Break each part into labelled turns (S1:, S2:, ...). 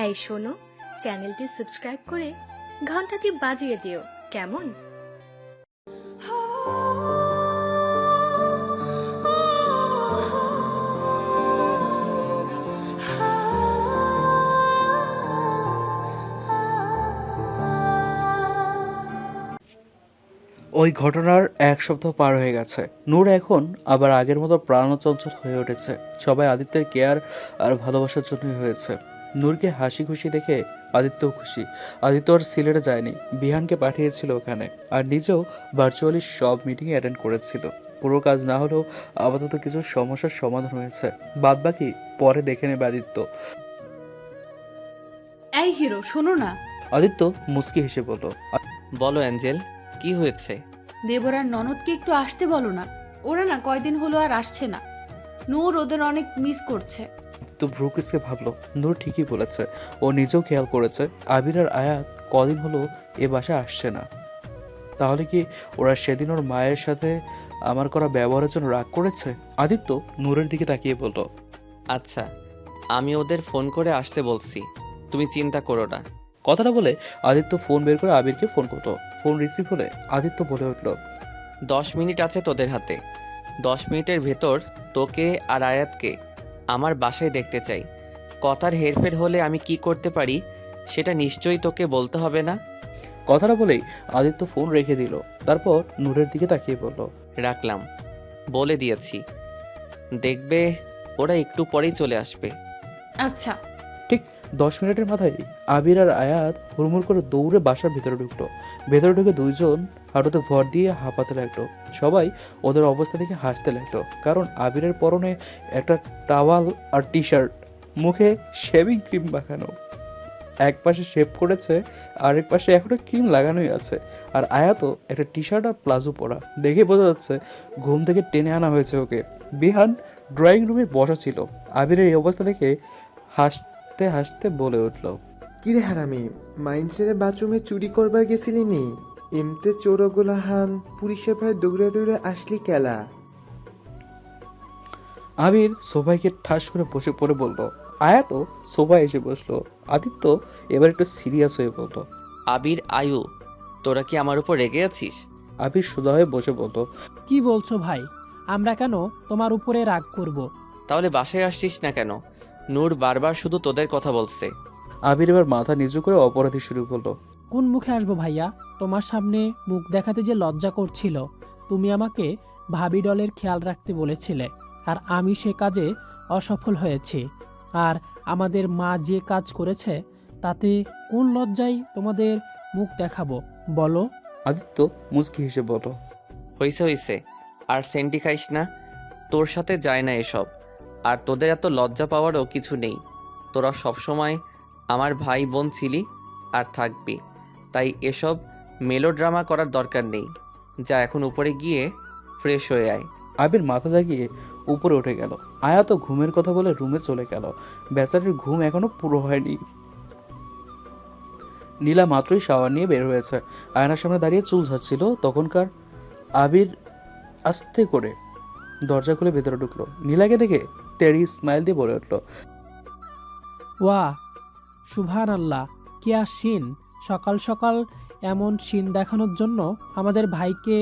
S1: এই শোনো, চ্যানেলটি সাবস্ক্রাইব করে ঘন্টাটি বাজিয়ে দিও কেমন।
S2: ওই ঘটনার এক সপ্তাহ পার হয়ে গেছে। নূর এখন আবার আগের মতো প্রাণচঞ্চল হয়ে উঠেছে। সবাই আদিত্যের কেয়ার আর ভালোবাসার জন্যই হয়েছে। নূরকে হাসি খুশি দেখে আদিত্যও খুশি। আদিত্য আর সিলেটে যায়নি, বিহানকে পাঠিয়েছিল ওখানে, আর নিজেও ভার্চুয়ালি সব মিটিং অ্যাটেন্ড করেছিল। পুরো কাজ না হলেও আপাতত কিছু সমস্যার সমাধান হয়েছে, বাদ বাকি পরে দেখে নেবে আদিত্য।
S3: এই হিরো, শোনো না।
S2: আদিত্য মুচকি হেসে বলল,
S4: বলো অ্যাঞ্জেল, কি হয়েছে?
S3: দেবরার ননদকে একটু আসতে বলো না। ওরা না কয়দিন হলো আর আসছে না। নূর ওদের অনেক মিস করছে।
S2: তো ব্রুকিসকে ভাবলো নূর ঠিকই বলেছে। ও নিজেও খেয়াল করেছে আবির আর আয়াত কদিন হলো এ বাসায় আসছে না। তাহলে কি ওরা সেদিন ওর মায়ের সাথে আমার করা ব্যবহারের জন্য রাগ করেছে? আদিত্য নূরের দিকে তাকিয়ে বলল,
S4: আচ্ছা, আমি ওদের ফোন করে আসতে বলছি, তুমি চিন্তা করো না।
S2: কথাটা বলে আদিত্য ফোন বের করে আবিরকে ফোন করলো। ফোন রিসিভ হলে আদিত্য বলে উঠল,
S4: 10 মিনিট আছে তোদের হাতে। 10 মিনিটের ভেতর তোকে আর আয়াতকে আমার বাসায় দেখতে চাই। কথার হেরফের হলে আমি কি করতে পারি সেটা নিশ্চয়ই তোকে বলতে হবে না।
S2: কথাটা বলেই আদিত্য ফোন রেখে দিল। তারপর নূরের দিকে তাকিয়ে বলল,
S4: রাখলাম, বলে দিয়েছি। দেখবে ওরা একটু পরেই চলে আসবে।
S3: আচ্ছা।
S2: ঠিক 10 মিনিটের মাথায় আবির আর আয়াত হুড়মুড় করে দৌড়ে বাসার ভিতরে ঢুকলো। ভেতরে ঢুকে দুইজন হাঁটুতে ভর দিয়ে হাঁপাতে লাগলো। সবাই ওদের অবস্থা দেখে হাসতে লাগলো, কারণ আবিরের পরনে একটা টাওয়াল আর টি শার্ট, মুখে শেভিং ক্রিম মাখানো, এক পাশে শেভ করেছে, আরেক পাশে এখনো ক্রিম লাগানোই আছে। আর আয়াতও একটা টি শার্ট আর প্লাজো পরা, দেখে বোঝা যাচ্ছে ঘুম থেকে টেনে আনা হয়েছে ওকে। বিহান ড্রয়িং রুমে বসা ছিল। আবিরের এই অবস্থা দেখে হাসতে হাসতে বলে উঠল,
S5: কিরে হারামি, মাইন্সের বাথরুমে চুরি করবার গেছিলি নি? এমতে চোরগুলা হান পুলিশের ভয়ে দৌড়ে দৌড়ে আসলি কেলা?
S2: আবির সোফাইকে ঠাস করে বসে পড়ে বলল। আয়াতও সোফায় এসে বসলো। আদিত্য এবার একটু সিরিয়াস হয়ে বলল,
S4: আবির, আয়ু, তোরা কি আমার উপর রেগে আছিস?
S2: আবির সোজা হয়ে বসে বলল,
S6: কি বলছো ভাই? আমরা কেন তোমার উপরে রাগ করব?
S4: তাহলে বাসায় আসছিস না কেন? নূর বারবার শুধু তোদের কথা বলছে।
S2: আবির এবার মাথা নিচু করে অপরাধী শুরু করলো।
S6: কোন মুখে আসবো ভাইয়া? তোমার সামনে মুখ দেখাতে যে লজ্জা করছিল। তুমি আমাকে ভাবি ডলের খেয়াল রাখতে বলেছিলে, আর আমি সে কাজে অসফল হয়েছি। আর আমাদের মা যে কাজ করেছে তাতে কোন লজ্জায় তোমাদের মুখ দেখাবো বলো?
S2: আদিত্য মুচকি হেসে বলল,
S4: হইছে হইছে, আর সেন্টি খাইস না। তোর সাথে যায় না এসব। আর তোদের এত লজ্জা পাওয়ারও কিছু নেই। তোরা সবসময় আমার ভাই বোন ছিলি আর থাকবি, তাই এসব মেলোড্রামা করার দরকার নেই। যা এখন উপরে গিয়ে ফ্রেশ হয়ে আয়।
S2: আবির মাথা জাগিয়ে উপরে উঠে গেল। আয়াত ঘুমের কথা বলে রুমে চলে গেল। বেচারির ঘুম এখনো পুরো হয়নি। নীলা মাত্রই শাওয়ার নিয়ে বের হয়েছে। আয়নার সামনে দাঁড়িয়ে চুল ঝাড়ছিল তখনকার আবির আস্তে করে দরজা খুলে ভেতরে ঢুকলো। নীলাকে দেখে টেরি স্মাইল দিয়ে বলে উঠলো,
S6: ওয়া সুবহান আল্লাহ, কি আর সিন! সকাল সকাল এমন সিন দেখানোর জন্য আমাদের ভাইকে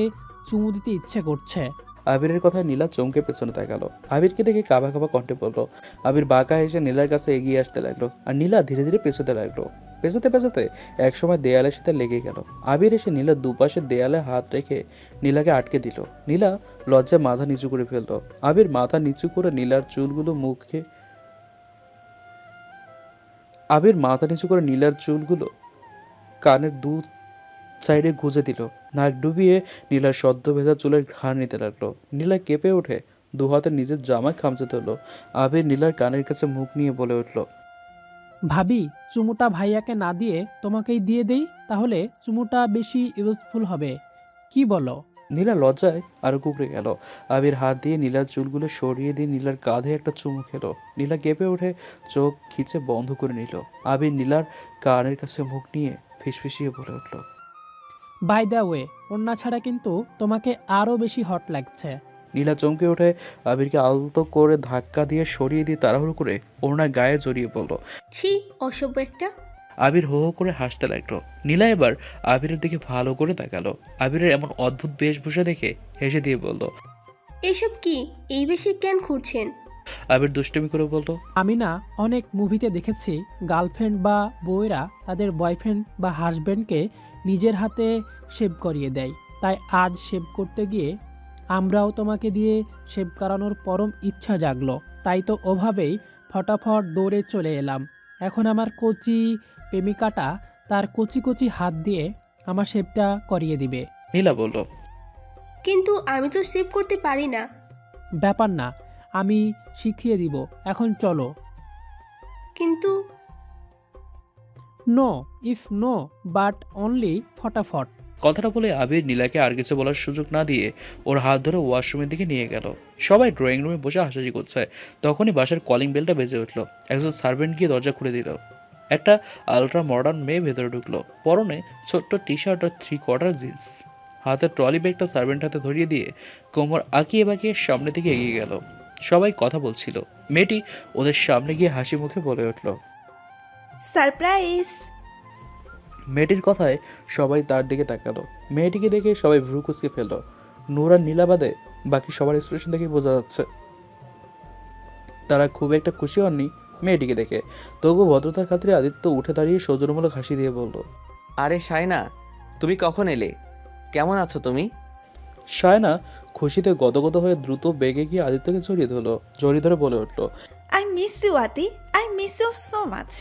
S6: চুমু দিতে ইচ্ছে করছে।
S2: আবিরের কথায় নীলা চমকে পেছনে তাকালো। আবিরকে দেখে কাবা কাবা কণ্ঠে বলল। আবির বাঁকা এসে নীলার কাছে এগিয়ে আসতে লাগলো, আর নীলা ধীরে ধীরে পেছোতে লাগলো। পেছাতে পেছাতে একসময় দেয়ালের সাথে লেগে গেল। আবির এসে নীলার দুপাশে দেয়ালে হাত রেখে নীলাকে আটকে দিল। নীলা লজ্জায় মাথা নিচু করে ফেলল। আবির মাথা নিচু করে নীলার চুলগুলো মুখে কানের দু সাইডে গুজে দিল। নাক ডুবিয়ে নীলার সদ্য ভেজা চুলের ঘ্রাণ নিতে লাগলো। নীলা কেঁপে উঠে দু হাতে নিজের জামায় খামচে ধরল। আবির নীলার কানের কাছে মুখ নিয়ে বলে উঠল,
S6: ভাবি, চুমুটা ভাইয়াকে না দিয়ে তোমাকেই দিয়ে দেই, তাহলে চুমুটা বেশি ইউজফুল হবে, কি বলো?
S2: নীলা লজ্জায় আরো কুকড়ে গেল। আবির হাত দিয়ে নীলার চুলগুলো সরিয়ে দিয়ে নীলার কাঁধে একটা চুমু খেলো। নীলা কেঁপে উঠে চোখ খিচে বন্ধ করে নিল। আবির নীলার কানের কাছে মুখ নিয়ে ফিসফিসিয়ে বলে উঠল,
S6: বাই দ্য ওয়ে, ওড়না ছাড়া কিন্তু তোমাকে আরো বেশি হট লাগছে।
S2: নীলা চমকে ওঠে, আবিরকে আলতো করে ধাক্কা দিয়ে সরিয়ে দিয়ে তাড়াহুড়ো করে ওনার গায়ে জড়িয়ে পড়ল।
S1: ছি, অসভ্য একটা।
S2: আবির হো হো করে হাসতে লাগলো। নীলা এবার আবিরের দিকে ভালো করে তাকালো। আবিরের এমন অদ্ভুত বেশভূষা দেখে হেসে দিয়ে বলল।
S7: এসব কি এই বেশি কেন খুঁড়ছেন?
S2: আবির দুষ্টুমি করে বলল।
S6: আমি না অনেক মুভিতে দেখেছি গার্লফ্রেন্ড বা বউয়েরা তাদের বয়ফ্রেন্ড বা হাজব্যান্ডকে নিজের হাতে শেভ করিয়ে দেয়, তাই আজ শেভ করতে গিয়ে আমরাও তোমাকে দিয়ে শেভ করানোর পরম ইচ্ছা জাগলো, তাই তো ওভাবেই ফটাফট দৌড়ে চলে এলাম। এখন আমার কচি প্রেমিকাটা তার কচি কচি হাত দিয়ে আমার শেভটা করিয়ে দিবে।
S2: নীলা বলল।
S7: কিন্তু আমি তো সেভ করতে পারি না।
S6: ব্যাপার না, আমি শিখিয়ে দিব, এখন চলো।
S7: কিন্তু
S6: no if no but only ফটাফট।
S2: কথাটা বলে আবির নীলাকে আর কিছু বলার সুযোগ না দিয়ে ওর হাত ধরে ওয়াশরুমের দিকে নিয়ে গেল। সবাই ড্রয়িং রুমে বসে হাসাহাসি করছে। তখনই বাসার কলিং বেলটা বেজে উঠল। একজন সার্ভেন্ট গিয়ে দরজা খুলে দিল। একটা আলট্রা মডার্ন মেয়ে ভেতরে ঢুকলো। পরনে ছোট্ট টি শার্ট আর 3/4 জিন্স। হাতে ট্রলি ব্যাগটা সার্ভেন্ট হাতে ধরিয়ে দিয়ে কোমর আঁকিয়ে বাঁকিয়ে সামনে দিকে এগিয়ে গেল। সবাই কথা বলছিল। মেয়েটি ওদের সামনে গিয়ে হাসি মুখে বলে উঠল।
S8: সারপ্রাইজ।
S2: মেয়েটির কথায় সবাই তার দিকে তাকালো। মেয়েটিকে দেখে সবাই ভ্রু কুচকে ফেলল। নূর আর নীলা বাদে বাকি সবার এক্সপ্রেশন দেখে বোঝা যাচ্ছে তারা খুব একটা খুশি হননি মেয়েটিকে দেখে। তবুও ভদ্রতার খাতিরে আদিত্য উঠে দাঁড়িয়ে সৌজন্যমূলক হাসি দিয়ে বলল।
S4: আরে শায়না, তুমি কখন এলে? কেমন আছো তুমি?
S2: সায়না খুশিতে গদগদ হয়ে দ্রুত বেগে গিয়ে আদিত্যকে জড়িয়ে ধরলো। জড়িয়ে ধরে বলে উঠল।
S8: I miss you Adi, I miss you so much.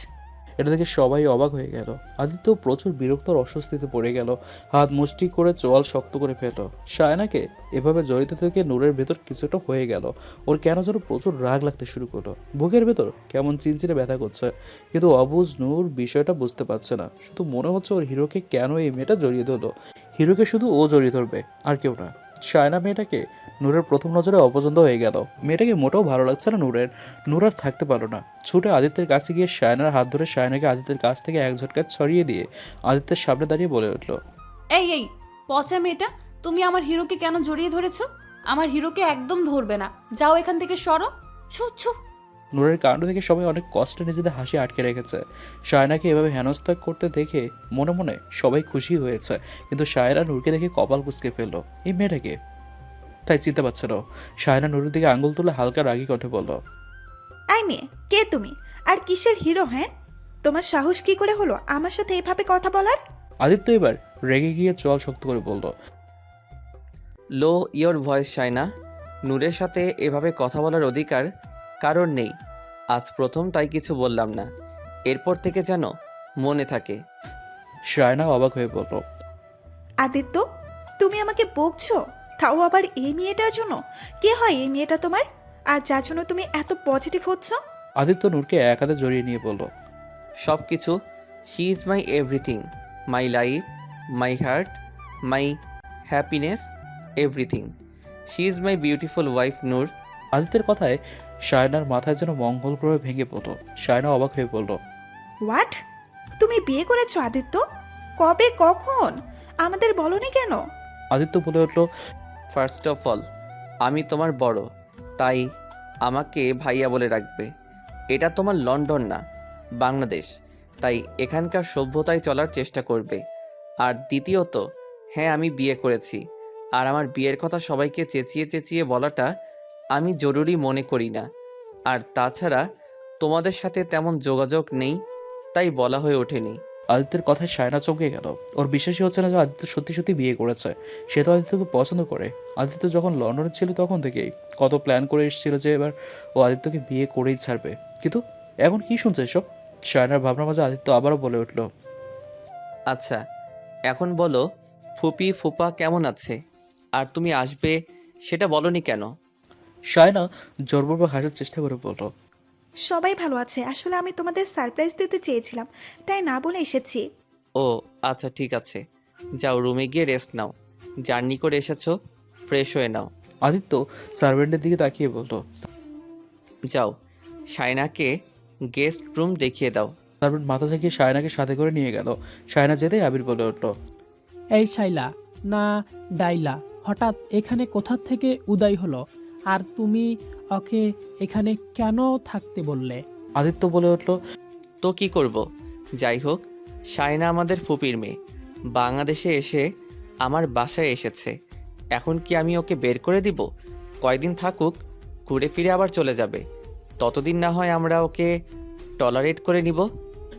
S2: এটা দেখে সবাই অবাক হয়ে গেল। আদিত্য প্রচুর বিরক্ত আর অস্বস্তিতে পড়ে গেল। হাত মুষ্টি করে চোয়াল শক্ত করে ফেলল। সায়নাকে এভাবে জড়িত থেকে নূরের ভেতর কিছুটা হয়ে গেল। ওর কেন যেন প্রচুর রাগ লাগতে শুরু করলো। বুকের ভেতর কেমন চিনচিনে ব্যথা করছে। কিন্তু অবুঝ নূর বিষয়টা বুঝতে পারছে না। শুধু মনে হচ্ছে ওর হিরোকে কেন এই মেয়েটা জড়িয়ে ধরলো। হিরোকে শুধু ও জড়িয়ে ধরবে, আর কেউ না। সায়না মেয়েটাকে নূরের প্রথম নজরে অপছন্দ হয়ে গেল। মেয়েটাকে মোটেও ভালো লাগছে না নূরের। নূর আর থাকতে পারলো না। ছুটে আদিত্যের কাছে গিয়ে সায়নার হাত ধরে সায়নাকে আদিত্যের কাছ থেকে এক ঝটকায় ছড়িয়ে দিয়ে আদিত্যের সামনে দাঁড়িয়ে বলে উঠল।
S3: এই এই পচা মেয়েটা, তুমি আমার হিরোকে কেন জড়িয়ে ধরেছো? আমার হিরোকে একদম ধরবে না, যাও এখান থেকে সরো। ছু ছু।
S2: নূরের কাণ্ড দেখে সবাই অনেক কষ্টে নিজেদের হাসি আটকে রেখেছে। সায়নাকে এভাবে হেনস্থা করতে দেখে মনে মনে সবাই খুশি হয়েছে। কিন্তু সায়না নূরকে দেখে কপাল কুঁচকে ফেললো। এই মেয়েটাকে তাই চিনতে পারছে না। সায়না নূরের দিকে আঙুল তুলে হালকা রাগী কণ্ঠে বলল।
S8: আই মেয়ে, কে তুমি? আর কিসের হিরো? হ্যাঁ, তোমার সাহস কি করে হলো আমার সাথে এভাবে কথা বলার?
S2: আদিত্য এবার রেগে গিয়ে চোয়াল শক্ত করে বলল।
S4: লো ইয়োর ভয়েস শায়না। নূরের সাথে এভাবে কথা বলার অধিকার কারোর নেই। আজ প্রথম তাই কিছু বললাম না, এরপর থেকে যেন মনে থাকে।
S2: সায়না অবাক হয়ে বলল।
S8: আদিত্য, তুমি আমাকে বকছো, তাও আবার এই মেয়েটার জন্য? কে হয় এই মেয়েটা তোমার, আর যার জন্য তুমি এত পজিটিভ হচ্ছ?
S2: আদিত্য নূরকে এক হাতে জড়িয়ে নিয়ে বলল।
S4: সব কিছু। She is my everything, my life, my heart, my happiness, everything. She is my beautiful wife Noor.
S2: আদিত্যের কথায় সায়নার মাথায় যেন মঙ্গল গ্রহে ভেঙে পড়ল। সায়না অবাক হয়ে বলল।
S8: হোয়াট? তুমি বিয়ে করেছো আদিত্য? কবে, কখন? আমাদের বলনি কেন?
S2: আদিত্য বলে উঠল।
S4: ফার্স্ট অফ অল, আমি তোমার বড়, তাই আমাকে ভাইয়া বলে রাখবে। এটা তোমার লন্ডন না, বাংলাদেশ, তাই এখানকার সভ্যতায় চলার চেষ্টা করবে। আর দ্বিতীয়ত, হ্যাঁ আমি বিয়ে করেছি, আর আমার বিয়ের কথা সবাইকে চেঁচিয়ে চেঁচিয়ে বলাটা আমি জরুরি মনে করি না। আর তাছাড়া তোমাদের সাথে তেমন যোগাযোগ নেই, তাই বলা হয়ে ওঠেনি।
S2: আদিত্যের কথায় সায়না চমকে গেল। ওর বিশ্বাসই হচ্ছে না যে আদিত্য সত্যি সত্যি বিয়ে করেছে। সে তো আদিত্যকে পছন্দ করে। আদিত্য যখন লন্ডনে ছিল তখন থেকেই কত প্ল্যান করে এসেছিল যে এবার ও আদিত্যকে বিয়ে করেই ছাড়বে। কিন্তু এখন কি শুনছে এসব? সায়নার ভাবনার মাঝে আদিত্য আবারও বলে উঠল।
S4: আচ্ছা, এখন বলো ফুপি ফুপা কেমন আছে? আর তুমি আসবে সেটা বলনি কেন?
S2: সায়না জোরপূর্বক হাসার চেষ্টা করে বলল।
S8: সবাই ভালো আছে, আসলে আমি তোমাদের সারপ্রাইজ দিতে চেয়েছিলাম, তাই না বলে এসেছি।
S4: ও আচ্ছা ঠিক আছে, যাও রুমে গিয়ে রেস্ট নাও। জার্নি করে এসেছো, ফ্রেশ হয়ে নাও।
S2: আদিত্য সার্ভেন্টের দিকে তাকিয়ে বলল।
S4: যাও শায়নাকে গেস্ট রুম দেখিয়ে দাও।
S2: সার্ভেন্ট মাথা ঝাঁকিয়ে সায়নাকে সাথে করে নিয়ে গেল। সায়না যেতেই আবির বলে উঠল।
S6: এই শাইলা না ডাইলা, হঠাৎ এখানে কোথা থেকে উদয় হলো? আর তুমি ওকে এখানে কেন থাকতে বললে?
S2: আদিত্য বলে উঠল,
S4: তো কি করব? যাই হোক, শায়না আমাদের ফুপির মেয়ে, বাংলাদেশে এসে আমার বাসায় এসেছে। এখন কি আমি ওকে বের করে দিব? কয়দিন থাকুক, ঘুরে ফিরে আবার চলে যাবে। ততদিন না হয় আমরা ওকে টলারেট করে নিব।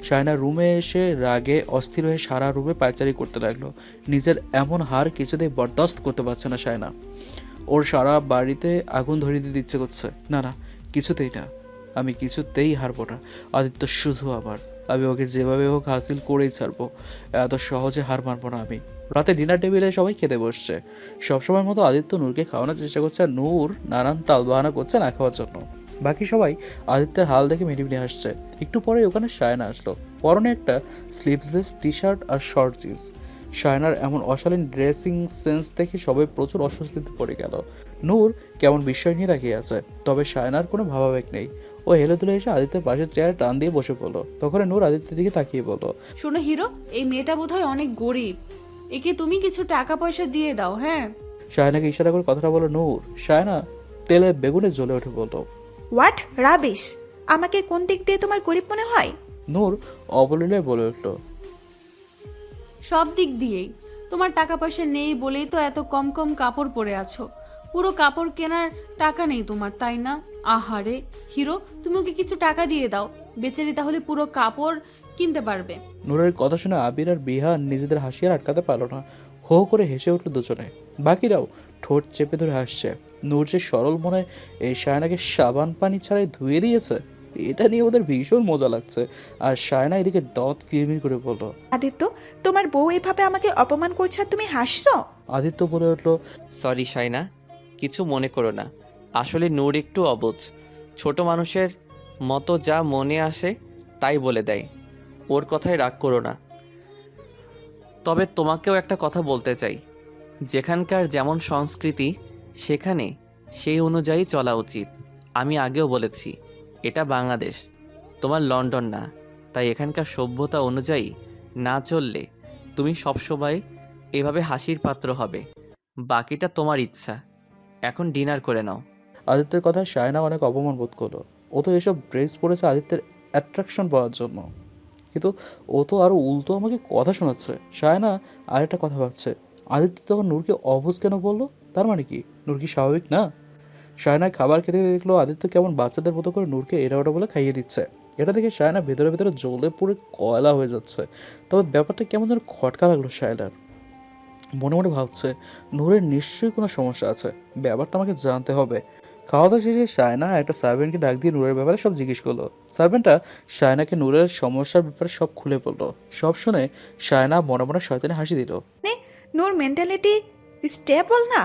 S2: শায়না রুমে এসে রাগে অস্থির হয়ে সারা রুমে পায়চারি করতে লাগলো। নিজের এমন হার কিছুতেই বরদাস্ত করতে পারছে না শায়না। ওর সারা বাড়িতে আগুন ধরিয়ে দিতে ইচ্ছে করছে। না না, কিছুতেই না, আমি কিছুতেই হারবো না। আদিত্য শুধু আমার, আমি ওকে যেভাবে হোক হাসিল করেই ছাড়বো। এত সহজে হার মানবো না আমি। রাতে ডিনার টেবিলে সবাই খেতে বসছে। সবসময় মতো আদিত্য নূরকে খাওয়ানোর চেষ্টা করছে, আর নূর নানান টালবাহানা করছে না খাওয়ার জন্য। বাকি সবাই আদিত্যের হাল দেখে মিনিমিনি হাসছে। একটু পরে ওখানে শায়না আসলো, পরনে একটা স্লিভলেস টি শার্ট আর শর্ট জিন্স। শায়নার এমন অশালীন ড্রেসিং সেন্স দেখে সবাই প্রচুর অস্বস্তিতে পড়ে গেল। নূর কেমন বিস্ময় নিয়ে তাকিয়ে আছে, তবে শায়নার কোনো ভাবাবেগ নেই। ও হেলে দুলে এসে আদিত্যের পাশের চেয়ারে টান দিয়ে বসে পড়লো। তখন নূর আদিত্যের দিকে তাকিয়ে বলল,
S3: শোনো হিরো, এই মেয়েটা বোধহয় অনেক গরিব, একে তুমি কিছু টাকা পয়সা দিয়ে দাও। হ্যাঁ,
S2: শায়নাকে ইশারা করে কথাটা বলো নূর। শায়না তেলে বেগুনে জ্বলে উঠে বলল,
S8: হোয়াট রাবিশ! আমাকে কোন দিক দিয়ে তোমার গরিব মনে হয়?
S2: নূর অবলীলায় বলে উঠল,
S3: সব দিক দিয়েই। তোমার টাকা পয়সা নেই বলেই তো এত কম কম কাপড় পরে আছো। পুরো কাপড় কেনার টাকা নেই তোমার, তাই না? আহারে হিরো, তুমি ওকে কিছু টাকা দিয়ে দাও, বেচারি তাহলে পুরো কাপড় কিনতে পারবে।
S2: নূরের কথা শুনে আবির আর বিহান নিজেদের হাসি আর আটকাতে পারল না। হো করে হেসে উঠল দুজনে। বাকিরাও ঠোঁট চেপে ধরে হাসছে। নূর যে সরল মনে এই শায়নাকে সাবান পানি ছাড়াই ধুয়ে দিয়েছে, এটা নিয়ে ওদের ভীষণ মজা লাগছে। আর শায়না এদিকে দাঁত কিরমির করে বলল,
S8: আদিত্য, তোমার বউ এভাবে আমাকে অপমান করছে আর তুমি হাসছো?
S2: আদিত্য বলে উঠল,
S4: সরি শায়না, কিছু মনে করো না। আসলে নূর একটু অবুঝ, ছোট মানুষের মতো যা মনে আসে তাই বলে দেয়। ওর কথায় রাগ করো না। তবে তোমাকেও একটা কথা বলতে চাই, যেখানকার যেমন সংস্কৃতি সেখানে সেই অনুযায়ী চলা উচিত। আমি আগেও বলেছি, এটা বাংলাদেশ, তোমার লন্ডন না। তাই এখানকার সভ্যতা অনুযায়ী না চললে তুমি সবসময় এভাবে হাসির পাত্র হবে। বাকিটা তোমার ইচ্ছা। এখন ডিনার করে নাও।
S2: আদিত্যের কথায় শায়না অনেক অপমান বোধ করলো। ও তো এসব ড্রেস পরেছে আদিত্যের অ্যাট্রাকশন পাওয়ার জন্য, কিন্তু ও তো আরও উল্টো আমাকে কথা শোনাচ্ছে। শায়না আরেকটা কথা ভাবছে, আদিত্য তখন নূরকে অবুঝ কেন বললো? তার মানে কি নূর কি স্বাভাবিক না? শায়না খাবার খেতে দেখলো আদিত্য কেমন বাচ্চাদের মতো করে নূরকে এটা ওটা বলে খাইয়ে দিচ্ছে। এটা দেখে শায়না ভেতরে ভেতরে জ্বলে পুরো কয়লা হয়ে যাচ্ছে। তবে ব্যাপারটা কেমন যেন খটকা লাগলো শায়নার। মনে মনে ভাবছে, নূরের নিশ্চয়ই কোনো সমস্যা আছে, ব্যাপারটা আমাকে জানতে হবে। খাওয়া দাওয়া শেষে শায়না একটা সার্ভেন্টকে ডাক দিয়ে নূরের ব্যাপারে সব জিজ্ঞেস করলো। সার্ভেন্টটা শায়নাকে নূরের সমস্যার ব্যাপারে সব খুলে বললো। সব শুনে শায়না মনে মনে শয়তানে হাসি দিল।
S8: নূর মেন্টালিটি স্টেবল না?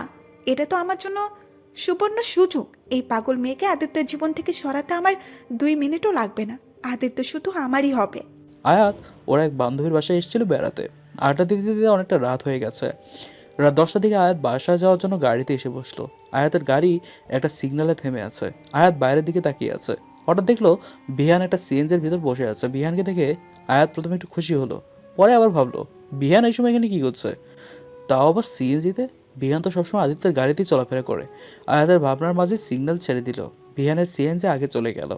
S8: এটা তো আমার জন্য সুবর্ণ সুযোগ। এই পাগল মেয়েকে আদিত্যের জীবন থেকে সরাতে আমার 2 মিনিটও লাগবে না। আদিত্য শুধু আমারই হবে।
S2: আয়াত ওরা এক বান্ধবীর বাসায় এসেছিল বেড়াতে। আড্ডা দিতে দিতে অনেকটা রাত হয়ে গেছে। রাত 10টার দিকে আয়াত বাসায় যাওয়ার জন্য গাড়িতে এসে বসলো। আয়াতের গাড়ি একটা সিগন্যালে থেমে আছে। আয়াত বাইরের দিকে তাকিয়ে আছে। হঠাৎ দেখলো বিহান একটা সিএনজির ভিতর বসে আছে। বিহানকে দেখে আয়াত প্রথমে একটু খুশি হলো, পরে আবার ভাবলো বিহান এই সময় এখানে কী করছে, তাও আবার সিএনজিতে। বিহান তো সবসময় আদিত্যের গাড়িতেই চলাফেরা করে। আয়াতের ভাবনার মাঝে সিগন্যাল ছেড়ে দিল। বিহানের সিএনজি আগে চলে গেল।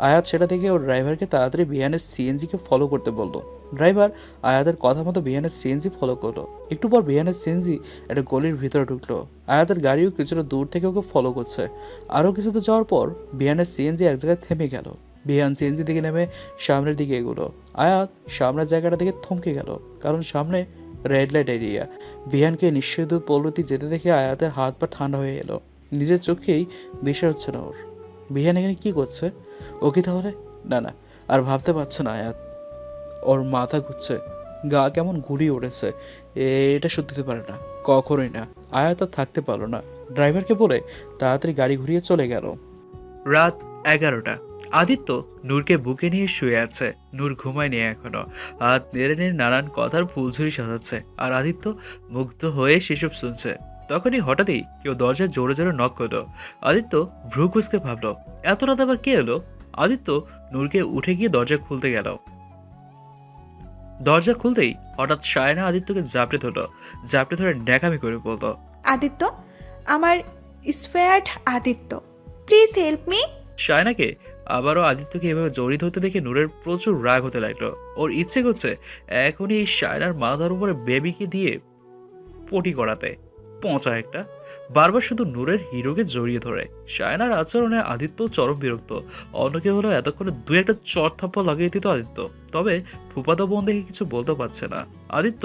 S2: আয়াত সেটা থেকে ওর ড্রাইভারকে তাড়াতাড়ি বিহানের সিএনজিকে ফলো করতে বলল। ড্রাইভার আয়াতের কথা মতো বিহানের সিএনজি ফলো করলো। একটু পর বিহানের সিএনজি একটা গলির ভিতরে ঢুকলো। আয়াতের গাড়িও কিছুটা দূর থেকে ওকে ফলো করছে। আরও কিছু তো যাওয়ার পর বিহানের সিএনজি এক জায়গায় থেমে গেল। বিহান সিএনজি দিকে নেমে সামনের দিকে এগুলো। আয়াত সামনের জায়গাটা দিকে থমকে গেল, কারণ সামনে রেড লাইট এরিয়া। বিহানকে নিঃশব্দ পল্লতি যেতে দেখে আয়াতের হাত পা ঠান্ডা হয়ে এলো। নিজের চোখেই বিশ্বাস হচ্ছে না ওর। বিহান এখানে কী করছে? ও কি তাহলে? না না, আর ভাবতে পারছে না আয়াত। ওর মাথা ঘুরছে, গা কেমন ঘুরিয়ে উঠেছে। এটা সত্যি হতে পারে না, কখনোই না। আয়াত আর থাকতে পারলো না। ড্রাইভারকে বলে তাড়াতাড়ি গাড়ি ঘুরিয়ে চলে গেল। রাত 11টা। আদিত্য নূরকে বুকে নিয়ে শুয়ে আছে। নূর ঘুমায়নি এখনো। হাত নেড়ে নেড়ে নানান কথার ফুলঝুরি সাজাচ্ছে, আর আদিত্য মুগ্ধ হয়ে সেসব শুনছে। তখনই হঠাৎই কেউ দরজায় জোরে জোরে নক করলো। আদিত্য ভ্রু কুঁচকে ভাবলো, এত রাত আবার কে এলো? আদিত্য নূরকে উঠে গিয়ে দরজা খুলতে গেল। দরজা খুলতেই হঠাৎ শায়না আদিত্যকে জাপটে ধরলো। জাপটে ধরে ন্যাকামি করে বলল,
S8: আদিত্য, আমার স্ফেয়ার্ড আদিত্য, প্লিজ হেল্প মি।
S2: শায়নাকে আবারও আদিত্যকে এভাবে জড়িত হতে দেখে নূরের প্রচুর রাগ হতে লাগলো। ওর ইচ্ছে করছে এখনই এই শায়নার মাথার উপরে বেবিকে দিয়ে পটি করাতে। পচা একটা, বারবার শুধু নূরের হিরোকে জড়িয়ে ধরে। শায়নার আচরণে আদিত্য চরম বিরক্ত। অন্য কেউ হলেও এতক্ষণে দুই একটা চর থাপ্পড় লাগিয়ে দিত আদিত্য। তবে ফুপাতো বোন দেখে কিছু বলতে পারছে না। আদিত্য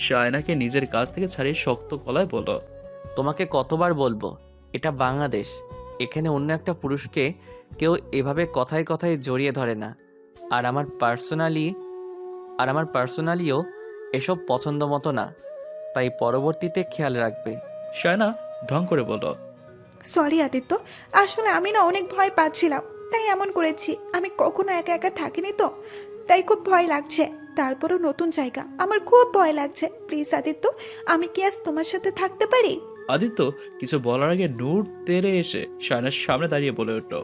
S2: শায়নাকে নিজের কাছ থেকে ছাড়িয়ে শক্ত গলায় বলল,
S4: তোমাকে কতবার বলবো, এটা বাংলাদেশ। এখানে অন্য একটা পুরুষকে কেউ এভাবে কথায় কথায় জড়িয়ে ধরে না। আর আমার পার্সোনালিও এসব পছন্দ মতো না, তাই পরবর্তীতে খেয়াল রাখবে।
S2: শায়না ঢং করে বলল,
S8: সরি আদিত্য, আসলে আমি না অনেক ভয় পাচ্ছিলাম, তাই এমন করেছি। আমি কখনো একা একা থাকিনি তো, তাই খুব ভয় লাগছে। তারপরও নতুন জায়গা, আমার খুব ভয় লাগছে। প্লিজ আদিত্য, আমি কি আজ তোমার সাথে থাকতে পারি?
S2: আদিত্য কিছু বলার আগে নূর তেরে এসে শায়নার সামনে দাঁড়িয়ে বলে উঠল,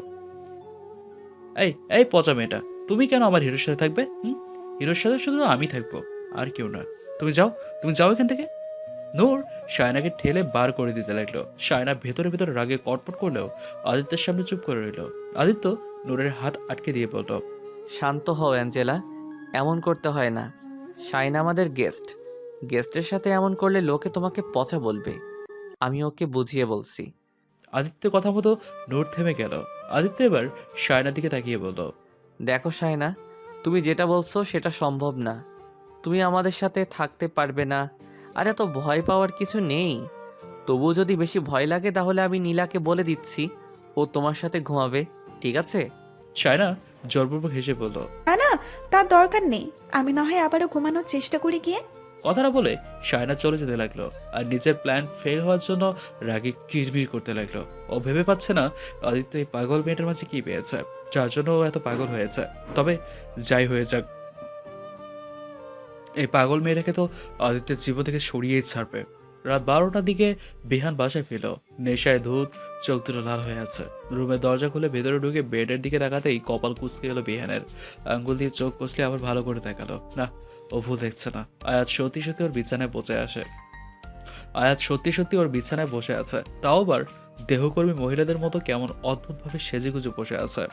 S2: এই এই পচা মেয়েটা, তুমি কেন আমার হিরোর সাথে থাকবে? হিরোর সাথে শুধু আমি থাকবো, আর কেউ না। তুমি যাও এখান থেকে। নূর শায়নাকে ঠেলে বার করে দিতে লাগলো। শায়না ভেতরে ভেতরে রাগে কটপট করলেও আদিত্যের সামনে চুপ করে রইল। আদিত্য নূরের হাত আটকে দিয়ে বলল,
S4: শান্ত হও অ্যাঞ্জেলা, এমন করতে হয় না। শাইনা আমাদের গেস্টের সাথে এমন করলে লোকে তোমাকে পচা বলবে। আমি ওকে বুঝিয়ে বলছি।
S2: আদিত্যের কথা মতো নূর থেমে গেল। আদিত্য এবার শায়নার দিকে তাকিয়ে বলল,
S4: দেখো শাইনা, তুমি যেটা বলছো সেটা সম্ভব না। তুমি আমাদের সাথে থাকতে পারবে না। আর এত ভয় পাওয়ার কিছু নেই। তবুও যদি বেশি ভয় লাগে তাহলে আমি নীলাকে বলে দিচ্ছি, ও তোমার সাথে ঘুমাবে, ঠিক আছে?
S2: শায়না জোরপূর্বক হেসে বলল,
S8: না না, তার দরকার নেই। আমি না হয় আবারও ঘুমানোর চেষ্টা করি গিয়ে।
S2: কথাটা বলে শায়না চলে যেতে লাগলো আর নিজের প্ল্যান ফেল হওয়ার জন্য রাগে কিরবির করতে লাগলো। ও ভেবে পাচ্ছে না আদিত্য এই পাগল মেয়েটার মাঝে কি পেয়েছে, যার জন্য ও এত পাগল হয়েছে। তবে যাই হয়ে যাক, এই পাগল মেয়েটাকে তো আদিত্যের জীবন থেকে সরিয়েই ছাড়বে। রাত 12টার দিকে বিহান বাসায় ফিরল। নেশায় ধূত, চোখ দুটো লাল হয়ে আছে। রুমের দরজা খুলে ভেতরে ঢুকে বেডের দিকে তাকাতেই কপাল কুঁচকে গেল বিহানের। আঙ্গুল দিয়ে চোখ কষলে আবার ভালো করে তাকালো। না, ও ভুল দেখছে না। আয়াত সত্যি সত্যি ওর বিছানায় বসে আছে। তাও আবার দেহকর্মী মহিলাদের মতো কেমন অদ্ভুতভাবে সেজেগুজে বসে আছে।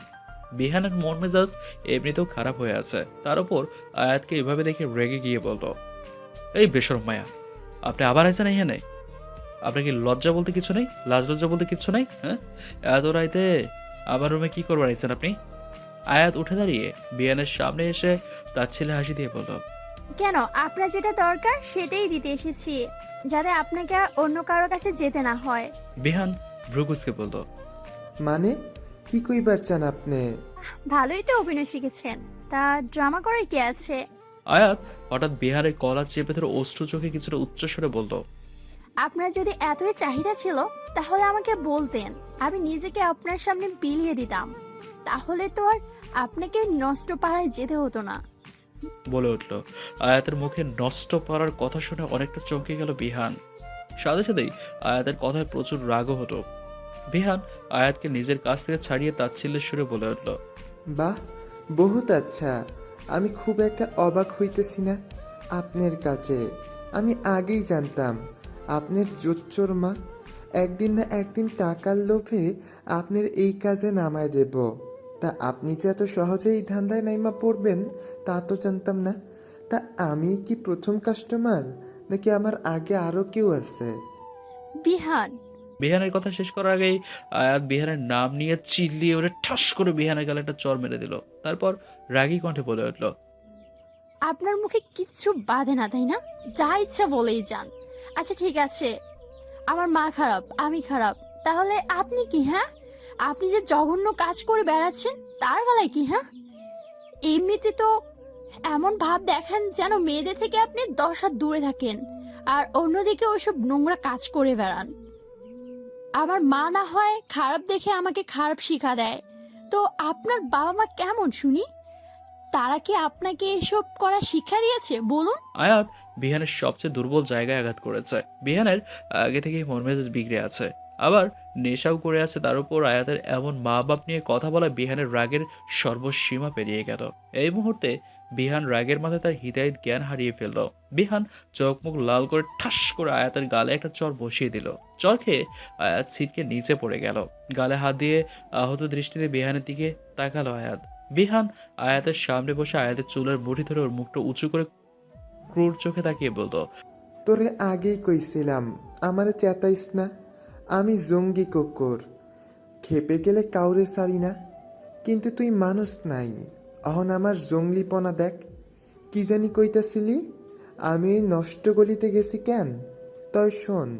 S2: বিহানের মন মেজাজ এমনিতেও খারাপ হয়ে আছে। তার উপর আয়াতকে এভাবে দেখে রেগে গিয়ে বলল, এই বেশরম মায়া, আপনি আবার আছেন এখানে? আপনার কি লজ্জা বলতে কিছু নেই? লাজ লজ্জা বলতে কিছু নেই? হ্যাঁ, এত রাইতে আমার রুমে কি করবার আইছেন আপনি? আয়াত উঠে দাঁড়িয়ে বিহানের সামনে এসে তার ছেলে হাসি দিয়ে বলল,
S9: কেন, আপনার যেটা দরকার সেটাই দিতে এসেছি, যাতে আপনাকে আর অন্য কারোর কাছে যেতে না হয়।
S2: বিহান ভ্রুকুচকে বলল,
S5: মানে কি কইবার চান আপনি?
S9: ভালোই তো অভিনয় শিখেছেন, তা ড্রামা করার কি আছে?
S2: আয়াত হঠাৎ বিহারের গলা চেপে ধরে অশ্রু চোখে কিছুটা উচ্চস্বরে বলল,
S9: আপনার যদি এতই চাহিদা ছিল তাহলে আমাকে বলতেন, আমি নিজেকে আপনার সামনে বিলিয়ে দিতাম। তাহলে তো আর আপনাকে নষ্ট পাড়ায় যেতে হতো না।
S2: বলে উঠল। আয়াতের মুখে নষ্ট করার কথা শুনে অনেকটা চমকে গেল বিহান। সাথে সাথেই আয়াতের কথায় প্রচুর রাগও হলো। বিহান আয়াতকে নিজের কাছ থেকে ছাড়িয়ে তাচ্ছিল্যের সুরে বলে উঠল,
S5: বাহ, বহুত আচ্ছা। আমি খুব একটা অবাক হইতেছি না আপনার কাছে। আমি আগেই জানতাম আপনার জোচ্চোর মা। একদিন না একদিন টাকার লোভে আপনার এই কাজে নামায় দেব। তা আপনি যে এত সহজেই ধান্দায় নাইমা পড়বেন তা তো জানতাম না। তা আমি কি প্রথম কাস্টমার, নাকি আমার আগে আরও কেউ আছে?
S9: বিহান,
S2: বিহানের কথা শেষ করার আগেই আয়াত বিহানের নাম নিয়ে চিল্লিয়ে ওরে ঠাস করে বিহানের গালে একটা চড় মেরে দিল। তারপর রাগী কণ্ঠে বলে উঠল,
S9: আপনার মুখে কিচ্ছু বাধে না তাই না? যা ইচ্ছা বলেই যান। আচ্ছা ঠিক আছে, আমার মা খারাপ, আমি খারাপ, তাহলে আপনি কি? হ্যাঁ, আপনি যে জঘন্য কাজ করে বেড়াচ্ছেন তার বেলায় কি? হ্যাঁ, এমনিতে তো এমন ভাব দেখেন যেন মেয়েদের থেকে আপনি 10 হাত দূরে থাকেন, আর অন্যদিকে ওইসব নোংরা কাজ করে বেড়ান। আমার মা না হয় খারাপ দেখে আমাকে খারাপ শিক্ষা দেয়, তো আপনার বাবা মা কেমন শুনি? তারা কি আপনাকে এসব করা শিক্ষা দিয়েছে বলুন?
S2: আয়াত বিহানের সবচেয়ে দুর্বল জায়গায় আঘাত করেছে। বিহানের আগে থেকেই মন মেজাজ বিগড়ে আছে। আবার নেশাও করে আছে। তার উপর আয়াতের এমন মা বাপ নিয়ে কথা বলা বিহানের রাগের সর্বসীমা পেরিয়ে গেল। এই মুহূর্তে বিহান রাগের মাথায় তার হিতাহিত জ্ঞান হারিয়ে ফেলল। বিহান চোখ মুখ লাল করে ঠাস করে আয়াতের গালে একটা চর বসিয়ে দিল। চর খেয়ে আয়াত ছিটকে নিচে পড়ে গেল। গালে হাত দিয়ে আহত দৃষ্টিতে বিহানের দিকে তাকালো আয়াত। বিহান আয়াতের সামনে বসে আয়াতের চুলের মুঠি ধরে ওর মুখটা উঁচু করে ক্রূর চোখে তাকিয়ে বলতো,
S5: তোরে আগেই কইছিলাম আমারে চেতাইস না। আমি জঙ্গি কুকুর, খেপে গেলে কাউরে সারি না। কিন্তু তুই মানুষ নাই, অহন আমার জঙ্গলিপনা দেখ। কি জানি কইতাছিলি? আমি এই নষ্ট গলিতে গেছি কেন? তই শোন,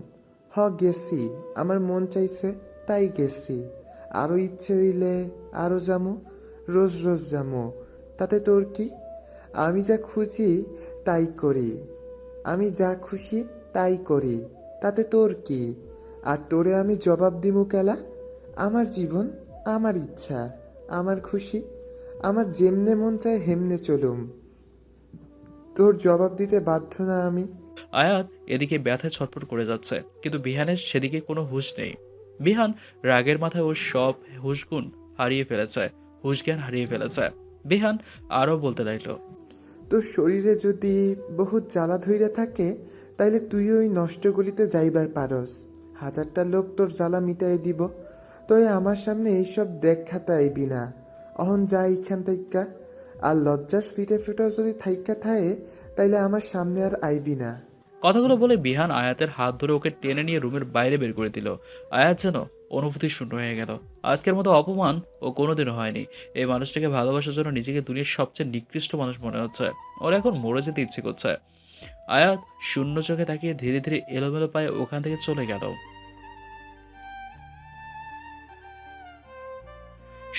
S5: গেছি, আমার মন চাইছে তাই গেছি। আরও ইচ্ছে হইলে আরও যামো, রোজ রোজ যামো, তাতে তোর কি? আমি যা খুঁজি তাই করি, আমি যা খুশি তাই করি, তাতে তোর কি? আর তোরে আমি জবাব দিমু কেলা? আমার জীবন, আমার ইচ্ছা, আমার খুশি, আমার যেমনে মন চায় হেমনে চলুম। তোর জবাব দিতে বাধ্য না আমি।
S2: আয়াত এদিকে ব্যথায় ছটফট করে যাচ্ছে, কিন্তু বিহানের সেদিকে কোনো হুঁশ নেই। বিহান রাগের মাথায় ওর সব হুঁশগুণ হারিয়ে ফেলেছে, হুঁশজ্ঞান হারিয়ে ফেলেছে। বিহান আরও বলতে লাগলো,
S5: তোর শরীরে যদি বহুত জ্বালা ধইরা থাকে, তাইলে তুই ওই নষ্ট গলিতে যাইবার পারস। 1000টা লোক তোর জ্বালা মিটাই দিব। তুই আমার সামনে এইসব দেখাতে আইবি না। অহন যা এইখান থাইকা। আর লজ্জার সিটে ফেটাও যদি থাইকা থায়ে, তাইলে আমার সামনে আর আইবি না।
S2: কথাগুলো বলে বিহান আয়াতের হাত ধরে ওকে টেনে নিয়ে রুমের বাইরে বের করে দিল। আয়াত যেন অনুভূতি শূন্য হয়ে গেল। আজকের মতো অপমান ও কোনোদিনও হয়নি। এই মানুষটাকে ভালোবাসার জন্য নিজেকে দুনিয়ার সবচেয়ে নিকৃষ্ট মানুষ মনে হচ্ছে। ওর এখন মরে যেতে ইচ্ছে করছে। আয়াত শূন্য চোখে তাকিয়ে ধীরে ধীরে এলোমেলো পায়ে ওখান থেকে চলে গেল।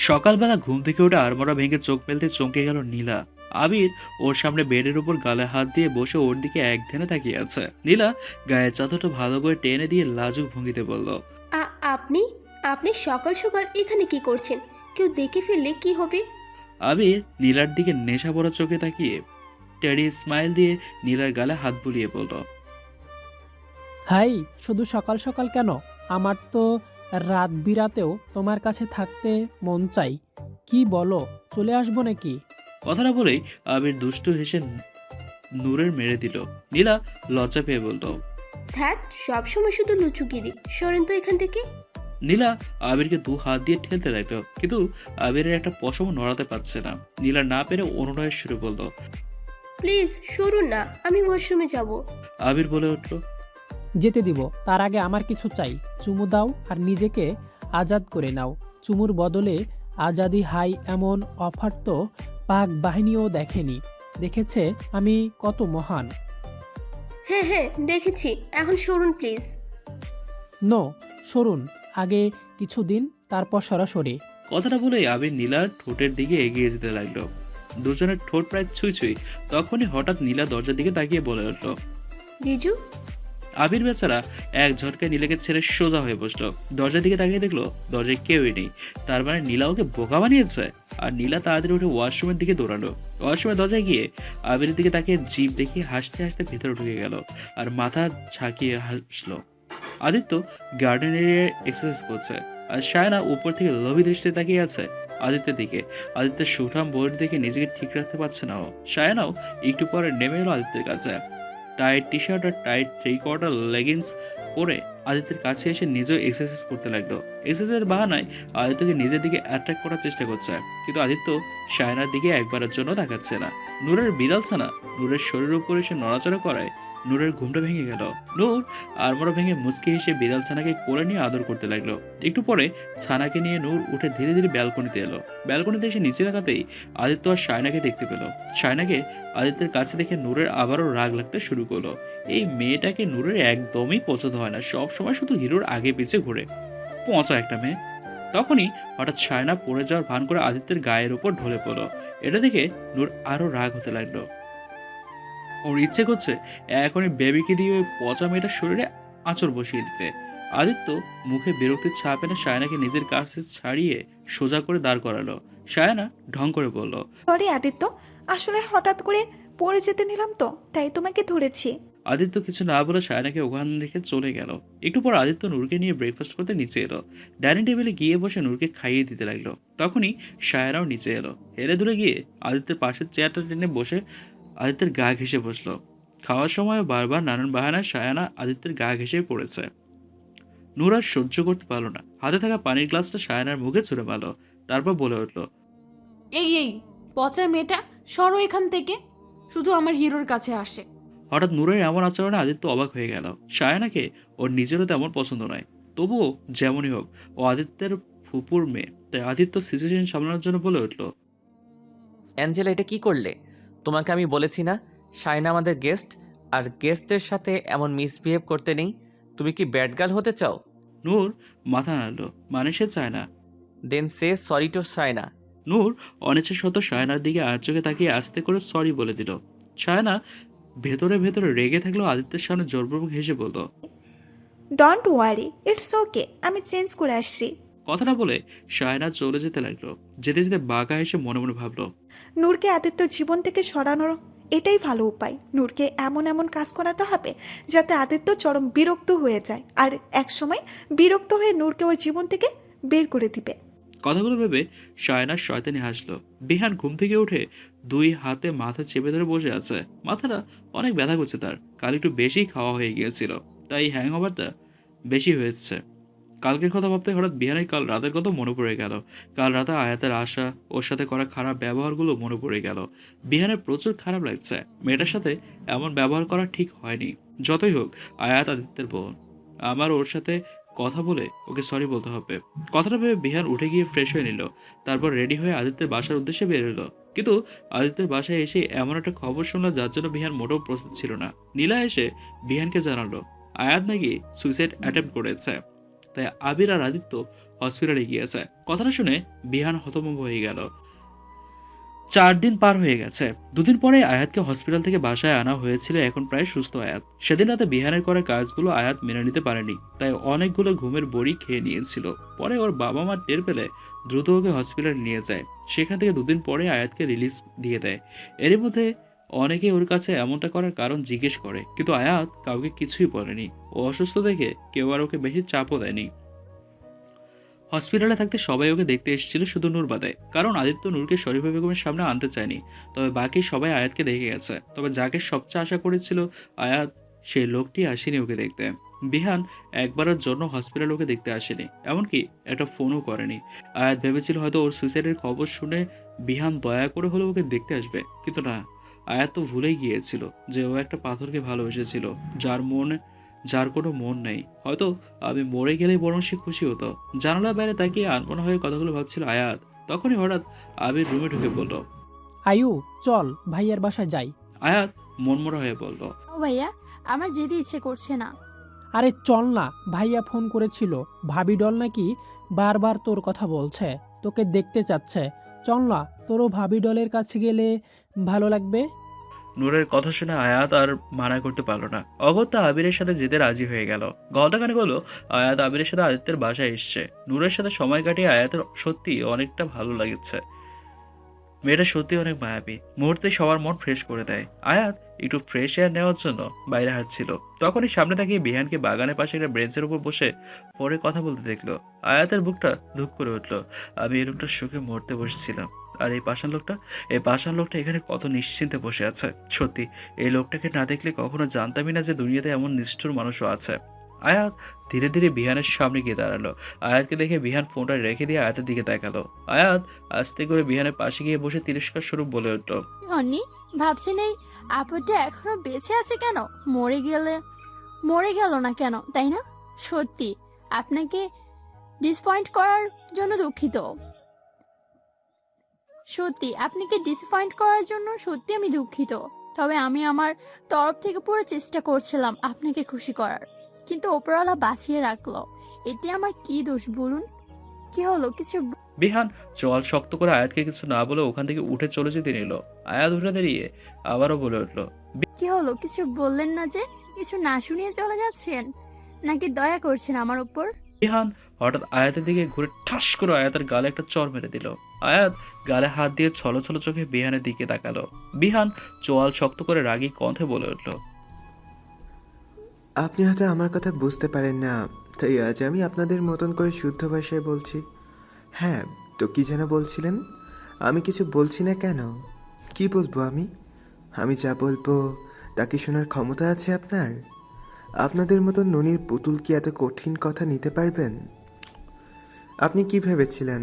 S2: সকালবেলা ঘুম থেকে উঠে আড়মোড়া ভেঙে চোখ মেলতে চমকে গেল নীলা। আবির ওর সামনে বেডের উপর গালে হাত দিয়ে বসে ওর দিকে এক ধ্যানে তাকিয়ে আছে। নীলা গায়ের চাদরটা ভালো করে টেনে দিয়ে লাজুক ভঙ্গিতে বলল,
S7: আপনি আপনি সকাল সকাল এখানে কি করছেন? কেউ দেখে ফেললে কি হবে?
S2: আবির নীলার দিকে নেশা ভরা চোখে তাকিয়ে টেরি স্মাইল দিয়ে নীলার গালে হাত বুলিয়ে বলল,
S6: হাই, শুধু সকাল সকাল কেন? আমার তো রাত বিরাতেও তোমার কাছে থাকতে মন চাই। কি বলো, চলে আসবো নাকি?
S2: কথাটা বলেই আবির দুষ্টু হেসে নূরের মেরে দিল। নীলা লজ্জা পেয়ে বলল,
S7: ধ্যাত, সবসময় শুধু লুচুগিরি, সরেন তো এখান থেকে।
S2: নীলা আবিরকে দু হাত দিয়ে ঠেলতে লাগলো, কিন্তু আবিরের একটা পশম নড়াতে পারছে না। নীলা না পেরে অনুনয়ের সুরে বলল,
S7: প্লিজ সরুন না, আমি ওয়াশরুমে যাব।
S2: আবির বলে উঠল,
S6: যেতে দিব, তার আগে আমার কিছু চাই। চুমু দাও আর নিজেকে আজাদ করে নাও। চুমুর বদলে আজাদি হাই এমন অফার তো পাক বাহিনীও দেখেনি। দেখেছে আমি কত মহান।
S7: হ্যাঁ হ্যাঁ দেখেছি, এখন সরুন প্লিজ।
S6: নো, সরুন, আগে কিছুদিন, তারপর সরাসরি।
S2: কথাটা বলেই আবির নীলার ঠোঁটের দিকে এগিয়ে যেতে লাগলো। দুজনের ঠোঁট প্রায় ছুঁই ছুঁই। তখনই হঠাৎ নীলা দরজার দিকে তাকিয়ে বলে উঠল,
S7: জিজু।
S2: আবির বেচারা এক ঝটকায় নীলাকে ছেড়ে সোজা হয়ে বসলো। দরজার দিকে তাকিয়ে দেখলো দরজায় কেউই নেই। তার মানে নীলা ওকে বোকা বানিয়েছে। আর নীলা তাড়াতাড়ি উঠে ওয়াশরুমের দিকে দৌড়ালো। ওয়াশরুমের দরজায় গিয়ে আবিরের দিকে তাকিয়ে জিভ দেখিয়ে হাসতে হাসতে ভেতরে ঢুকে গেল আর মাথা ঝাঁকিয়ে হাসলো। আদিত্য গার্ডেন এরিয়ায় এক্সারসাইজ করছে আর সায়না উপর থেকে লোভী দৃষ্টিতে তাকিয়ে আছে আদিত্যের দিকে। আদিত্যের সুঠাম বইয়ের দিকে নিজেকে ঠিক রাখতে পারছে না ও। সায়নাও একটু পরে নেমে এলো আদিত্যের কাছে। টাইট টি শার্ট আর টাইট 3/4 লেগিংস পরে আদিত্যের কাছে এসে নিজেও এক্সারসাইজ করতে লাগলো। এক্সারসাইজের বাহানায় আদিত্যকে নিজের দিকে অ্যাট্রাক্ট করার চেষ্টা করছে, কিন্তু আদিত্য সায়নার দিকে একবারের জন্য তাকাচ্ছে না। নূরের বিড়াল ছানা নূরের শরীরের উপর এসে নড়াচড়া করায় নূরের ঘুমটা ভেঙে গেল। নূর আড়মোড়া ভেঙে মুচকি হেসে বিড়াল ছানাকে কোলে নিয়ে আদর করতে লাগলো। একটু পরে ছানাকে নিয়ে নূর উঠে ধীরে ধীরে ব্যালকনিতে এলো। ব্যালকনিতে এসে নিচে তাকাতেই আদিত্য আর সায়নাকে দেখতে পেল। সায়নাকে আদিত্যের কাছে দেখে নূরের আবারও রাগ লাগতে শুরু করলো। এই মেয়েটাকে নূরের একদমই পছন্দ হয় না, সব সময় শুধু হিরোর আগে পিছে ঘুরে, পচা একটা মেয়ে। তখনই হঠাৎ সায়না পড়ে যাওয়ার ভান করে আদিত্যের গায়ের উপর ঢলে পড়লো। এটা দেখে নূর আরো রাগ হতে লাগলো। ওর ইচ্ছে করছে এখনই বেবিকে দিয়ে ওই পচা মেয়েটার শরীরে আঁচড় বসিয়ে দিতে। আদিত্য মুখে বিরক্তির ছাপ এনে সায়নাকে নিজের কাছে ছাড়িয়ে সোজা করে দাঁড় করালো। সায়না ঢং করে বলল,
S8: সরি আদিত্য, আসলে হঠাৎ করে পড়ে যেতে নিলাম তো, তাই তোমাকে ধরেছি।
S2: আদিত্য কিছু না বলে সায়নাকে ওখানে রেখে চলে গেল। একটু পর আদিত্য নূরকে নিয়ে ব্রেকফাস্ট করতে নিচে এলো। ডাইনিং টেবিলে গিয়ে বসে নূরকে খাইয়ে দিতে লাগলো। তখনই সায়নাও নিচে এলো। হেলে দূরে গিয়ে আদিত্যের পাশের চেয়ারটা টেনে বসে আদিত্যের গা ঘেঁষে বসলো। খাওয়ার সময়ও বারবার নানান বাহানায় সায়না আদিত্যের গা ঘেঁষে পড়েছে। নূর আর সহ্য করতে পারলো না, হাতে থাকা পানির গ্লাসটা সায়নার মুখে ছুঁড়ে মারল। তারপর বলে উঠল,
S3: এই পচা মেয়েটা, সরো এখান থেকে। শুধু আমার হিরোর কাছে আসে।
S2: হঠাৎ নূরের এমন আচরণে আদিত্য অবাক হয়ে গেল। সায়নাকে ওর নিজেরও তেমন পছন্দ নয়, তবুও যেমনই হোক ও আদিত্যের ফুপুর মেয়ে, তাই আদিত্য সিচুয়েশন সামলানোর জন্য বলে উঠল,
S4: অ্যাঞ্জেলা, এটা কি করলে? তোমাকে আমি বলেছি না শাইনা আমাদের গেস্ট, আর গেস্টদের সাথে এমন মিসবিহেভ করতে নেই। তুমি কি ব্যাড গার্ল হতে চাও?
S2: নূর মাথা নাড়ল, মানে সে চায় না।
S4: দেন সে সরি টু শাইনা।
S2: নূর অনিচ্ছাসত সায়নার দিকে আর চোখে তাকিয়ে আস্তে করে সরি বলে দিল। সায়না ভেতরে ভেতরে রেগে থাকলেও আদিত্যের সামনে জোরপূর্বক হেসে বলল,
S8: ডোন্ট ওয়ারি, ইটস ওকে, আমি চেঞ্জ করে আসছি।
S2: কথাটা বলে সায়না চলে যেতে লাগলো। যেতে যেতে বাঁকা হেসে মনে মনে ভাবলো,
S8: নূরকে আদিত্য জীবন থেকে সরানোর এটাই ভালো উপায়। নূরকে এমন এমন কাজ করাতে হবে যাতে আদিত্য চরম বিরক্ত হয়ে যায়, আর একসময় বিরক্ত হয়ে নূরকে ওর জীবন থেকে বের করে দিবে।
S2: কথাগুলো ভেবে সায়নার শয়তানি হাসলো। বিহান ঘুম থেকে উঠে দুই হাতে মাথা চেপে ধরে বসে আছে। মাথাটা অনেক ব্যথা করছে তার। কাল একটু বেশি খাওয়া হয়ে গিয়েছিল, তাই হ্যাংওভারটা বেশি হয়েছে। কালকের কথা ভাবতে হঠাৎ বিহানের কাল রাতের কথা মনে পড়ে গেল। কাল রাতে আয়াতের আশা, ওর সাথে করা খারাপ ব্যবহারগুলো মনে পড়ে গেল। বিহানের প্রচুর খারাপ লাগছে। মেয়েটার সাথে এমন ব্যবহার করা ঠিক হয়নি। যতই হোক আয়াত আদিত্যের বোন, আমার ওর সাথে কথা বলে ওকে সরি বলতে হবে। কথাটা ভেবে বিহান উঠে গিয়ে ফ্রেশ হয়ে নিল। তারপর রেডি হয়ে আদিত্যের বাসার উদ্দেশ্যে বের হলো। কিন্তু আদিত্যের বাসায় এসে এমন একটা খবর শুনলো যার জন্য বিহান মোটেও প্রস্তুত ছিল না। নীলা এসে বিহানকে জানালো আয়াত নাকি সুইসাইড অ্যাটেম্প করেছে, তাই আবির আর আদিত্য হসপিটালে গিয়েছে। কথাটা শুনে বিহান হতভম্ব হয়ে গেল। 4 দিন পার হয়ে গেছে। 2 দিন পরে আয়াতকে হসপিটাল থেকে বাসায় আনা হয়েছিল। এখন প্রায় সুস্থ আয়াত। সেদিন রাতে বিহানের করা কাজগুলো আয়াত মেনে নিতে পারেনি, তাই অনেকগুলো ঘুমের বড়ি খেয়ে নিয়েছিল। পরে ওর বাবা মা টের পেলে দ্রুত ওকে হসপিটালে নিয়ে যায়। সেখান থেকে 2 দিন পরে আয়াতকে রিলিজ দিয়ে দেয়। এরই মধ্যে অনেকে ওর কাছে এমনটা করার কারণ জিজ্ঞেস করে, কিন্তু আয়াত কাউকে কিছুই বলেনি। ও অসুস্থ দেখে কেউ আর ওকে বেশি চাপও দেয়নি। হসপিটালে থাকতে সবাই ওকে দেখতে এসেছিল, শুধু নূর বাদে, কারণ আদিত্য নূরকে শরীফা বেগমের সামনে আনতে চায়নি। তবে বাকি সবাই আয়াতকে দেখে গেছে। তবে যাকে সবচেয়ে আশা করেছিল আয়াত, সেই লোকটি আসেনি ওকে দেখতে। বিহান একবারের জন্য হসপিটালে ওকে দেখতে আসেনি, এমনকি একটা ফোনও করেনি। আয়াত ভেবেছিল হয়তো ওর সুইসাইডের খবর শুনে বিহান দয়া করে হলেও ওকে দেখতে আসবে, কিন্তু না। আয়াত তো ভুলেই গিয়েছিল যে ও একটা পাথরকে ভালোবেসেছিল, যার কোনো মন নেই। হয়তো আমি মরে গেলেই বরং সে খুশি হতো। জানালার বাইরে তাকিয়ে আনমনা হয়ে কথাগুলো ভাবছিল আয়াত। তখনই হঠাৎ আবির রুমে ঢুকে বলল,
S6: আয়ু চল ভাইয়ার বাসায় যাই।
S2: আয়াত মনমরা হয়ে বলল,
S9: ও ভাইয়া, আমার যেতে ইচ্ছে করছে না।
S6: আরে চল না, ভাইয়া ফোন করেছিল, ভাবি ডল নাকি বারবার তোর কথা বলছে, তোকে দেখতে চাচ্ছে। চল না, তোরও ভাবি ডলের কাছে গেলে ভালো লাগবে।
S2: নূরের কথা শুনে আয়াত আর মানা করতে পারলো না। অগত্যা আবিরের সাথে যেতে রাজি হয়ে গেল। ঘণ্টাখানেক হলো আয়াত আবিরের সাথে আদিত্যের বাসায় এসছে। নূরের সাথে সময় কাটিয়ে আয়াতের সত্যি অনেকটা ভালো লাগছে। মেয়েটা সত্যি অনেক মায়াবী, মুহূর্তে সবার মন ফ্রেশ করে দেয়। আয়াত একটু ফ্রেশ এয়ার নেওয়ার জন্য বাইরে হাঁটছিল। তখনই সামনে তাকিয়ে বিহানকে বাগানের পাশে একটা বেঞ্চের উপর বসে ফোনে কথা বলতে দেখলো। আয়াতের বুকটা ধুক করে উঠলো। আমি এই লোকটার সুখে মরতে বসেছিলাম, আর এই পাষাণ লোকটা এখানে কত নিশ্চিন্তে বসে আছে। সত্যি এই লোকটাকে না দেখলে কখনো জানতামই না যে দুনিয়াতে এমন নিষ্ঠুর মানুষও আছে। আয়াত ধীরে ধীরে বিহানের সামনে গিয়ে দাঁড়ালো। আয়াতকে দেখে বিহান ফোনটা রেখে দিয়ে আয়াতের দিকে তাকালো। আয়াত আস্তে করে বিহানের পাশে গিয়ে বসে তিরস্কার স্বরূপ বলে উঠল,
S9: অনি, ভাবছেন এই আপুটা এখনো বেঁচে আছে কেন? মরে গেল না কেন, তাই না? সত্যি আপনাকে ডিসপয়েন্ট করার জন্য দুঃখিত। সত্যি আমি দুঃখিত। তবে আমি আমার তরফ থেকে পুরো চেষ্টা করছিলাম আপনাকে খুশি করার, কিন্তু ওপরওয়ালা বাঁচিয়ে রাখলো। এতে আমার কি দোষ বলুন? কি হলো, কিছু?
S2: বিহান চোয়াল শক্ত করে আয়াতকে কিছু না বলে ওখান থেকে উঠে চলে যেতে নিল। আয়াত উঠে দাঁড়িয়ে আবারও বলে উঠল,
S9: কি হলো, কিছু বললেন না যে? কিছু না শুনিয়ে চলে যাচ্ছেন, নাকি দয়া করছেন আমার উপর?
S2: বিহান হঠাৎ আয়াতের দিকে ঘুরে ঠাস করে আয়াতের গালে একটা চড় মেরে দিল। আয়াত গালে হাত দিয়ে ছলো ছলো চোখে বিহানের দিকে তাকালো। বিহান চোয়াল শক্ত করে রাগী কণ্ঠে বলে উঠল,
S5: আপনি হয়তো আমার কথা বুঝতে পারেন না, তাই আজ আমি আপনাদের মতন করে শুদ্ধ ভাষায় বলছি। হ্যাঁ, তো কি যেন বলছিলেন? আমি কিছু বলছি না কেন? কি বলবো আমি? আমি যা বলবো তা কি শোনার ক্ষমতা আছে আপনার? আপনাদের মতো ননির পুতুল কি এত কঠিন কথা নিতে পারবেন? আপনি কি ভেবেছিলেন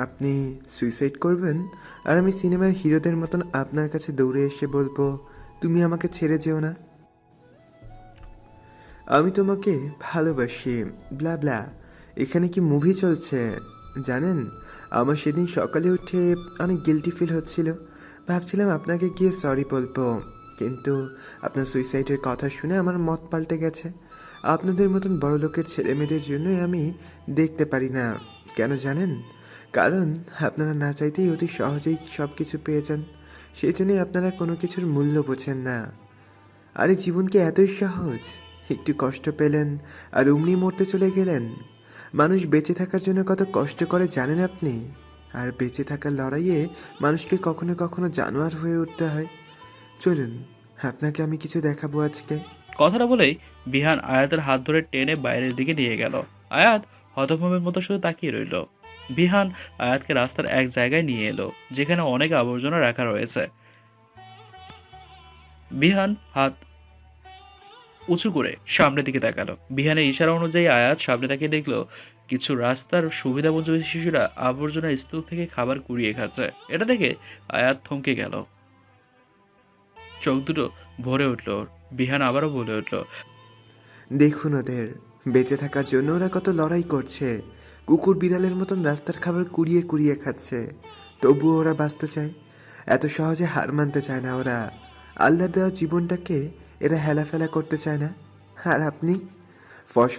S5: আপনি সুইসাইড করবেন আর আমি সিনেমার হিরোদের মতন আপনার কাছে দৌড়ে এসে বলবো তুমি আমাকে ছেড়ে যেও না, আমি তোমাকে ভালোবাসি, ব্লা ব্লা। এখানে কি মুভি চলছে জানেন? আমার সেদিন সকালে উঠে অনেক গিল্টি ফিল হচ্ছিল। ভাবছিলাম আপনাকে গিয়ে সরি বলবো, কিন্তু আপনার সুইসাইডের কথা শুনে আমার মত পাল্টে গেছে। আপনাদের মতন বড় লোকের ছেলে মেয়েদের জন্যই আমি দেখতে পারি না। কেন জানেন? কারণ আপনারা না চাইতেই অতি সহজেই সব কিছু পেয়ে যান, সেই জন্যই আপনারা কোনো কিছুর মূল্য বোঝেন না। আরে জীবন কি এতই সহজ? একটু কষ্ট পেলেন আর অমনি মরতে চলে গেলেন। মানুষ বেঁচে থাকার জন্য কত কষ্ট করে জানেন আপনি? আর বেঁচে থাকার লড়াইয়ে মানুষকে কখনো কখনো জানোয়ার হয়ে উঠতে হয়। চলুন, আপনাকে আমি কিছু দেখাবো আজকে।
S2: কথাটা বলেই বিহান আয়াতের হাত ধরে টেনে বাইরের দিকে নিয়ে গেল। আয়াত হতভম্বের মতো শুধু তাকিয়ে রইল। বিহান আয়াতকে রাস্তার এক জায়গায় নিয়ে এলো যেখানে অনেক আবর্জনা রাখা রয়েছে। বিহান হাত উঁচু করে সামনের দিকে তাকালো। বিহানের ইশারা অনুযায়ী আয়াত সামনে তাকিয়ে দেখলো কিছু রাস্তার সুবিধাবঞ্চিত শিশুরা আবর্জনার স্তূপ থেকে খাবার কুড়িয়ে খাচ্ছে। এটা দেখে আয়াত থমকে গেল, চোখ দুটো ভরে উঠল। বিহান আবারও বলে উঠল,
S5: দেখুন ওদের, বেঁচে থাকার জন্য ওরা কত লড়াই করছে। কুকুর বিড়ালের মতন রাস্তার খাবার কুড়িয়ে কুড়িয়ে খাচ্ছে, তবুও ওরা বাঁচতে চায়। এত সহজে হার মানতে চায় না ওরা। আল্লাহর দেওয়া জীবনটাকে এরা হেলাফেলা করতে চায় না। আর আপনি ফস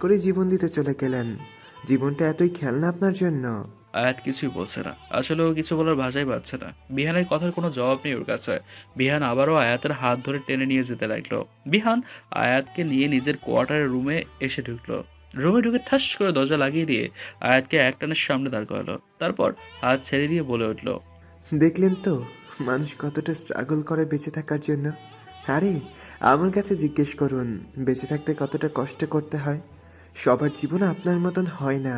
S5: করে জীবন দিতে চলে গেলেন। জীবনটা এতই খেলনা আপনার জন্য।
S2: আয়াত কিছুই বলছে না। আসলে ও কিছু বলার ভাষাই পাচ্ছে না। বিহানের কথার কোনো জবাব নেই ওর কাছে। বিহান আবারও আয়াতের হাত ধরে টেনে নিয়ে যেতে লাগলো। বিহান আয়াতকে নিয়ে নিজের কোয়ার্টারের রুমে এসে ঢুকলো। রুমে ঢুকে ঠাস করে দরজা লাগিয়ে দিয়ে আয়াতকে একটানের সামনে দাঁড় করালো। তারপর হাত ছেড়ে দিয়ে বলে উঠলো,
S5: দেখলেন তো মানুষ কতটা স্ট্রাগল করে বেঁচে থাকার জন্য। আরে আমার কাছে জিজ্ঞেস করুন বেঁচে থাকতে কতটা কষ্ট করতে হয়। সবার জীবন আপনার মতন হয় না,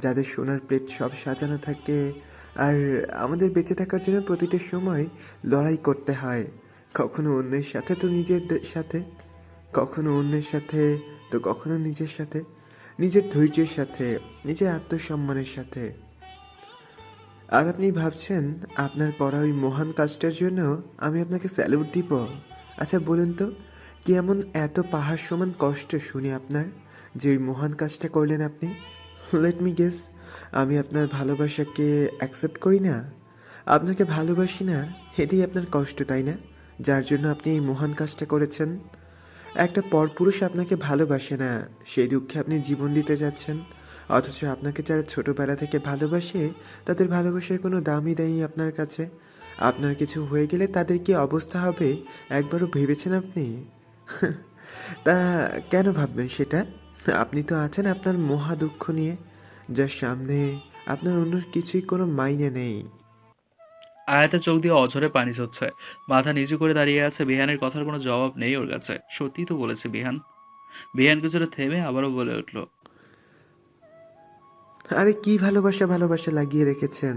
S5: যাদের সোনার প্লেট সব সাজানো থাকে। আর আমাদের বেঁচে থাকার জন্য প্রতিটা সময় লড়াই করতে হয়। কখনো অন্যের সাথে তো নিজের সাথে, কখনো অন্যের সাথে তো কখনো নিজের সাথে, নিজের ধৈর্যের সাথে, নিজের আত্মসম্মানের সাথে। আর আপনি ভাবছেন আপনার করা ওই মহান কাজটার জন্য আমি আপনাকে স্যালুট দিব? আচ্ছা বলুন তো, কি এমন এত পাহাড় সমান কষ্ট শুনি আপনার যে ওই মহান কাজটা করলেন আপনি? লেট মি গেস, আমি আপনার ভালোবাসাকে অ্যাকসেপ্ট করি না, আপনাকে ভালোবাসি না। এটাই আপনার কষ্ট, তাই না? যার জন্য আপনি এই মহান কাজটা করেছেন। একটা পরপুরুষ আপনাকে ভালোবাসে না, সেই দুঃখে আপনি জীবন দিতে যাচ্ছেন। অথচ আপনাকে যারা ছোটবেলা থেকে ভালোবাসে তাদের ভালোবাসার কোনো দামই দেয়নি আপনার কাছে। আপনার কিছু হয়ে গেলে তাদের কি অবস্থা হবে একবারও ভেবেছেন আপনি? তা কেন ভাববেন সেটা? আপনি তো আছেন আপনার মহা দুঃখ নিয়ে, যার সামনে আপনার অন্য কিছুই কোনো মাইনে নেই।
S2: আয়াতের চোখ দিয়ে অঝরে পানি ঝরছে। মাথা নিচু করে দাঁড়িয়ে আছে। বিহানের কথার কোনো জবাব নেই ওর কাছে। সত্যি তো বলেছে বিহান। বিহান কিছুটা থেমে আবারও বলে উঠল,
S5: আরে কি ভালোবাসা ভালোবাসা লাগিয়ে রেখেছেন?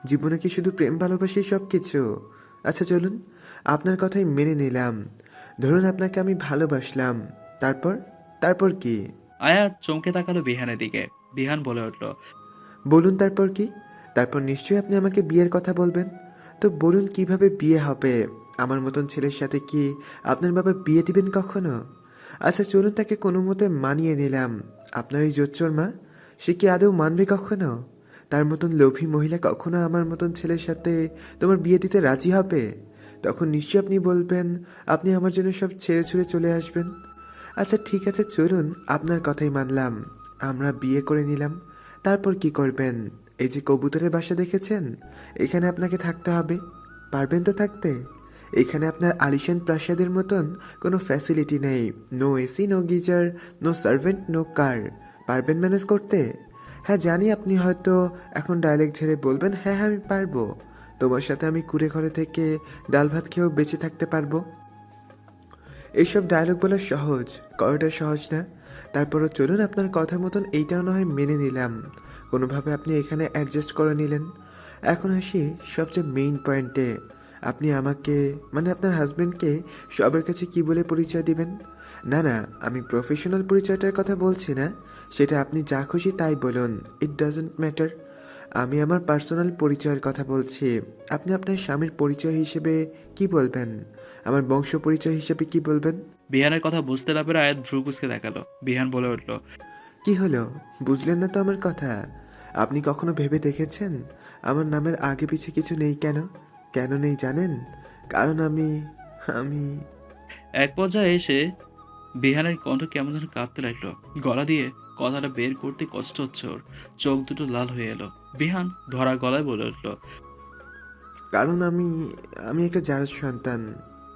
S5: জীবনে কি শুধু প্রেম ভালোবাসি সব কিছু? আচ্ছা চলুন, আপনার কথাই মেনে নিলাম। ধরুন আপনাকে আমি ভালোবাসলাম, তারপর তারপর কি?
S2: আয়াত চমকে তাকালো বিহানের দিকে। বিহান বলে উঠল,
S5: বলুন তারপর কি? তারপর নিশ্চয়ই আপনি আমাকে বিয়ের কথা বলবেন। তো বলুন কিভাবে বিয়ে হবে? আমার মতন ছেলের সাথে কি আপনার বাবা বিয়ে দিবেন কখনো? আচ্ছা চলুন, তাকে কোনো মতে মানিয়ে নিলাম। আপনার এই জোচ্চোর মা, সে কি আদৌ মানবে কখনো? তার মতন লোভী মহিলা কখনো আমার মতন ছেলের সাথে তোমার বিয়ে দিতে রাজি হবে? তখন নিশ্চয়ই আপনি বলবেন আপনি আমার জন্য সব ছেড়ে ছুড়ে চলে আসবেন। আচ্ছা ঠিক আছে চলুন, আপনার কথাই মানলাম, আমরা বিয়ে করে নিলাম। তারপর কি করবেন? এই যে কবুতরের বাসা দেখেছেন, এখানে আপনাকে থাকতে হবে। পারবেন তো থাকতে? এখানে আপনার আলিশান প্রাসাদের মতন কোনো ফ্যাসিলিটি নেই। No AC, no geyser, no servant, no car. পারবেন ম্যানেজ করতে? হ্যাঁ জানি আপনি হয়তো এখন ডায়লগ ঝেড়ে বলবেন হ্যাঁ হ্যাঁ আমি পারবো, তোমার সাথে আমি কুড়ে ঘরে থেকে ডাল ভাত খেয়েও বেঁচে থাকতে পারবো। এইসব ডায়লগ বলা সহজ, করাটা সহজ না। তারপরও চলুন, আপনার কথা মতন এইটাও না হয় মেনে নিলাম, কোনোভাবে আপনি এখানে অ্যাডজাস্ট করে নিলেন। এখন আসি সবচেয়ে মেইন পয়েন্টে। আপনি আমাকে মানে আপনার হাজবেন্ডকে সবার কাছে কি বলে পরিচয় দিবেন? না না, আমি প্রফেশনাল পরিচয়টার কথা বলছি না, সেটা আপনি যা খুশি তাই বলুন, ইট ডাজন্ট ম্যাটার। আমি আমার পার্সোনাল পরিচয়ের কথা বলছি। আপনি আপনার স্বামীর পরিচয় হিসেবে কি বলবেন? আমার বংশ পরিচয় হিসেবে কি বলবেন?
S2: বিহানের কথা বুঝতে না পেরে আয়াত ভ্রু কুঁচকে দেখালো। বিহান বলে উঠল,
S5: কি হলো, বুঝলেন না তো আমার কথা? আপনি কখনো ভেবে দেখেছেন আমার নামের আগে পিছে কিছু নেই? কেন কেন নেই জানেন? কারণ আমি আমি
S2: এক পর্যায়ে এসে বিহানের কণ্ঠ কেমন যেন কাঁপতে লাগলো। গলা দিয়ে কথাটা বের করতে কষ্ট হচ্ছে ওর। চোখ দুটো লাল হয়ে এলো। বিহান ধরা গলায় বলে উঠল,
S5: কারণ আমি আমি একটা জারজ সন্তান।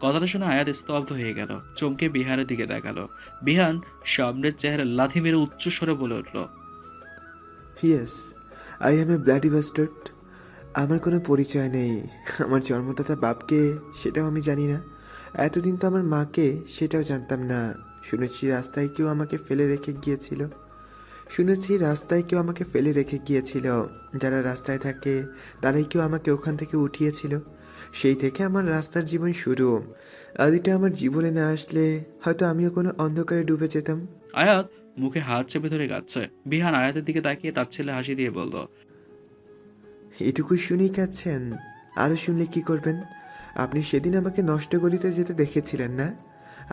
S2: কথাটা শুনে আয়াত স্তব্ধ হয়ে গেল। চমকে বিহানের দিকে দেখালো। বিহান সামনের চেহারা লাথি মেরে উচ্চ স্বরে বলে উঠল,
S5: yes, I M A bloody bastard. আমার কোনো পরিচয় নেই। আমার জন্মদাতা বাপকে সেটাও আমি জানি না। এতদিন তো আমার মাকে সেটাও জানতাম না। শুনেছি রাস্তায় কেউ আমাকে ফেলে রেখে গিয়েছিল। যারা রাস্তায় থাকে তারাই কেউ আমাকে ওখান থেকে উঠিয়েছিল। সেই থেকে আমার রাস্তার জীবন শুরু। আদিটা আমার জীবনে না আসলে হয়তো আমিও কোনো অন্ধকারে ডুবে যেতাম।
S2: আয়াত মুখে হাত চেপে ধরে কাঁদছে। বিহান আয়াতের দিকে তাকিয়ে তার ছেলে হাসি দিয়ে বলল,
S5: এটুকু শুনেই কাঁদছেন? আরও শুনলে কি করবেন? আপনি সেদিন আমাকে নষ্ট গলিতে যেতে দেখেছিলেন না?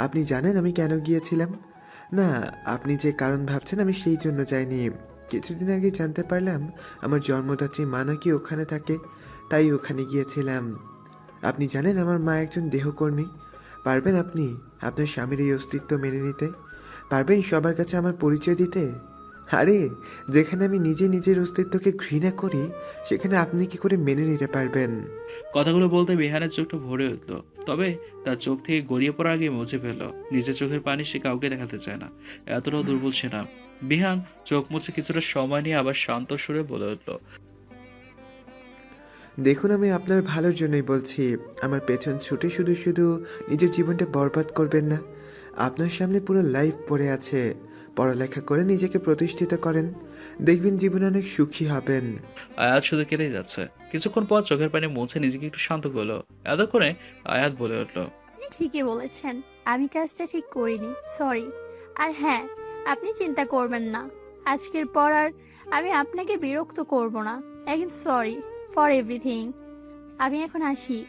S5: আপনি জানেন আমি কেন গিয়েছিলাম? না, আপনি যে কারণ ভাবছেন আমি সেই জন্য যাইনি। কিছুদিন আগে জানতে পারলাম আমার জন্মদাত্রী মা নাকি ওখানে থাকে, তাই ওখানে গিয়েছিলাম। আপনি জানেন আমার মা একজন দেহকর্মী। পারবেন আপনি আপনার স্বামীর এই অস্তিত্ব মেনে নিতে? পারবেন সবার কাছে আমার পরিচয় দিতে? আরে, যেখানে আমি নিজে নিজের অস্তিত্বকে ঘৃণা করি সেখানে আপনি কি করে মেনে নিতে পারবেন?
S2: কথাগুলো বলতে বিহানের চোখটা ভরে উঠল। তবে তার চোখ থেকে গড়িয়ে পড়ার আগে মুছে ফেলল। নিজের চোখের পানি সে কাউকে দেখাতে চায় না। এতটাও দুর্বল সে না। বিহান চোখ মুছে কিছুটা সময় নিয়ে আবার শান্ত সুরে বলে উঠল,
S5: দেখুন, আমি আপনার ভালোর জন্যই বলছি। আমার পেছন ছুটে শুধু শুধু নিজের জীবনটা বরবাদ করবেন না। আপনার সামনে পুরো লাইফ পড়ে আছে। পড়ালেখা করে নিজেকে প্রতিষ্ঠিত করেন, দেখবেন জীবনে অনেক সুখী হবেন।
S2: আয়াত শুধু কেঁদেই যাচ্ছে। কিছুক্ষণ পর চোখের পানি মুছে নিজেকে একটু শান্ত করলো। এতক্ষণে আয়াত বলে উঠল,
S9: আপনি ঠিকই বলেছেন, আমি কাজটা ঠিক করিনি, সরি। আর হ্যাঁ, আপনি চিন্তা করবেন না, আজকের পর আর আমি আপনাকে বিরক্ত করব না। Again sorry for everything. আমি এখন আসি।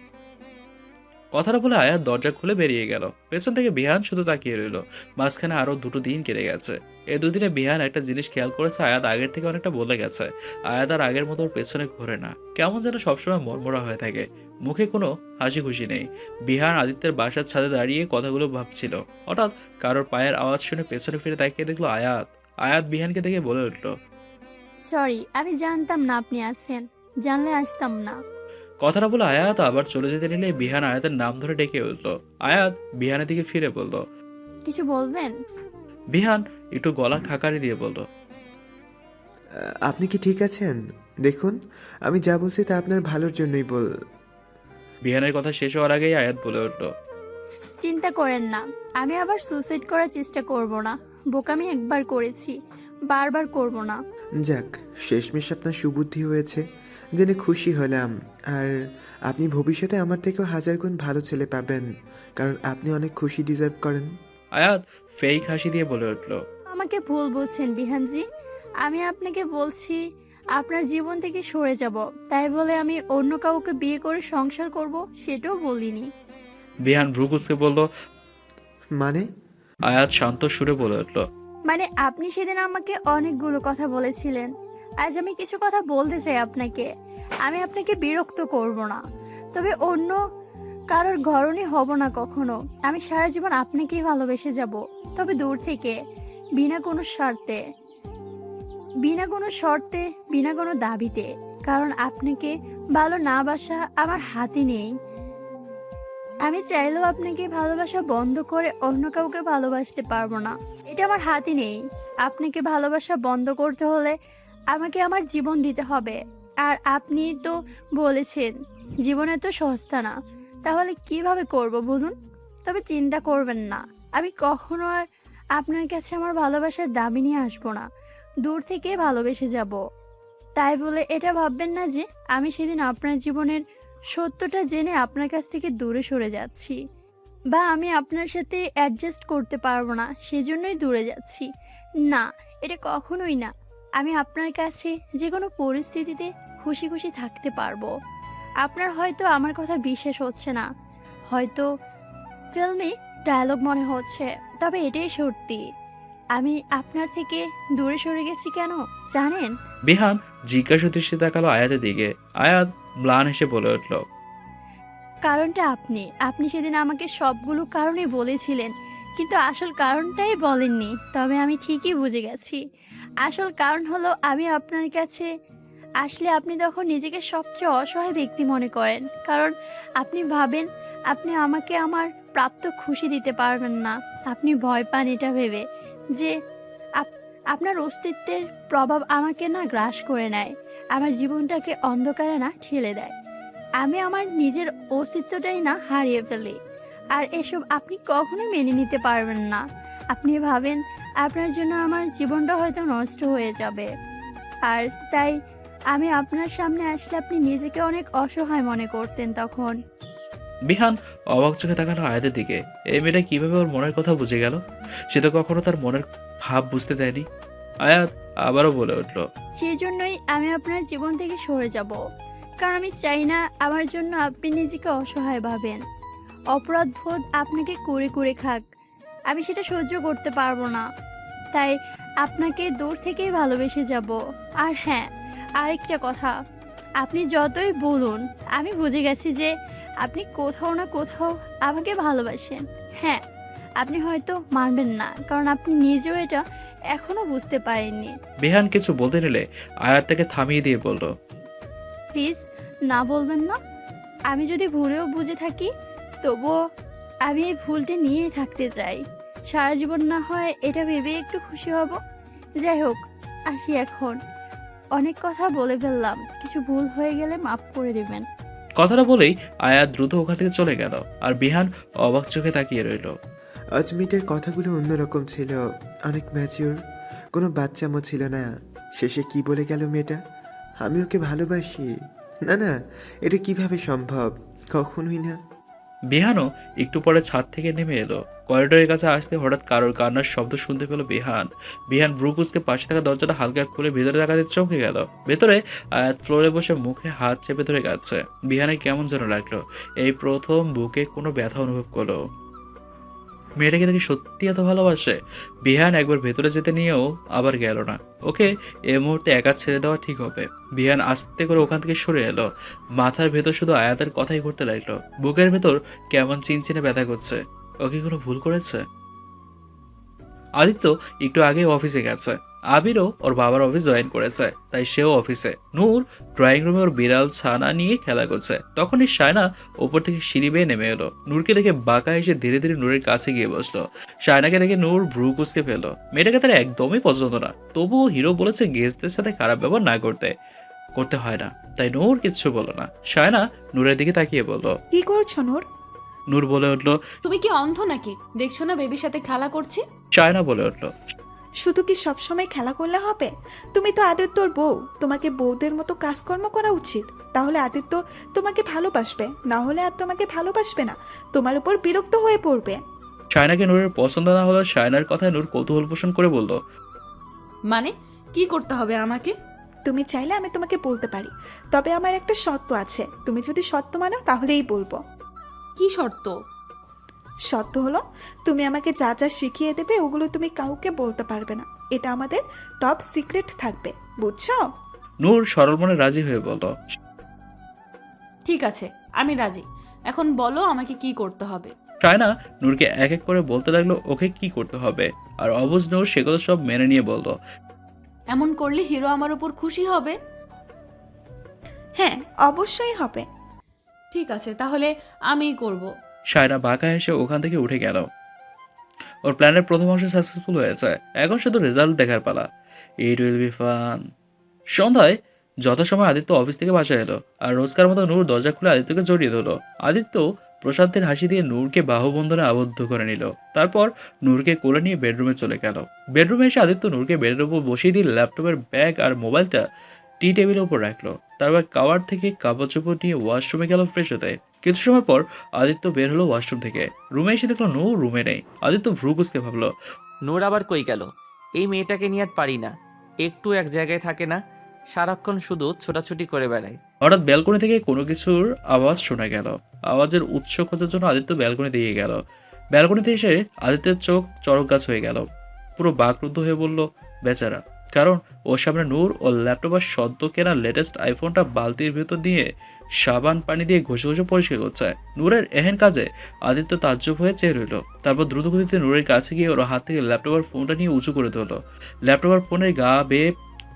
S2: কথাটা বলে আয়াত দরজা খুলে বেরিয়ে গেল। পেছন থেকে বিহান শুধু তাকিয়ে রইল। মাঝখানে আরো 2 দিন কেটে গেছে। এই 2 দিনে বিহান একটা জিনিস খেয়াল করেছে, আয়াত আগের থেকে অনেকটা বদলে গেছে। আয়াত আর আগের মতো ওর পেছনে ঘোরে না। কেমন যেন সবসময় মরমরা হয়ে থাকে। মুখে কোনো হাসি খুশি নেই। বিহান আদিত্যের বাসার ছাদে দাঁড়িয়ে কথাগুলো ভাবছিল। হঠাৎ কারোর পায়ের আওয়াজ শুনে পেছনে ফিরে তাকিয়ে দেখলো আয়াত। আয়াত বিহানকে দেখে বলে উঠল,
S9: সরি, আমি জানতাম না আপনি আছেন, জানলে আসতাম না।
S2: কথাটা বলে আয়াত আবার চলে যেতে নিলে বিহান আয়াতের নাম ধরে ডেকে উঠল। আয়াত বিহানের দিকে ফিরে বলল,
S9: কিছু বলবেন?
S2: বিহান একটু গলা খাকারি দিয়ে বলল,
S5: আপনি কি ঠিক আছেন? দেখুন, আমি যা বলছি তা আপনার ভালোর জন্যই
S2: বিহানের কথা শেষ হওয়ার আগেই আয়াত বলে উঠল,
S9: চিন্তা করেন না, আমি আবার সুসাইড করার চেষ্টা করব না। বোকামি একবার করেছি, বারবার করব না।
S5: যাক, শেষমেশ আপনার সুবুদ্ধি হয়েছে, জেনে খুশি হলাম। আর আপনি ভবিষ্যতে আমার থেকেও 1000 গুণ ভালো ছেলে পাবেন, কারণ আপনি অনেক খুশি ডিজার্ভ করেন।
S2: আয়াত ফেক হাসি দিয়ে বলে উঠল,
S9: আমাকে ভুল বলছেন বিহানজি। আমি আপনাকে বলছি আপনার জীবন থেকে সরে যাব, তাই বলে আমি অন্য কাউকে বিয়ে করে সংসার করব সেটাও বলিনি।
S2: বিহান ভ্রুকুসকে বলল।
S5: মানে?
S2: আয়াত শান্ত সুরে বলে উঠল,
S9: মানে আপনি সেদিন আমাকে অনেকগুলো কথা বলেছিলেন, আজ আমি কিছু কথা বলতে চাই আপনাকে। আমি আপনাকে বিরক্ত করব না, তবে অন্য কারোর ঘরণী হব না কখনো। আমি সারা জীবন আপনাকেই ভালোবেসে যাব, তবে দূর থেকে, বিনা কোনো শর্তে, বিনা কোনো দাবিতে। কারণ আপনাকে ভালো না বাসা আমার হাতে নেই। আমি চাইলেও আপনাকে ভালোবাসা বন্ধ করে অন্য কাউকে ভালোবাসতে পারবো না, এটা আমার হাতে নেই। আপনাকে ভালোবাসা বন্ধ করতে হলে আমাকে আমার জীবন দিতে হবে। আর আপনি তো বলেছেন জীবনে তো সস্তা না, তাহলে কিভাবে করব বলুন? তবে চিন্তা করবেন না, আমি কখনো আর আপনার কাছে আমার ভালোবাসার দাবি নিয়ে আসবো না, দূর থেকে ভালোবেসে যাব। তাই বলে এটা ভাববেন না যে আমি সেদিন আপনার জীবনের সত্যটা জেনে আপনার কাছ থেকে দূরে সরে যাচ্ছি, বা আমি আপনার সাথে অ্যাডজাস্ট করতে পারবো না সেজন্যই দূরে যাচ্ছি। না, এটা কখনোই না। আমি আপনার কাছে যে কোনো পরিস্থিতিতে খুশি খুশি থাকতে পারবো। আপনার হয়তো আমার কথা বিশ্বাস হচ্ছে না, হয়তো ফিল্মে ডায়লগ মনে হচ্ছে, তবে এটাই সত্যি। আমি আপনার থেকে দূরে সরে গেছি কেন জানেন?
S2: বিহান জিজ্ঞাসা দৃষ্টি তাকালো আয়াতের দিকে। আয়াত ম্লান হেসে বলে উঠল,
S9: কারণটা আপনি সেদিন আমাকে সবগুলো কারণে বলেছিলেন, কিন্তু আসল কারণটাই বলেননি। তবে আমি ঠিকই বুঝে গেছি। আসল কারণ হলো আমি আপনার কাছে আসলে আপনি তখন নিজেকে সবচেয়ে অসহায় ব্যক্তি মনে করেন, কারণ আপনি ভাবেন আপনি আমাকে আমার প্রাপ্ত খুশি দিতে পারবেন না। আপনি ভয় পান এটা ভেবে যে আপনার অস্তিত্বের প্রভাব আমাকে না গ্রাস করে নেয়, আমার জীবনটাকে অন্ধকারে না ঠেলে দেয়, আমি আমার নিজের অস্তিত্বটাই না হারিয়ে ফেলি। আর এসব আপনি কখনোই মেনে নিতে পারবেন না। আপনি ভাবেন আপনার জন্য আমার জীবনটা হয়তো নষ্ট হয়ে যাবে, আর তাই আমি আপনার সামনে আসলে আপনি নিজেকে অনেক অসহায় মনে করতেন তখন।
S2: বিহান অবাক চোখে তাকালো আয়াতের দিকে। এই মেয়েটা কিভাবে ওর মনের কথা বুঝে গেল? সে তো কখনো তার মনের ভাব বুঝতে দেয়নি। আয়াত আবারও বলে উঠল,
S9: সেই জন্যই আমি আপনার জীবন থেকে সরে যাব, কারণ আমি চাই না আমার জন্য আপনি নিজেকে অসহায় ভাবেন, অপরাধ বোধ আপনাকে করে করে খাক। আমি সেটা সহ্য করতে পারবো না, তাই আপনাকে দূর থেকেই ভালোবেসে যাব। আর হ্যাঁ, আরেকটা কথা, আপনি যতই বলুন আমি বুঝে গেছি যে আপনি কোথাও না কোথাও আমাকে ভালোবাসেন। হ্যাঁ, আপনি হয়তো মানবেন না, কারণ আপনি নিজেও এটা এখনো বুঝতে পারেননি।
S2: বিহান কিছু বলতে নিলে আয়াত তাকে থামিয়ে দিয়ে বলল,
S9: প্লিজ না বলবেন না। আমি যদি ভুলেও বুঝে থাকি তবুও আমি এই ভুলটা নিয়েই থাকতে চাই। সারা জীবন না হয় এটা ভেবে একটু খুশি হব। যাই হোক, আসি এখন। অনেক কথা বলে ফেললাম, কিছু ভুল হয়ে গেলে মাফ করে দেবেন।
S2: কথাটা বলেই আয়াত দ্রুত ওখান থেকে চলে গেল, আর বিহান অবাক চোখে তাকিয়ে রইল।
S5: আজ মেয়েটার কথাগুলো অন্যরকম ছিল, অনেক ম্যাচিওর, কোনো বাচ্চামো ছিল না। শেষে কি বলে গেল মেয়েটা, আমি ওকে ভালোবাসি? না না, এটা কিভাবে সম্ভব? কখনোই না।
S2: বিহানও একটু পরে ছাদ থেকে নেমে এলো। করিডোরের কাছে আসতে হঠাৎ কারোর কান্নার শব্দ শুনতে পেল বিহান। বিহান ব্রুকুসকে পাশে থাকা দরজাটা হালকা খুলে ভেতরে তাকাতে চমকে গেল। ভেতরে আয়াত ফ্লোরে বসে মুখে হাত চেপে ধরে কাঁদছে। বিহানের কেমন যেন লাগলো, এই প্রথম বুকে কোনো ব্যথা অনুভব করলো। মেয়েটাকে দেখে সত্যি এত ভালোবাসে। বিহান একবার ভেতরে যেতে নিয়েও আবার গেল না। ওকে এই মুহূর্তে একা ছেড়ে দেওয়া ঠিক হবে। বিহান আস্তে করে ওখান থেকে সরে এলো। মাথার ভেতর শুধু আয়াতের কথাই করতে লাগলো। বুকের ভেতর কেমন চিনচিনে ব্যথা করছে। ও কি কোনো ভুল করেছে? আদিত্য একটু আগে অফিসে গেছে। আবিরও ওর বাবার অফিস জয়েন করেছে, তাই সেও অফিসে। নূর ড্রয়িং রুমে ওর বিড়াল ছানা নিয়ে খেলা করছে। তখনই শায়না ওপর থেকে সিঁড়ি বেয়ে নেমে এলো। নূরকে দেখে বাঁকা এসে ধীরে ধীরে নূরের কাছে গিয়ে বসলো। শায়নাকে দেখে নূর ভ্রু কুঁচকে ফেললো। মেয়েটাকে তার একদমই পছন্দ না, তবুও হিরো বলেছে গেস্টদের সাথে খারাপ ব্যবহার না করতে হয় না, তাই নূর কিচ্ছু বলল না। শায়না নূরের দিকে তাকিয়ে বলল,
S8: কি করছো নূর?
S2: নূর বলে উঠলো,
S3: তুমি কি অন্ধ নাকি? দেখছো না বেবির সাথে খেলা করছি?
S2: শায়না বলে উঠলো,
S8: শুধু কি সবসময় খেলা করলে হবে? তুমি তো আদিত্যর বউ, তোমাকে বউদের মতো কাজকর্ম করা উচিত। তাহলে আদিত্য তোমাকে ভালোবাসবে, না হলে আর তোমাকে ভালোবাসবে না, তোমার উপর বিরক্ত হয়ে পড়বে।
S2: শায়নাকে নূরের পছন্দ না হলো শায়নার কথায় নূর কৌতূহল পোষণ করে বলল,
S3: মানে কি করতে হবে আমাকে?
S8: তুমি চাইলে আমি তোমাকে বলতে পারি, তবে আমার একটা শর্ত আছে। তুমি যদি শর্ত মানো তাহলেই বলবো।
S3: কি শর্ত?
S8: শর্ত হলো তুমি আমাকে যা যা শিখিয়ে দেবে ওগুলো তুমি কাউকে বলতে পারবে না, এটা আমাদের টপ সিক্রেট থাকবে, বুঝছো?
S2: নূর সরল মনে রাজি হয়ে বলল,
S3: ঠিক আছে, আমি রাজি। এখন বলো আমাকে কি করতে হবে।
S2: শায়না নূরকে এক এক করে বলতে লাগলো ওকে কি করতে হবে, আর অবুঝ নূর সেগুলো সব মেনে নিয়ে বলল,
S3: এমন করলে হিরো আমার উপর খুশি হবে।
S8: হ্যাঁ, অবশ্যই হবে।
S3: ঠিক আছে, তাহলে আমিই করব।
S2: শায়না বাঁকা এসে ওখান থেকে উঠে গেল। ওর প্ল্যানের প্রথম অংশ সাকসেসফুল হয়েছে, এখন শুধু রেজাল্ট দেখার পালা। It will be fun. সন্ধ্যায় যথাসময় আদিত্য অফিস থেকে বাসায় এলো, আর রোজকার মতো নূর দরজা খুলে আদিত্যকে জড়িয়ে ধরলো। আদিত্য প্রশান্তের হাসি দিয়ে নূরকে বাহুবন্ধনে আবদ্ধ করে নিল। তারপর নূরকে কোলে নিয়ে বেডরুমে চলে গেল। বেডরুমে এসে আদিত্য নূরকে বেডের উপর বসিয়ে দিয়ে ল্যাপটপের ব্যাগ আর মোবাইলটা টি টেবিলের উপর রাখলো। তারপর কাওয়ার থেকে কাপড় চোপড় নিয়ে ওয়াশরুমে গেল ফ্রেশ হতে। কিছু সময় পর আদিত্য বের হলো ওয়াশরুম থেকে। রুমে এসে দেখলো নূর রুমে নেই। আদিত্য ভ্রু কুঁচকে ভাবলো,
S4: নূর আবার কই গেল? এই মেয়েটাকে নিয়ে আর পারি না, একটু এক জায়গায় থাকে না, সারাক্ষণ শুধু ছোটাছুটি করে বেড়ায়।
S2: হঠাৎ ব্যালকনি থেকে কোনো কিছুর আওয়াজ শোনা গেল। আওয়াজের উৎস খোঁজার জন্য আদিত্য ব্যালকনি দিয়ে গেল। ব্যালকনিতে এসে আদিত্যের চোখ চড়ক গাছ হয়ে গেল। পুরো বাকরুদ্ধ হয়ে বলল বেচারা, কারণ ওর সামনে নূর ও ল্যাপটপ আর সদ্য কেনা লেটেস্ট আইফোনটা বালতির ভেতর দিয়ে সাবান পানি দিয়ে ঘষে ঘষে পরিষ্কার করছে। নূরের এহেন কাজে আদিত্য তাজ্জব হয়ে চেয়ে রইল। তারপর দ্রুতগতিতে নূরের কাছে গিয়ে ওর হাত থেকে ল্যাপটপ আর ফোনটা নিয়ে উঁচু করে তুলল। ল্যাপটপ আর ফোনের গা বেয়ে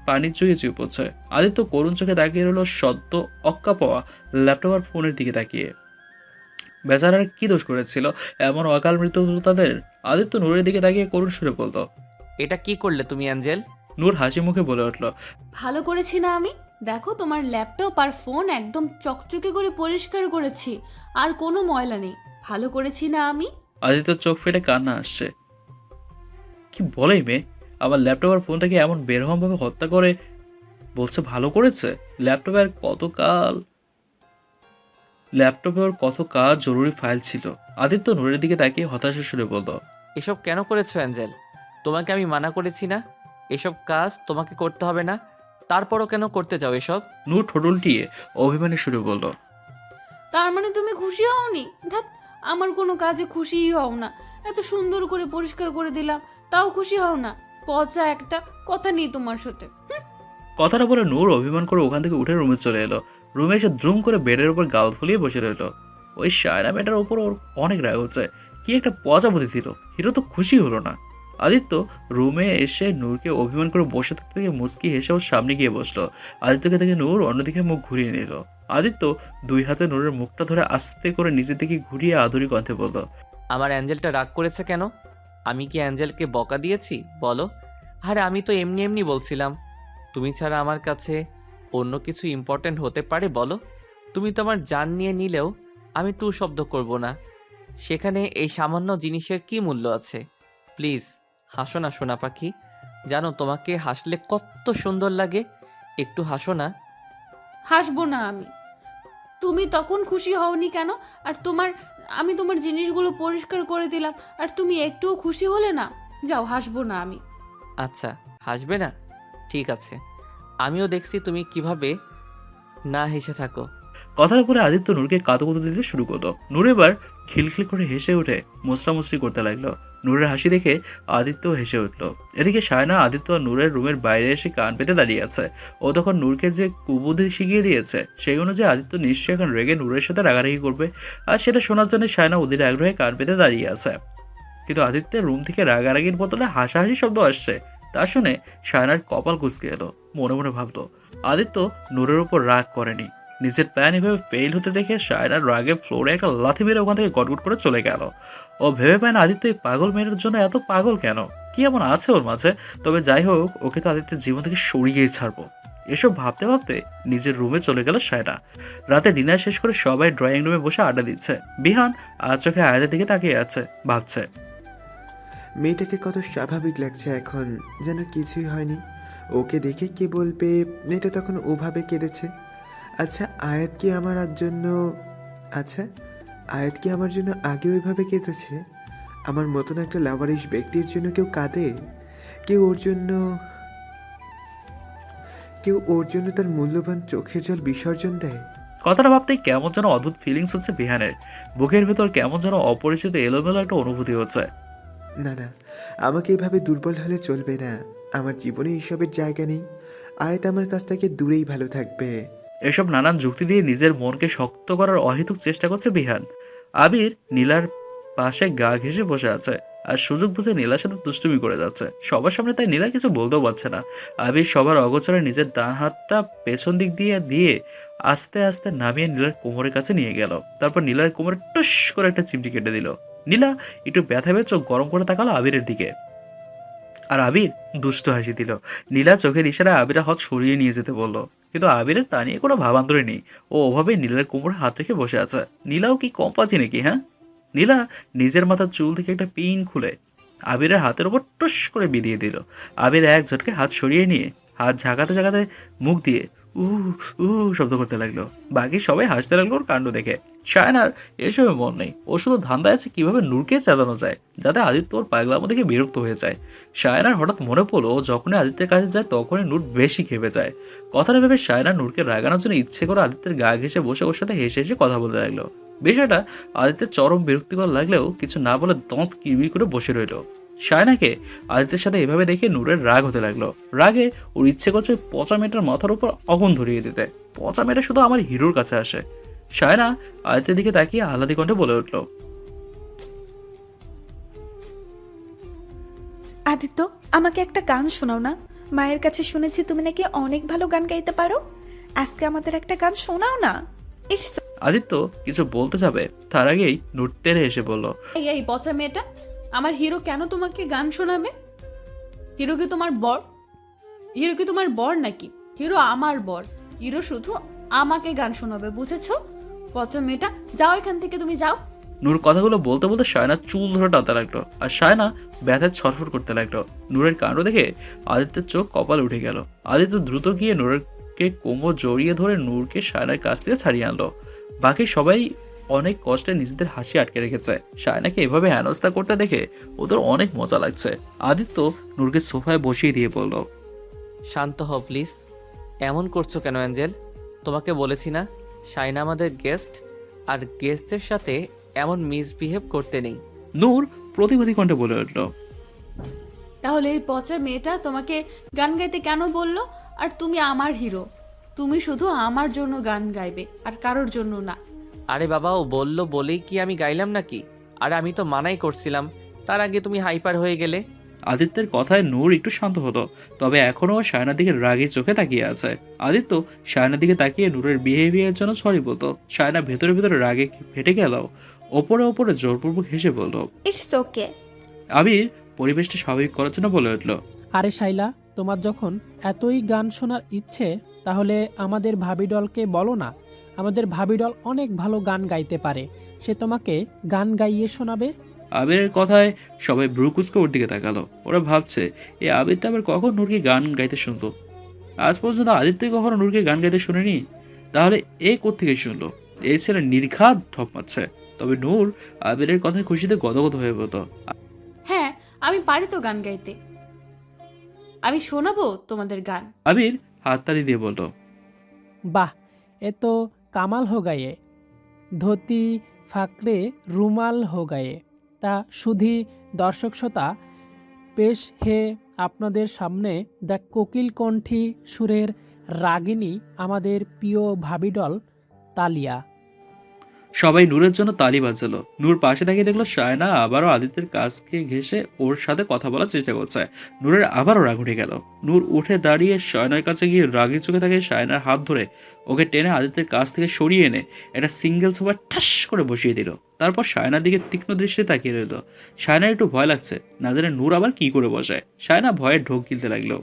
S2: পানি চুইয়ে চুইয়ে পড়ছে। আদিত্য করুণ চোখে তাকিয়ে রইল সদ্য অক্কা পাওয়া ল্যাপটপ আর ফোনের দিকে তাকিয়ে। বেচারারা কি দোষ করেছিল এমন অকাল মৃত্যু হলো তাদের? আদিত্য নূরের দিকে তাকিয়ে করুণ সুরে বলতো,
S4: এটা কি করলে তুমি অ্যাঞ্জেল?
S2: নূর হাসি মুখে বলে উঠল,
S3: ভালো করেছি না আমি? দেখো তোমার ল্যাপটপ আর ফোন একদম চকচকে করে পরিষ্কার করেছি, আর কোনো ময়লা নেই। ভালো করেছি না আমি?
S2: আদিত্যর চোখ ফেটে কান্না আসছে। কি বলেই মেয়ে, আমার ল্যাপটপ আর ফোনটাকে এমন বেরহমভাবে হত্যা করে বলছে ভালো করেছে? ল্যাপটপে ওর কত কাজ জরুরি ফাইল ছিল। আদিত্য নূরের দিকে তাকিয়ে হতাশা সুরে বলল,
S4: এসব কেন করেছো অ্যাঞ্জেল? তোমাকে আমি মানা করেছি না এসব কাজ তোমাকে করতে হবে না, তারপরও কেন করতে যাও এসব?
S2: নূর ঠোঁট উল্টিয়ে অভিমানী সুরে বলল,
S3: তার মানে তুমি খুশি হওনি? ধ্যাৎ, আমার কোনো কাজে খুশিই হও না। এত সুন্দর করে পরিষ্কার করে দিলাম, তাও খুশি হও না? পচা একটা, কথা নেই তোমার সাথে।
S2: কথাটা বলে নূর অভিমান করে ওখান থেকে উঠে রুমে চলে এলো। রুমে এসে দ্রুম করে বেডের উপর গাল ফুলিয়ে বসে রইল। ওই সায়রা মেয়েটার ওপর ওর অনেক রাগ হচ্ছে। কি একটা পচা বুদ্ধি দিল, হিরো তো খুশি হলো না। আদিত্য রুমে এসে নূরকে অভিমান করে বসে থাকতে থেকে মুচকি হেসে ওর সামনে গিয়ে বসলো। আদিত্যকে দেখে নূর অন্যদিকে মুখ ঘুরিয়ে নিল। আদিত্য দুই হাতে নূরের মুখটা ধরে আস্তে করে নিজের দিকে ঘুরিয়ে আধুনিক কণ্ঠে বলল,
S4: আমার অ্যাঞ্জেলটা রাগ করেছে কেন? আমি কি অ্যাঞ্জেলকে বকা দিয়েছি বলো? আরে আমি তো এমনি এমনি বলছিলাম। তুমি ছাড়া আমার কাছে অন্য কিছু ইম্পর্ট্যান্ট হতে পারে বলো? তুমি তো আমার জান নিয়ে নিলেও আমি টু শব্দ করব না। সেখানে এই সামান্য জিনিসের কি মূল্য আছে? প্লিজ হাসো না সোনা পাখি, জানো তোমাকে হাসলে কত সুন্দর লাগে, একটু হাসো না।
S3: হাসবো না আমি? তুমি তখন খুশি হওনি কেন? আর আমি তোমার জিনিসগুলো পরিষ্কার করে দিলাম, আর তুমি একটুও খুশি হলে না? যাও, হাসবো না আমি।
S4: আচ্ছা হাসবে না, ঠিক আছে, আমিও দেখছি তুমি কিভাবে না হেসে থাকো।
S2: কথার পরে আদিত্য নূরকে কাতুকুতু দিতে শুরু করলো। নূর এবার খিলখিল করে হেসে উঠে মুসরামুসরি করতে লাগলো। নূরের হাসি দেখে আদিত্য হেসে উঠলো। এদিকে সায়না আদিত্য আর নূরের রুমের বাইরে এসে কান পেতে দাঁড়িয়ে আছে। ও তখন নূরকে যে কুবুদ্ধি শিখিয়ে দিয়েছে সেই অনুযায়ী আদিত্য নিশ্চয়ই এখন রেগে নূরের সাথে রাগারাগি করবে, আর সেটা শোনার জন্য সায়না অধীর আগ্রহে কান পেতে দাঁড়িয়ে আছে। কিন্তু আদিত্যের রুম থেকে রাগারাগির বদলে হাসাহাসি শব্দ আসছে। তা শুনে সায়নার কপাল কুঁচকে এলো। মনে মনে ভাবলো আদিত্য নূরের উপর রাগ করেনি। নিজের প্ল্যান এভাবে ফেল হতে দেখে সায়নার রাগে ফ্লোরে একটা লাথি মেরে ওখান থেকে গটগট করে চলে গেল। ও ভেবে পায় না আদিত্য এই পাগল মেয়ের জন্য এত পাগল কেন, কি এমন আছে ওর মাঝে। তবে যাই হোক, ওকে তো আদিত্যের জীবন থেকে সরিয়েই ছাড়বো। এসব ভাবতে ভাবতে নিজের রুমে চলে গেল সায়না। রাতে ডিনার শেষ করে সবাই ড্রয়িং রুমে বসে আড্ডা দিচ্ছে। বিহান আর চোখে আয়াতের দিকে তাকিয়ে আছে, ভাবছে
S5: মেয়েটাকে কত স্বাভাবিক লাগছে এখন, যেন কিছুই হয়নি। ওকে দেখে কে বলবে মেয়েটা তখন ওভাবে কেঁদেছে। আচ্ছা আয়াত কি আমার জন্য আগে ওইভাবে কেঁদেছে? আমার মতন একটা লাভারিশ ব্যক্তির জন্য কেউ কাঁদে? কেউ ওর জন্য তার মূল্যবান চোখের জল বিসর্জন দেয়?
S2: কথাটা ভাবতেই কেমন যেন অদ্ভুত ফিলিংস হচ্ছে বিহানের। বুকের ভেতর কেমন যেন অপরিচিত এলোমেলো একটা অনুভূতি হচ্ছে।
S5: না, আমাকে এভাবে দুর্বল হলে চলবে না। আমার জীবনে এইসবের জায়গা নেই। আয়াত আমার কাছ থেকে দূরেই ভালো থাকবে।
S2: এসব নানান যুক্তি দিয়ে নিজের মনকে শক্ত করার অহেতুক চেষ্টা করছে বিহান। আবির নীলার পাশে গা ঘেঁষে বসে আছে আর সুযোগ বুঝে নীলার সাথে দুষ্টুমি করে যাচ্ছে সবার সামনে, তাই নীলা কিছু বলতেও পারছে না। আবির সবার অগোচরে নিজের ডান হাতটা পেছন দিক দিয়ে আস্তে আস্তে নামিয়ে নীলার কোমরের কাছে নিয়ে গেল। তারপর নীলার কোমরে টুস করে একটা চিমটি কেটে দিল। নীলা একটু ব্যথা পেয়ে চোখ গরম করে তাকালো আবিরের দিকে, আর আবির দুষ্ট হাসি দিল। নীলা চোখের ইশারায় আবিরের হাত সরিয়ে নিয়ে যেতে বলল। কিন্তু আবিরের তা নিয়ে কোনো ভাবান্তরই নেই। ও ওভাবেই নীলার কোমরে হাত রেখে বসে আছে। নীলাও কি কম পাচ্ছি নাকি? হ্যাঁ, নীলা নিজের মাথার চুল থেকে একটা পিন খুলে আবিরের হাতের ওপর টুস করে বিলিয়ে দিল। আবির এক ঝটকে হাত সরিয়ে নিয়ে হাত ঝাঁকাতে ঝাঁকাতে মুখ দিয়ে উ উ শব্দ করতে লাগলো। বাকি সবাই হাসতে লাগলো ওর কাণ্ড দেখে। শায়নার এসবে মন নেই, ও শুধু ধান্দায় আছে কিভাবে নূরকে চেঁচানো যায় যাতে আদিত্য ওর পাগলামো দেখে বিরক্ত হয়ে যায়। শায়নার হঠাৎ মনে পড়লো ও যখনই আদিত্যের কাছে যায় তখনই নূর বেশি খেপে যায়। কথাটা ভেবে শায়না নূরকে রাগানোর জন্য ইচ্ছে করে আদিত্যের গা ঘেঁষে বসে ওর সাথে হেসে হেসে কথা বলতে লাগলো। বিষয়টা আদিত্যের চরম বিরক্তিকর লাগলেও কিছু না বলে দাঁত কিরমির করে বসে রইল। শায়নাকে আদিত্যের সাথে এভাবে দেখে নূরের রাগ হতে লাগলো। রাগে ওর ইচ্ছে করছে পচা মেয়েটার মাথার উপর আগুন ধরিয়ে দিতে। পচা মেয়েটা শুধু আমার হিরোর কাছে আসে। শায়না আদিত্যের দিকে তাকিয়ে আহ্লাদি কণ্ঠে বলে উঠল,
S8: আদিত্য, আমাকে একটা গান শোনাও না। মায়ের কাছে শুনেছি তুমি নাকি অনেক ভালো গান গাইতে পারো। আজকে আমাদের একটা গান শোনাও না। ইটস
S2: আদিত্য কিছু বলতে যাবে তার আগেই নূর তেড়ে এসে বলল,
S3: এই পচা মেয়েটা, আমার হিরো কেন তোমাকে গান শোনাবে? হিরো কি তোমার বর? হিরো কি তোমার বর নাকি? হিরো আমার বর। হিরো শুধু আমাকে গান শোনাবে, বুঝেছো? পচা মেয়েটা, যাও এখান থেকে, তুমি যাও।
S2: নূর কথাগুলো বলতে বলতে শায়না চুল ধরে টানতে লাগলো আর শায়না ব্যথায় ছটফট করতে লাগলো। নূরের কাণ্ড দেখে আদিত্যের চোখ কপালে উঠে গেল। আদিত্য দ্রুত গিয়ে নূরকে কোমর জড়িয়ে ধরে নূরকে শায়নার কাছ থেকে ছাড়িয়ে আনলো। বাকি সবাই অনেক কষ্টে নিজেদের হাসি আটকে রেখেছে। শায়নাকে এভাবে হেনস্থা করতে দেখে ওদের অনেক মজা লাগছে। আদিত্য নূরকে সোফায় বসিয়ে দিয়ে বলল,
S4: শান্ত হও প্লিজ। এমন করছো কেন অ্যাঞ্জেল? তোমাকে বলেছি না শাইনা আমাদের গেস্ট, আর গেস্টদের সাথে এমন মিসবিহেভ করতে নেই।
S2: নূর প্রতিবাদী কণ্ঠে বলে উঠল,
S3: তাহলে এই পচা মেয়েটা তোমাকে গান গাইতে কেন বললো? আর তুমি আমার হিরো, তুমি শুধু আমার জন্য গান গাইবে আর কারোর জন্য না।
S4: আরে বাবা, ও বললো বলেই কি আমি গাইলাম নাকি? আর আমি তো মানাই করছিলাম, তার আগে তুমি হাইপার হয়ে গেলে।
S2: আদিত্যের কথায় নূর একটু শান্ত হলো, তবে এখনও শায়নার দিকে রাগী চোখে তাকিয়ে আছে। আদিত্য শায়নার দিকে তাকিয়ে নূরের বিহেভিয়ারের জন্য সরি বলতো। শায়না ভেতরে ভেতরে রাগে ফেটে গেল। ওপরে ওপরে জোরপূর্বক হেসে বলল,
S8: ইটস ওকে।
S2: আবির পরিবেশটা স্বাভাবিক করার জন্য বলে উঠল,
S6: আরে শাইলা, তোমার যখন এতই গান শোনার ইচ্ছে তাহলে আমাদের ভাবি ডলকে বলো না। আমাদের ভাবি ডল অনেক ভালো গান গাইতে পারে, সে তোমাকে গান গাইয়ে শোনাবে।
S2: আবিরের কথায় সবাই ব্রুকুসকে ওর দিকে তাকালো। ওরা ভাবছে এই আবিরটা আবার কখন নূরকে গান গাইতে শুনতো। আজ পর্যন্ত আদিত্য কখনো নূরকে গান গাইতে শুনেনি, তাহলে এ কোত্থেকে শুনলো? এই ছেলে নির্ঘাত ঠক মারছে। তবে নূর আবিরের কথায় খুশিতে গদগদ হয়ে বলতো,
S3: হ্যাঁ, আমি পারি তো গান গাইতে, আমি শোনাবো তোমাদের গান।
S2: আবির হাততালি দিয়ে বলল,
S6: বাহ, এ তো কামাল হো গায়ে, ধুতি ফাকরে রুমাল হো গায়ে। তা শুধু দর্শক শ্রোতা, পেশ হে আপনাদের সামনে দ্য কোকিল কণ্ঠী সুরের রাগিনী আমাদের প্রিয় ভাবিডল তালিয়া।
S2: সবাই নূরের জন্য তালি বাজালো। নূর পাশে তাকিয়ে দেখলো শায়না আবারও আদিত্যের কাছকে ঘেঁষে ওর সাথে কথা বলার চেষ্টা করছে। নূরের আবারও রাগ উঠে গেল। নূর উঠে দাঁড়িয়ে শায়নার কাছে গিয়ে রাগি চোখে তাকিয়ে শায়নার হাত ধরে ওকে টেনে আদিত্যের কাছ থেকে সরিয়ে এনে একটা সিঙ্গেল সোফা ঠাস করে বসিয়ে দিল। তারপর শায়নার দিকে তীক্ষ্ণ দৃষ্টিতে তাকিয়ে রইল। শায়নার একটু ভয় লাগছে, না জানে নূর আবার কি করে বসায়। শায়না ভয়ে ঢোক গিলতে লাগলো।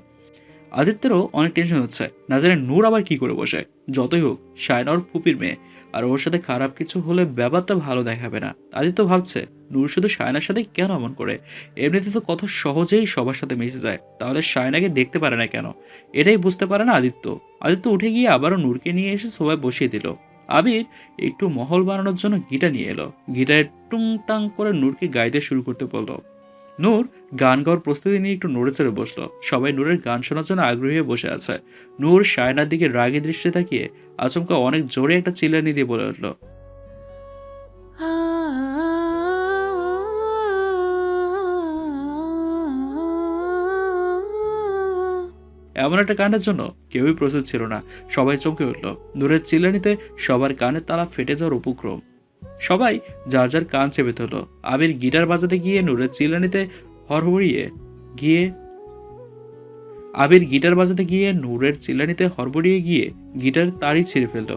S2: আদিত্যেরও অনেক টেনশন হচ্ছে, না জানে নূর আবার কি করে বসে। যতই হোক শায়না ওর ফুপির মেয়ে, আর ওর সাথে খারাপ কিছু হলে ব্যাপারটা ভালো দেখাবে না। আদিত্য ভাবছে নূর শুধু শায়নার সাথে কেন এমন করে? এমনিতে তো কত সহজেই সবার সাথে মিশে যায়, তাহলে শায়নাকে দেখতে পারে না কেন? এটাই বুঝতে পারে না আদিত্য। আদিত্য উঠে গিয়ে আবারও নূরকে নিয়ে এসে সবাই বসিয়ে দিল। আবির একটু মহল বানানোর জন্য গিটার নিয়ে এলো। গিটারে টুংটাং করে নূরকে গাইতে শুরু করতে বলল। নূর গান গাওয়ার প্রস্তুতি নিয়ে একটু নড়ে চড়ে বসলো। সবাই নূরের গান শোনার জন্য আগ্রহী হয়ে বসে আছে। নূর শায়নার দিকে রাগী দৃষ্টিতে তাকিয়ে আচমকা অনেক জোরে একটা চিল্লানি দিয়ে বলে উঠল, এমন একটা কাণ্ডের জন্য কেউই প্রস্তুত ছিল না। সবাই চমকে উঠল। নূরের চিল্লানিতে সবার কানের তালা ফেটে যাওয়ার উপক্রম। সবাই যার যার কান চেপে ধরল। আবির গিটার বাজাতে গিয়ে নূরের চিল্লানিতে হড়বড়িয়ে গিয়ে গিটার তারই ছিঁড়ে ফেলল।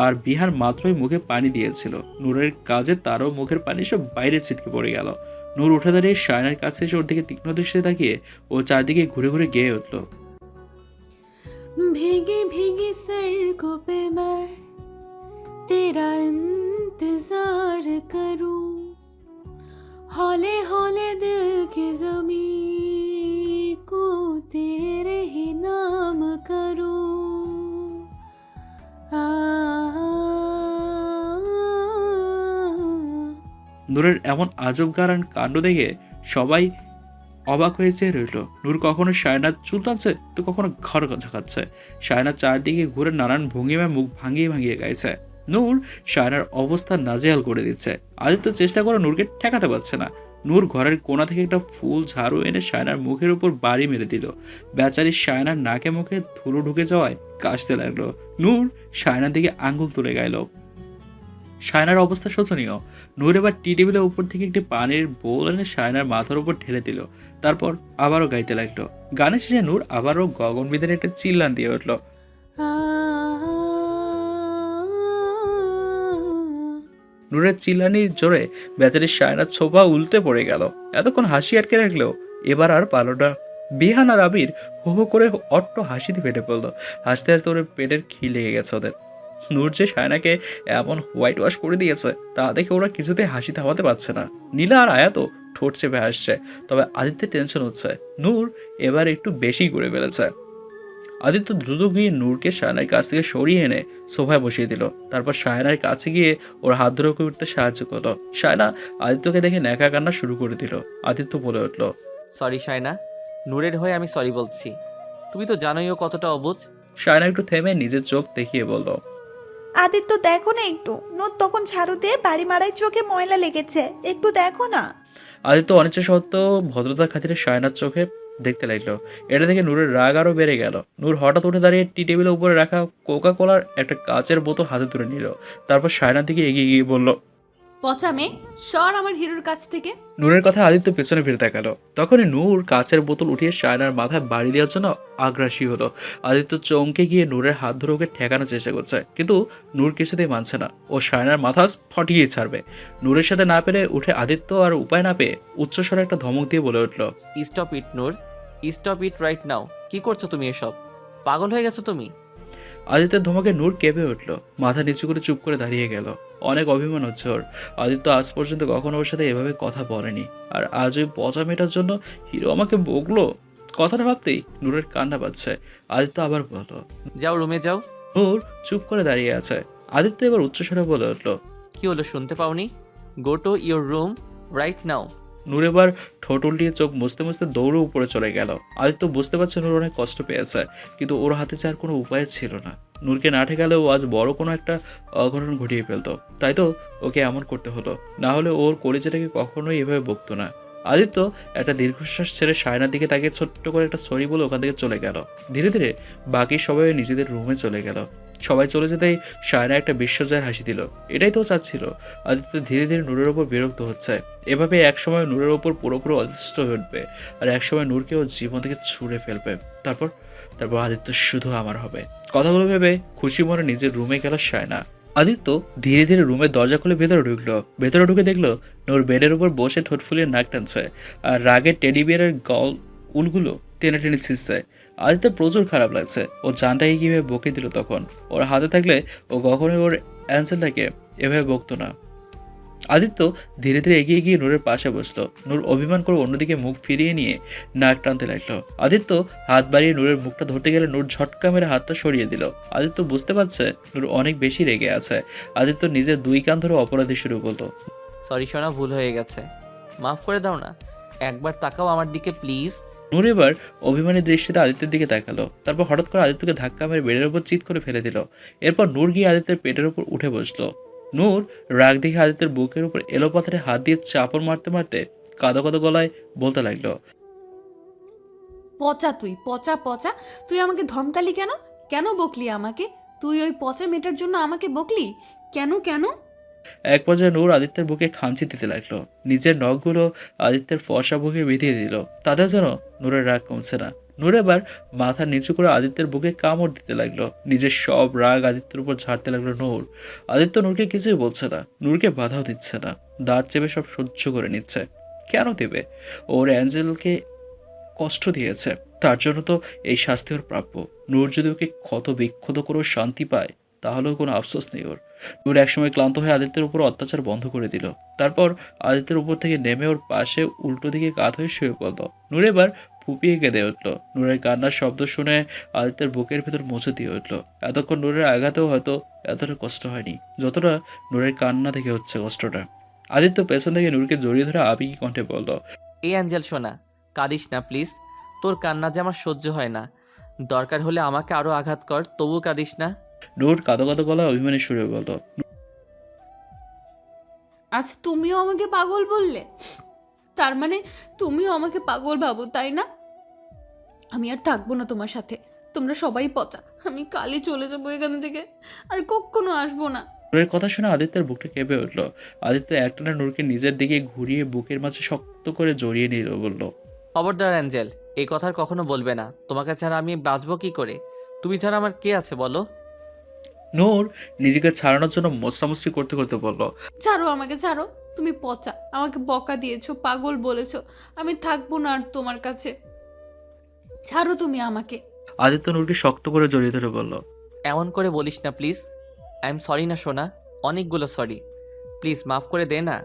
S2: আর বিহার মাত্রই মুখে পানি দিয়েছিল। নূরের কাজে তারও মুখের পানি সব বাইরে ছিটকে পড়ে গেল। নূর উঠে দাঁড়িয়ে শায়নার কাছে এসে ওর দিকে তীক্ষ্ণ দৃষ্টিতে তাকিয়ে ও চারদিকে ঘুরে ঘুরে গেয়ে উঠল,
S3: भीगी भीगी सड़कों पे मैं तेरा इंतजार करूं, हौले हौले दिल की ज़मीं को तेरे ही नाम करूं।
S2: নূরের এমন আজব গারান কাণ্ড দেখে সবাই অবাক হয়ে চেয়ে রইল। নূর কখনো সায়নার চুল টানছে তো কখনো ঘর ঝাঁকাচ্ছে। সায়নার চারদিকে ঘুরে নানান ভঙ্গিমায় মুখ ভাঙিয়ে ভাঙিয়ে গাইছে। নূর সায়নার অবস্থা নাজেহাল করে দিচ্ছে। আদিত্য চেষ্টা করে নূরকে ঠেকাতে পারছে না। নূর ঘরের কোণা থেকে একটা ফুল ঝাড়ু এনে সায়নার মুখের উপর বাড়ি মেরে দিল। বেচারি সায়নার নাকে মুখে ধুলো ঢুকে যাওয়ায় কাশতে লাগলো। নূর সায়নার দিকে আঙ্গুল তুলে গাইল। সায়নার অবস্থা শোচনীয়। নূর এবার টি টেবিলের উপর থেকে একটি পানির বোল এনে সায়নার মাথার উপর ঢেলে দিল। তারপর আবারও গাইতে লাগলো। গানের শেষে নূর আবারও গগনবিদের একটা চিল্লান দিয়ে উঠল। নূরের চিল্লানির জোরে বেচারির সায়নার ছোপা উল্টে পড়ে গেল। এতক্ষণ হাসি আটকে রাখলেও এবার আর পালোটা। বিহান আর আবির হো হো করে অট্ট হাসিতে ফেটে পড়লো। হাসতে হাসতে ওদের পেটের খি লেগে গেছে ওদের। নূর যে সায়নাকে এমন হোয়াইট ওয়াশ করে দিয়েছে তা দেখে ওরা কিছুতে হাসি থামাতে পারছে না। নীলা আর আয়া তো ঠোঁট চেপে হাসছে, তবে আদিত্যের টেনশন হচ্ছে। নূর এবার একটু বেশি করে ফেলেছে। আদিত্য দ্রুত গিয়ে নূরকে সায়নার কাছ থেকে সরিয়ে এনে সোফায় বসিয়ে দিল। তারপর সায়নার কাছে গিয়ে ওর হাত ধরে ওকে উঠতে সাহায্য করলো। সায়না আদিত্যকে দেখে ন্যাকা কান্না শুরু করে দিল। আদিত্য বলে উঠল,
S4: সরি সায়না, নূরের হয়ে আমি সরি বলছি। তুমি তো জানোই ও কতটা অবুঝ।
S2: সায়না একটু থেমে নিজের চোখ দেখিয়ে বলল,
S8: আদিত্য দেখো না একটু, নূর তখন ঝাড়ু দিয়ে বাড়ি মারাই চোখে ময়লা লেগেছে, একটু দেখো না।
S2: আদিত্য অনিচ্ছা সত্ত্বেও ভদ্রতার খাতিরে সায়নার চোখে দেখতে লাগলো। এটা দেখে নূরের রাগ আরও বেড়ে গেল। নূর হঠাৎ উঠে দাঁড়িয়ে টি টেবিলের উপরে রাখা কোকা কোলার একটা কাচের বোতল হাতে তুলে নিল। তারপর সায়নার দিকে এগিয়ে গিয়ে বলল,
S3: পচা মেয়ে, সর আমার হিরোর কাছ থেকে।
S2: নূরের কথা আদিত্য পেছনে ফিরে তাকালো। তখনই নূর কাচের বোতল উঠিয়ে সায়নার মাথায় বাড়ি দেওয়ার জন্য আগ্রাসী হলো। আদিত্য চমকে গিয়ে নূরের হাত ধরে ওকে ঠেকানোর চেষ্টা করছে, কিন্তু নূর কিছুতেই মানছে না। ও সায়নার মাথা ফটিয়ে ছাড়বে। নূরের সাথে না পেরে উঠে আদিত্য আর উপায় না পেয়ে উচ্চস্বরে একটা ধমক দিয়ে বলে উঠল,
S4: stop it Noor, stop it right now. কি করছো তুমি এসব? পাগল হয়ে গেছো তুমি?
S2: আদিত্যের ধমকে নূর কেঁপে উঠল। মাথা নিচু করে চুপ করে দাঁড়িয়ে গেল। অনেক অভিমান হচ্ছে ওর। আদিত্য আজ পর্যন্ত কখনো ওর সাথে এভাবে কথা বলেনি, আর আজ ওই পচা মেয়েটার জন্য হিরো আমাকে বকলো। কথাটা ভাবতেই নূরের কান্না পাচ্ছে। আদিত্য আবার বলল,
S4: যাও রুমে যাও।
S2: নূর চুপ করে দাঁড়িয়ে আছে। আদিত্য এবার উচ্চস্বরে বলে উঠল,
S4: কি হলো, শুনতে পাওনি? Go to your room right now.
S2: Noor এবার ঠোঁট উল্টিয়ে চোখ মুছতে মুছতে দৌড়ে উপরে চলে গেল। আদিত্য বুঝতে পারছে নূর অনেক কষ্ট পেয়েছে, কিন্তু ওর হাতে আর কোনো উপায় ছিল না। নূরকে না ঠেকালেও আজ বড় কোনো একটা অঘটন ঘটিয়ে ফেলতো, তাই তো ওকে এমন করতে হলো। না হলে ওর কলিজাটাকে কখনোই এভাবে বকতো না। আদিত্য একটা দীর্ঘশ্বাস ছেড়ে সায়নার দিকে তাকে ছোট্ট করে একটা সরি বলে ওখান থেকে চলে গেল। ধীরে ধীরে বাকি সবাই নিজেদের রুমে চলে গেল। সবাই চলে যেতেই সায়না একটা বিশ্বজয়ের হাসি দিল। এটাই তো চাচ্ছিল। আদিত্য ধীরে ধীরে নূরের ওপর বিরক্ত হচ্ছে। এভাবে একসময় নূরের ওপর পুরোপুরি অদৃষ্ট হয়ে উঠবে, আর একসময় নূরকেও জীবন থেকে ছুঁড়ে ফেলবে। তারপর আদিত্য শুধু আমার হবে। কথাগুলো ভেবে খুশি মনে নিজের রুমে গেল সায়না। আদিত্য ধীরে ধীরে রুমের দরজা খুলে ভেতরে ঢুকলো। ভেতরে ঢুকে দেখলো নূর বেডের উপর বসে ঠোঁট ফুলিয়ে নাক টানছে, আর রাগের টেডি বিয়ারের গল উলগুলো টেনে টেনে ছিঁড়ছে। আদিত্যের প্রচুর খারাপ লাগছে। ও জানটাকে কীভাবে বকে দিল তখন। ওর হাতে থাকলে ও কখনোই ওর অ্যান্সেলটাকে এভাবে বকতো না। আদিত্য ধীরে ধীরে এগিয়ে গিয়ে নূরের পাশে বসলো। নূর অভিমান করে অন্যদিকে মুখ ফিরিয়ে নিয়ে নাক টানতে লাগলো। আদিত্য হাত বাড়িয়ে নূরের মুখটা ধরতে গেলে নূর ঝটকা মেরে হাতটা সরিয়ে দিল। আদিত্য বুঝতে পারছে নূর অনেক বেশি রেগে আছে। আদিত্য নিজের দুই কান ধরে অপরাধী শুরু করলো।
S4: সরি সোনা, ভুল হয়ে গেছে, মাফ করে দাও না। একবার তাকাও আমার দিকে প্লিজ।
S2: নূর এবার অভিমানী দৃষ্টিতে আদিত্যের দিকে তাকালো। তারপর হঠাৎ করে আদিত্যকে ধাক্কা মেরে বেডের উপর চিৎ করে ফেলে দিল। এরপর নূর গিয়ে আদিত্যের পেটের উপর উঠে বসলো। নূর রাগ দেখে আদিত্যের বুকের উপর এলো পাথরে হাত দিয়ে চাপড় মারতে মারতে কাঁদো কাঁদো গলায় বলতে লাগলো,
S3: পচা তুই, পচা পচা, তুই আমাকে ধমকালি কেন? কেন বকলি আমাকে? তুই ওই পচা মেয়েটার জন্য আমাকে বকলি কেন? কেন?
S2: এক পর্যায়ে নূর আদিত্যের বুকে খামচি দিতে লাগলো। নিজের নখগুলো আদিত্যের ফর্সা বুকে বিধিয়ে দিল। তাদের যেন নূরের রাগ কমছে না। নূর এবার মাথা নিচু করে আদিত্যের বুকে কামড় দিতে লাগলো। নিজের সব রাগ আদিত্যের উপর ঝাড়তে লাগলো নূর। আদিত্য নূরকে কিছুই বলছে না, নূরকে বাধাও দিচ্ছে না। দাঁত চেপে সব সহ্য করে নিচ্ছে। কেন দেবে? ওর অ্যাঞ্জেলকে কষ্ট দিয়েছে, তার জন্য তো এই শাস্তি ওর প্রাপ্য। নূর যদি ওকে ক্ষত বিক্ষত করেও শান্তি পায় তাহলেও কোনো আফসোস নেই ওর। নূর একসময় ক্লান্ত হয়ে আদিত্যের উপর অত্যাচার বন্ধ করে দিল। তারপর আদিত্যের উপর থেকে নেমে ওর পাশে উল্টো দিকে কাত হয়ে শুয়ে পড়ল। নূর এবার ফুপিয়ে কেঁদে উঠল। নূরের কান্নার শব্দ শুনে আদিত্যের বুকের ভেতর মুছে দিয়ে উঠল। এতক্ষণ নূরের আঘাতেও হয়তো এতটা কষ্ট হয়নি যতটা নূরের কান্না থেকে হচ্ছে কষ্টটা। আদিত্য পেছন থেকে নূরকে জড়িয়ে ধরে আবেগী কণ্ঠে বলল,
S4: এই অ্যাঞ্জেল সোনা, কাঁদিস না প্লিজ। তোর কান্না যে আমার সহ্য হয় না। দরকার হলে আমাকে আরও আঘাত কর, তবুও কাঁদিস না।
S2: নূর কাঁদো কাঁদো গলায় অভিমানী সুরে বলল,
S3: আজ তুমিও আমাকে পাগল বললে? তার মানে তুমিও আমাকে পাগল ভাবো, তাই না? আমি আর থাকবো না তোমার সাথে। তোমরা সবাই পচা। আমি কালই চলে যাবো এখান থেকে, আর কখনো আসবো না।
S2: নূরের কথা শুনে আদিত্যের বুকটা কেঁপে উঠল। আদিত্য একটানা নূরকে নিজের দিকে ঘুরিয়ে বুকের মাঝে শক্ত করে জড়িয়ে নিল, বলল,
S4: খবরদার অ্যাঞ্জেল, এই কথা আর কখনো বলবে না। তোমাকে ছাড়া আমি বাঁচবো কি করে? তুমি ছাড়া আমার কে আছে বলো?
S2: নূর নিজেকে ছাড়ানোর জন্য মোছরামুছরি করতে করতে বলল,
S3: ছাড়ো আমাকে, ছাড়ো। তুমি পচা, আমাকে বকা দিয়েছো, পাগল বলেছো। আমি থাকবো না আর তোমার কাছে। ছাড়ো তুমি আমাকে।
S2: আদিত্য নূরকে শক্ত করে জড়িয়ে ধরে বলল,
S4: এমন করে বলিস না প্লিজ। আই এম সরি না সোনা, অনেকগুলো সরি। প্লিজ মাফ করে দে না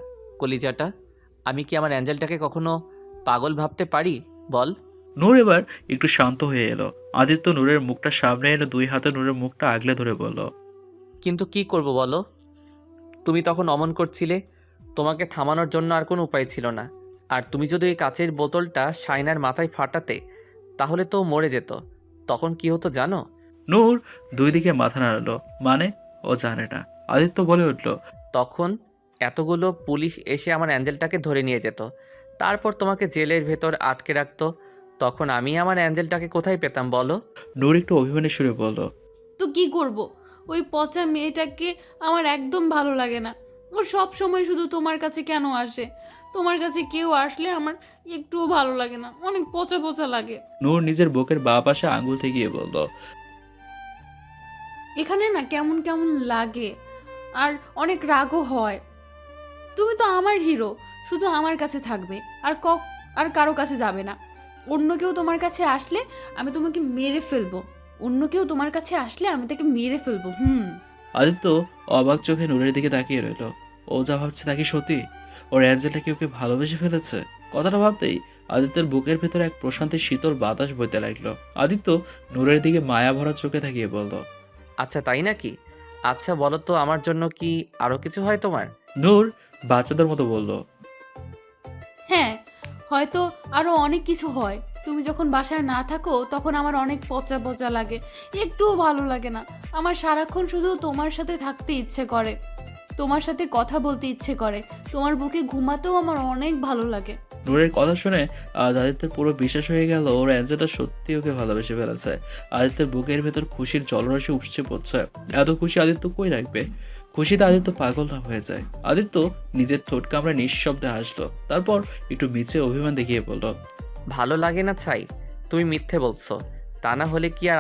S4: কলিজাটা। আমি কি আমার অ্যাঞ্জেলটাকে কখনো পাগল ভাবতে পারি বল?
S2: নূর এবার একটু শান্ত হয়ে এলো। আদিত্য নূরের মুখটা সামনে এনে দুই হাতে নূরের মুখটা আগলে ধরে বলল,
S4: কিন্তু কি করব বলো? তুমি তখন অমন করছিলে। তোমাকে থামানোর জন্য আর কোনো উপায় ছিল না। আর তুমি যদি ওই কাচের বোতলটা শাইনার মাথায় ফাটাতে, তাহলে তো ও মরে যেত। তখন কি হতো জানো?
S2: নূর দুই দিকে মাথা নাড়ালো, মানে ও জানে না। আদিত্য বলে উঠল,
S4: তখন এতগুলো পুলিশ এসে আমার অ্যাঞ্জেলটাকে ধরে নিয়ে যেত। তারপর তোমাকে জেলের ভেতর আটকে রাখতো। তখন আমি আমার অ্যাঞ্জেলটাকে কোথায় পেতাম বলো?
S2: নূর একটু অভিমানী সুরে বলল,
S3: তো কি করব? ওই পচা মেয়েটাকে আমার একদম ভালো লাগে না। ও সব সময় শুধু তোমার কাছে কেন আসে? তোমার কাছে কেউ আসলে আমার একটুও ভালো লাগে না, অনেক পচা পচা লাগে।
S2: নূর নিজের বুকের বাঁ পাশে আঙুল ঠেকিয়ে বলল,
S3: এখানে না কেমন কেমন লাগে, আর অনেক রাগও হয়। তুমি তো আমার হিরো, শুধু আমার কাছে থাকবে, আর আর কারো কাছে যাবে না। অন্য কেউ তোমার কাছে আসলে আমি তোমাকে মেরে ফেলবো। অন্য কেউ তোমার কাছে আসলে আমি তাকে মেরে ফেলবো।
S2: আদিত্য অবাক চোখে নূরের দিকে তাকিয়ে রইল। ও যা ভাবছে নাকি সত্যি? ওর অ্যাঞ্জেলটা কি ওকে ভালোবেসে ফেলেছে? কথাটা ভাবতেই আদিত্যের বুকের ভেতরে এক প্রশান্তির শীতল বাতাস বইতে লাগলো। আদিত্য নূরের দিকে মায়া ভরা চোখে তাকিয়ে বলল,
S4: আচ্ছা তাই নাকি? আচ্ছা বলো তো, আমার জন্য কি আরও কিছু হয় তোমার?
S2: নূর বাচ্চাদের মতো বলল,
S3: হ্যাঁ, হয়তো আরো অনেক কিছু হয়। তুমি যখন বাসায় না থাকো তখন আমার অনেক পচা পচা লাগে, একটুও ভালো লাগে না। আমার সারাক্ষণ শুধু তোমার সাথে থাকতে ইচ্ছে করে, তোমার সাথে কথা বলতে ইচ্ছে করে, তোমার বুকে ঘুমাতেও আমার অনেক ভালো লাগে।
S2: নূরের কথা শুনে আজ আদিত্যের পুরো বিশ্বাস হয়ে গেল ওর অ্যাঞ্জেলটা সত্যি ওকে ভালোবেসে ফেলেছে। আদিত্যের বুকের ভেতর খুশির জলরাশি উপচে পড়ছে। এত খুশি আদিত্য কই রাখবে? খুশিতে আদিত্য পাগল না হয়ে যায়। আদিত্য নিজের ঠোঁট কামড়ে নিঃশব্দে হাসলো। তারপর একটু মিচে অভিমান দেখিয়ে বলল,
S4: ভালো লাগে না ছাই? তুমি মিথ্যে বলছো। তা না হলে কি আর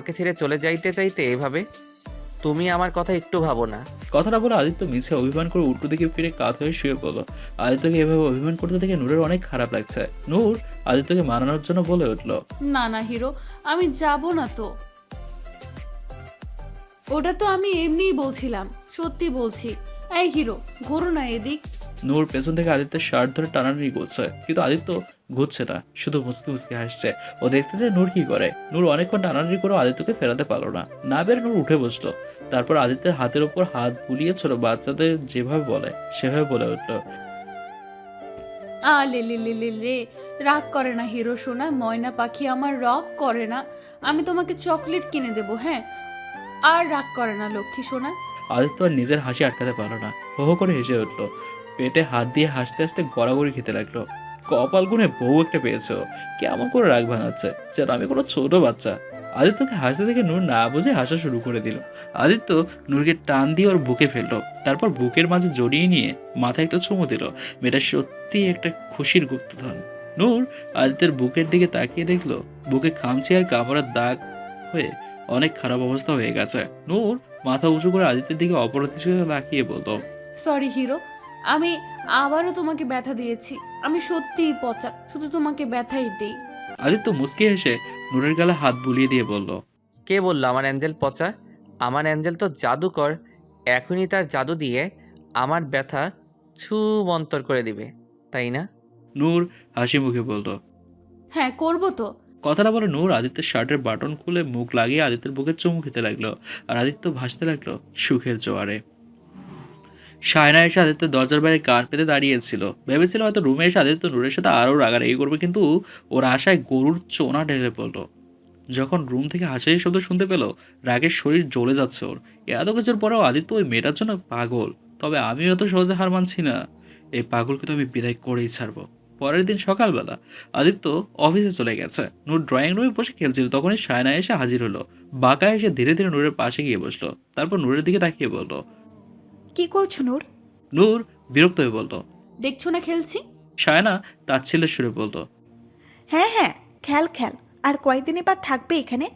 S4: আমাকে ছেড়ে চলে যাইতে চাইতে এভাবে? তুমি আমার কথা একটু ভাবো না।
S2: কথাটা বলে আদিত্য মিছে অভিমান করে উল্টো দিকে ফিরে কাত হয়ে শুয়ে পড়ল। আদিত্যকে এভাবে অভিমান করতে দেখে নূরের অনেক খারাপ লাগছে। নূর আদিত্যকে মানানোর জন্য বলে উঠল,
S3: না না হিরো, আমি যাব না তো। ওটা তো আমি এমনিই বলছিলাম, সত্যি বলছি। এই হিরো, ঘোরো না এদিক।
S2: নূর পেছন থেকে আদিত্যের শার্ট ধরে টানাটানি করছে, কিন্তু আদিত্য ঘুরছে না, শুধু মুসকে মুসকে হাসছে। ও দেখতে চায় নূর কি করে। নূর অনেকক্ষণ টানাটানি করে আদিত্যকে ফেরাতে পারলো না বের নূর উঠে বসলো। তারপর আদিত্যের হাতের ওপর হাত বুলিয়ে ছোট বাচ্চাদের যেভাবে বলে সেভাবে বলে উঠলো,
S3: লে লে লে লে লে, রাগ করে না হিরো সোনা, ময়না পাখি আমার রাগ করে না। আমি তোমাকে চকলেট কিনে দেবো, হ্যাঁ? আর রাগ করে না লক্ষ্মী সোনা।
S2: আদিত্য আর নিজের হাসি আটকাতে পারলো না, হো হো করে হেসে উঠলো। পেটে হাত দিয়ে হাসতে হাসতে গড়াগড়ি খেতে লাগলো। কপাল গুনে বউ একটা পেয়েছো, কেমন করে রাগ ভাঙাচ্ছে যেন আমি কোনো ছোট বাচ্চা। আদিত্যকে হাসতে দেখে নূর না বুঝে হাসা শুরু করে দিল। আদিত্য নূরকে টান দিয়ে ওর বুকে ফেললো। তারপর বুকের মাঝে জড়িয়ে নিয়ে মাথায় একটা চুমু দিল। মেয়েটা সত্যি একটা খুশির গুপ্তধন। নূর আদিত্যের বুকের দিকে তাকিয়ে দেখলো বুকে খামচি আর কামড়ার দাগ হয়ে অনেক খারাপ অবস্থা হয়ে গেছে। নূর মাথা উঁচু করে আদিত্যের দিকে অপরাধী তাকিয়ে বলল,
S3: সরি হিরো, আমি আবারও তোমাকে ব্যথা দিয়েছি। আমি সত্যিই পচা, শুধু তোমাকে ব্যথাই দেই।
S2: আদিত্য মুচকি হেসে নূরের গালে হাত বুলিয়ে দিয়ে বলল,
S4: কে বললো আমার অ্যাঞ্জেল পচা? আমার অ্যাঞ্জেল তো জাদুকর, এখনই তার জাদু দিয়ে আমার ব্যথা ছু মন্তর করে দিবে, তাই না?
S2: নূর হাসি মুখে বলল।
S3: হ্যাঁ, করবো তো।
S2: কথাটা বলে নূর আদিত্যের শার্টের বাটন খুলে মুখ লাগিয়ে আদিত্যের বুকে চুমু খেতে লাগলো, আর আদিত্য ভাসতে লাগলো সুখের জোয়ারে। সায়না এসে আদিত্যের দরজার বাইরে কান পেতে দাঁড়িয়েছিল। ভেবেছিল হয়তো রুমে এসে আদিত্য নূরের সাথে আরও রাগারাগি করবে, কিন্তু ওর আশায় গরুর চোনা ঢেলে পড়ল। যখন রুম থেকে হাসির শব্দ শুনতে পেল, রাগের শরীর জ্বলে যাচ্ছে ওর। এত কিছুর পরেও আদিত্য ওই মেয়েটার জন্য পাগল। তবে আমিও এত সহজে হার মানছি না। এই পাগলকে তো আমি বিদায় করেই ছাড়বো। পরের দিন সকালবেলা আদিত্য অফিসে চলে গেছে। নূর ড্রয়িং রুমে বসে খেলছিল, তখনই সায়না এসে হাজির হলো। বাঁকা এসে ধীরে ধীরে নূরের পাশে গিয়ে বসলো, তারপর নূরের দিকে তাকিয়ে বলল।
S8: কি করছো নূর?
S2: নূর বিরক্ত হয়ে বলল।
S3: দেখছো না খেলছি?
S2: সায়না তাচ্ছিল্যের সুরে বলল।
S8: হ্যাঁ হ্যাঁ, খেল খেল। আর কয়দিনই বা থাকবে এখানে?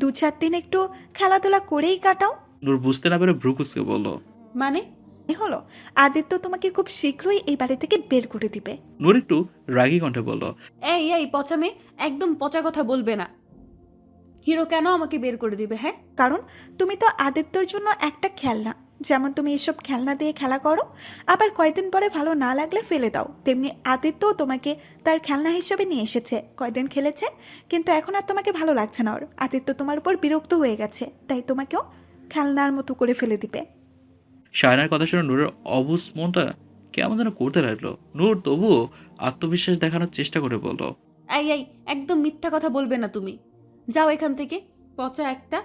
S8: 2-4 দিন একটু খেলাধুলা করেই কাটাও।
S2: নূর বুঝতে না পেরে ভ্রুকুচকে বলল।
S3: মানে?
S8: এ হলো, আদিত্য তোমাকে খুব শীঘ্রই এই বাড়ি থেকে বের করে দিবে।
S2: নূর একটু রাগী কণ্ঠে বলল।
S3: এই পচা মেয়ে, একদম পচা কথা বলবে না। হিরো কেন আমাকে বের করে দিবে? হ্যাঁ,
S8: কারণ তুমি তো আদিত্যর জন্য একটা খেলনা। যেমন তুমি এসব খেলনা দিয়ে খেলা করো, আবার কয়দিন পরে ভালো না লাগলে ফেলে দাও, তেমনি আদিত্যও তোমাকে তার খেলনা হিসেবে নিয়ে এসেছে। কয়দিন খেলেছে, কিন্তু এখন আর তোমাকে ভালো লাগছে না ওর। আদিত্য তোমার উপর বিরক্ত হয়ে গেছে, তাই তোমাকেও খেলনার মতো করে ফেলে দিবে।
S2: সায়নার কথা শুনে নূরের অবুঝ মনটা কেমন যেন করতে লাগলো। নূর তবুও আত্মবিশ্বাস দেখানোর চেষ্টা করে বলল।
S3: এই একদম মিথ্যা কথা বলবে না তুমি। যাও এখান থেকে, পচা একটা।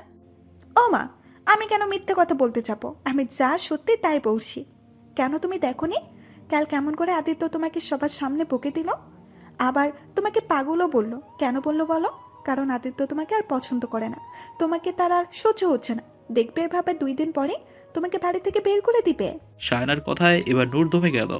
S8: ও মা, আমি কেন মিথ্যে কথা বলতে যাবো? আমি যা সত্যি তাই বলছি। কেন তুমি দেখোনি কাল কেমন করে আদিত্য তোমাকে সবার সামনে বকে দিল? আবার তোমাকে পাগলও বলল। কেন বললো বলো? কারণ আদিত্য তোমাকে আর পছন্দ করে না, তোমাকে তার আর সহ্য হচ্ছে না। দেখবে এভাবে 2 দিন পরে তোমাকে বাড়ি থেকে বের করে দিবে।
S2: সায়নার কথায় এবার নূর দমে গেল।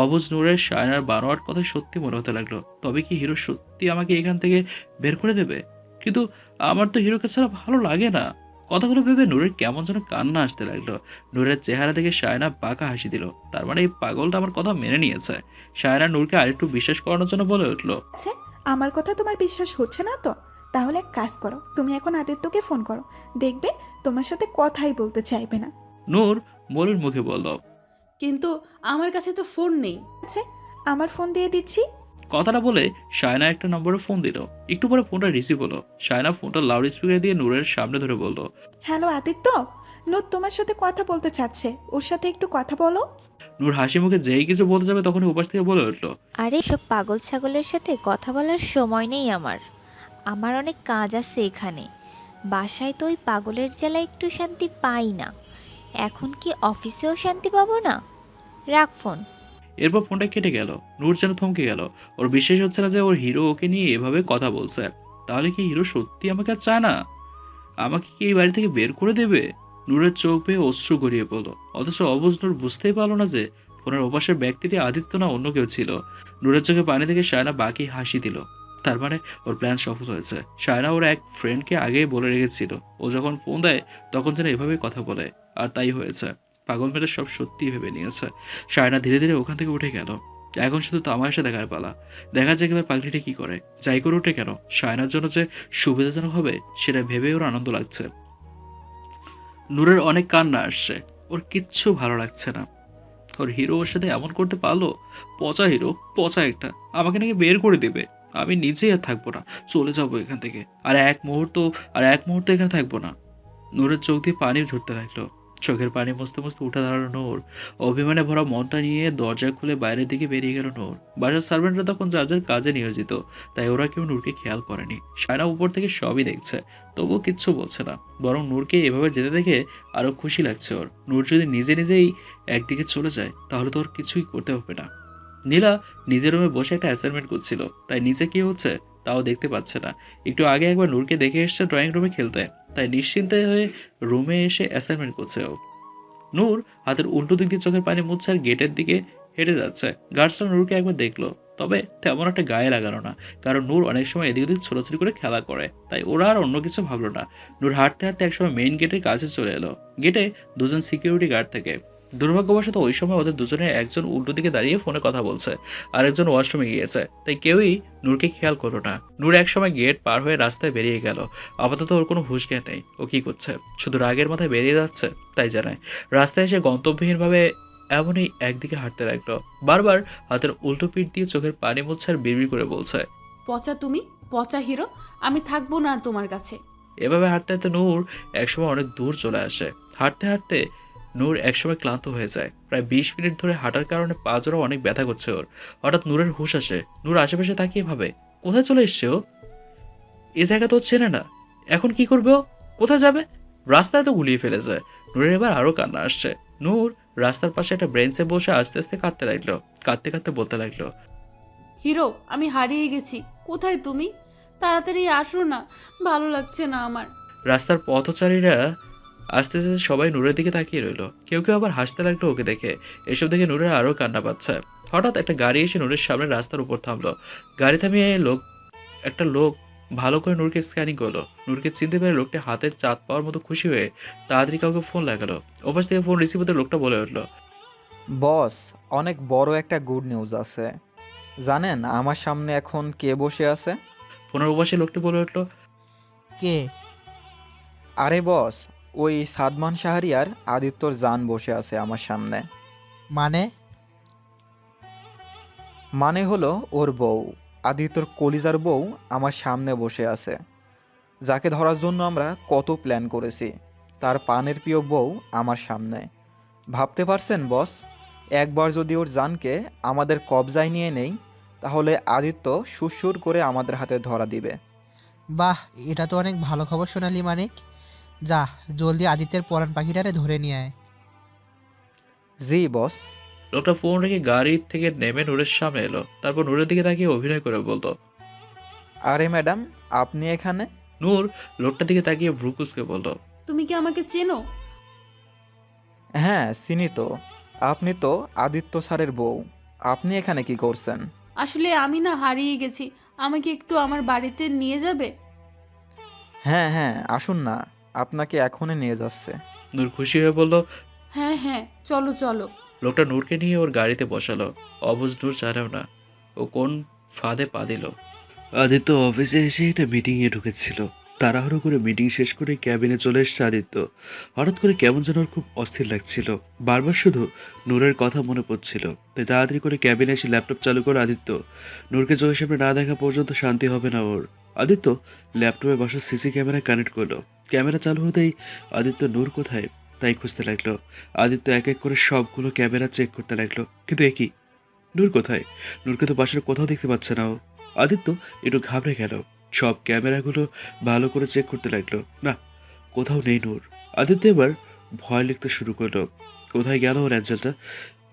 S2: অবুঝ নূরের সায়নার বানোয়ার কথা সত্যি মনে হতে লাগলো। তবে কি হিরো সত্যি আমাকে এখান থেকে বের করে দেবে? কিন্তু আমার তো হিরোকে ছাড়া ভালো লাগে না। কথাগুলো ভেবে নূরের কেমন যেন কান্না আসতে লাগলো। নূরের চেহারা দেখে সায়না বাঁকা হাসি দিল। তার মানে এই পাগলটা আমার কথা মেনে নিয়েছে। সায়না নূরকে আরেকটু বিশ্বাস করানোর জন্য বলে উঠলো।
S8: আচ্ছা, আমার কথা তোমার বিশ্বাস হচ্ছে না তো? তাহলে এক কাজ করো, তুমি এখন আদিত্যকে ফোন করো, দেখবে তোমার সাথে কথাই বলতে চাইবে না।
S2: নূর মলির মুখে বলল।
S3: কিন্তু আমার কাছে তো ফোন নেই।
S8: আচ্ছা, আমার ফোন দিয়ে দিচ্ছি।
S2: কথাটা বলে সায়না একটা নম্বরে ফোন দিল। একটু পরে ফোনটা রিসিভ হলো। সায়না ফোনটা লাউড স্পিকার দিয়ে নূরের সামনে ধরে বলল।
S8: হ্যালো আদিত্য, নূর তোমার সাথে কথা বলতে চাচ্ছে, ওর সাথে একটু কথা বলো।
S2: নূর হাসি মুখে যেই কিছু বলতে যাবে তখনই উপাস থেকে বলে উঠলো।
S10: আরে সব পাগল ছাগলের সাথে কথা বলার সময় নেই আমার। আমার অনেক কাজ আছে এখানে। বাসায় তো ওই পাগলের জ্বালা একটু শান্তি পাই না, এখন কি অফিসেও শান্তি পাবো না? রাখ ফোন।
S2: এরপর ফোনটা কেটে গেল। নূর যেন থমকে গেল। ওর বিশ্বাস হচ্ছে না যে ওর হিরো ওকে নিয়ে এভাবে কথা বলছে। তাহলে কি হিরো সত্যি আমাকে আর চায় না? আমাকে কি এই বাড়ি থেকে বের করে দেবে? নূরের চোখ পেয়ে অশ্রু গড়িয়ে পড়লো। অথচ অবুঝ নূর বুঝতেই পারলো না যে ফোনের ওপাশের ব্যক্তিটি আদিত্য না অন্য কেউ ছিল। নূরের চোখে পানি থেকে সায়না বাকি হাসি দিল। তার মানে ওর প্ল্যান সফল হয়েছে। সায়না ওর এক ফ্রেন্ডকে আগেই বলে রেখেছিল ও যখন ফোন দেয় তখন যেন এভাবেই কথা বলে, আর তাই হয়েছে। পাগল মেয়েটা সব সত্যি ভেবে নিয়েছে। সায়না ধীরে ধীরে ওখান থেকে উঠে গেল। এখন শুধু তামাশা দেখার পালা। দেখা যাক এবার পাগলিটা কি করে। যাই করে উঠে কেন, সায়নার জন্য যে সুবিধাজনক হবে সেটা ভেবে ওর আনন্দ লাগছে। নূরের অনেক কান্না আসছে। ওর কিচ্ছু ভালো লাগছে না। ওর হিরো ওর সাথে এমন করতে পারলো? পচা হিরো, পচা একটা। আমাকে নাকি বের করে দেবে। আমি নিজেই আর থাকবো না, চলে যাবো এখান থেকে। আর এক মুহূর্ত এখানে থাকবো না। নূরের চোখ দিয়ে পানি ঝরতে লাগলো। চোখের পানি মুছতে মুছতে উঠে দাঁড়ালো নূর। অভিমানে ভরা মনটা নিয়ে দরজা খুলে বাইরের দিকে বেরিয়ে গেল নূর। বাসার সার্ভেন্টরা তখন যার যার কাজে নিয়োজিত, তাই ওরা কেউ নূরকে খেয়াল করেনি। সায়না উপর থেকে সবই দেখছে, তবুও কিচ্ছু বলছে না। বরং নূরকে এভাবে যেতে দেখে আরো খুশি লাগছে ওর। নূর যদি নিজে নিজেই একদিকে চলে যায় তাহলে তো ওর কিছুই করতে হবে না। নীলা নিজের রুমে বসে একটা অ্যাসাইনমেন্ট করছিল, তাই নিচে কি হচ্ছে তাও দেখতে পাচ্ছে না। একটু আগে একবার নূরকে দেখে এসছে ড্রয়িং রুমে খেলতে, তাই নিশ্চিন্তে হয়ে রুমে এসে অ্যাসাইনমেন্ট করছে ও। নূর হাতের উল্টো দিক দিয়ে চোখের পানি মুছছে আর গেটের দিকে হেঁটে যাচ্ছে। গার্ডসরা নূরকে একবার দেখলো, তবে তেমন একটা গায়ে লাগানো না, কারণ নূর অনেক সময় এদিক ওদিক ছোটাছুটি করে খেলা করে, তাই ওরা আর অন্য কিছু ভাবলো না। নূর হাঁটতে হাঁটতে একসময় মেইন গেটের কাছে চলে এলো। গেটে দুজন সিকিউরিটি গার্ড থাকে। দুর্ভাগ্যবশত ওই সময় ওদের দুজনের একজন উল্টো দিকে দাঁড়িয়ে ফোনে কথা বলছে আর একজন ওয়াশরুমে গিয়েছে, তাই কেউই নূরকে খেয়াল করলো না। নূর একসময় গেট পার হয়ে রাস্তায় বেরিয়ে গেল। আপাতত ওর কোনো হুঁশ জ্ঞান নেই ও কি করছে, শুধু রাগের মাথায় বেরিয়ে যাচ্ছে তাই জানায়। রাস্তায় এসে গন্তব্যহীনভাবে এমনই একদিকে হাঁটতে লাগলো। বারবার হাতের উল্টো পিঠ দিয়ে চোখের পানি মুছছে আর বিড়বিড় করে বলছে,
S3: পচা তুমি, পচা হিরো, আমি থাকবো না আর তোমার কাছে।
S2: এভাবে হাঁটতে হাঁটতে নূর একসময় অনেক দূর চলে আসে। হাঁটতে হাঁটতে নূর একসময় ক্লান্ত হয়ে যায়। প্রায় 20 মিনিট ধরে হাঁটার কারণে পা জোড়া অনেক ব্যথা করছে ওর। হঠাৎ নূরের হুঁশ আসে। নূর আশেপাশে তাকিয়ে ভাবে, কোথায় চলে এসছে ও? এ জায়গা তো চেনে না। এখন কি করবে ও? কোথায় যাবে? রাস্তায় তো গুলিয়ে ফেলেছে। নূরের এবার আরও কান্না আসছে। নূর রাস্তার পাশে একটা বেঞ্চে বসে আস্তে আস্তে কাঁদতে লাগলো। কাঁদতে কাঁদতে বলতে লাগলো,
S3: হিরো, আমি হারিয়ে গেছি, কোথায় তুমি? তাড়াতাড়ি আসো না, ভালো লাগছে না আমার।
S2: রাস্তার পথচারীরা আস্তে আস্তে সবাই নূরের দিকে তাকিয়ে রইল। কেউ কেউ আবার হাসতে লাগলো ওকে দেখে। এসব দেখে নূরের আরও কান্না পাচ্ছে। হঠাৎ একটা গাড়ি এসে নূরের সামনে রাস্তার উপর থামলো। গাড়ি থামিয়ে একটা লোক ভালো করে নূরকে স্ক্যানিং করলো। নূরকে চিনতে পেরে লোকটি হাতের চাঁদ পাওয়ার মতো খুশি হয়ে তাড়াতাড়ি কাউকে ফোন লাগালো। ওপাশ থেকে ফোন রিসিভ হতে লোকটা বলে উঠলো,
S11: বস, অনেক বড় একটা গুড নিউজ আছে। জানেন আমার সামনে এখন কে বসে আছে?
S2: ফোনের ওপাশে লোকটি বলে উঠলো,
S12: কে?
S11: আরে বস, ওই সাদমান শাহরিয়ার আদিত্যর জান বসে আছে আমার সামনে।
S12: মানে?
S11: মানে হলো ওর বউ, আদিত্যর কলিজার বউ আমার সামনে বসে আছে, যাকে ধরার জন্য আমরা কত প্ল্যান করেছি। তার পানের প্রিয় বউ আমার সামনে। ভাবতে পারছেন বস, একবার যদি ওর জানকে আমাদের কবজায় নিয়ে নেই, তাহলে আদিত্য সুরসুর করে আমাদের হাতে ধরা দিবে।
S12: বাহ, এটা তো অনেক ভালো খবর শোনালি মানিক। যা, জলদি আদিত্যের পরাণ পাখিটারে ধরে নিয়ে আয়।
S11: জি বস।
S2: লোকটা ফোন রেখে গাড়ি থেকে নেমে নূরের সামনে এলো। তারপর নূরের দিকে তাকিয়ে অভিনয় করে বলতো,
S11: আরে ম্যাডাম, আপনি এখানে?
S2: নূর লোকটার দিকে তাকিয়ে ভ্রুকুসকে বলল,
S3: তুমি কি আমাকে চেনো?
S11: হ্যাঁ চিনি তো, আপনি তো আদিত্য স্যারের বউ। আপনি এখানে কি করছেন?
S3: আসলে আমি না হারিয়ে গেছি, আমাকে একটু আমার বাড়িতে নিয়ে যাবে?
S11: হ্যাঁ হ্যাঁ, আসুন না, আপনাকে এখনই নিয়ে যাচ্ছে।
S2: নূর খুশি হয়ে বলল।
S3: হ্যাঁ হ্যাঁ, চলো চলো।
S2: লোকটা নূরকে নিয়ে ওর গাড়িতে বসালো। অবুঝ নূর জানেও না ও কোন ফাঁদে পা দিল। আদিত্য অফিসে এসে একটা মিটিংয়ে ঢুকেছিল। তাড়াহুড়ো করে মিটিং শেষ করে ক্যাবিনে চলে এসছে আদিত্য। হঠাৎ করে কেমন যেন ওর খুব অস্থির লাগছিল। বারবার শুধু নূরের কথা মনে পড়ছিল। তাই তাড়াতাড়ি করে ক্যাবিনে এসে ল্যাপটপ চালু করে আদিত্য। নূরকে চোখের সামনে না দেখা পর্যন্ত শান্তি হবে না ওর। আদিত্য ল্যাপটপে বসা সিসি ক্যামেরায় কানেক্ট করলো। ক্যামেরা চালু হতেই আদিত্য নূর কোথায় তাই খুঁজতে লাগলো। আদিত্য এক এক করে সবগুলো ক্যামেরা চেক করতে লাগলো, কিন্তু একই নূর কোথায়? নূরকে তো বাসার কোথাও দেখতে পাচ্ছে না ও। আদিত্য একটু ঘাবড়ে গেল। সব ক্যামেরাগুলো ভালো করে চেক করতে লাগলো, না কোথাও নেই নূর। আদিত্য এবার ভয় লিখতে শুরু করলো, কোথায় গেল ওর অ্যাঞ্জেলটা?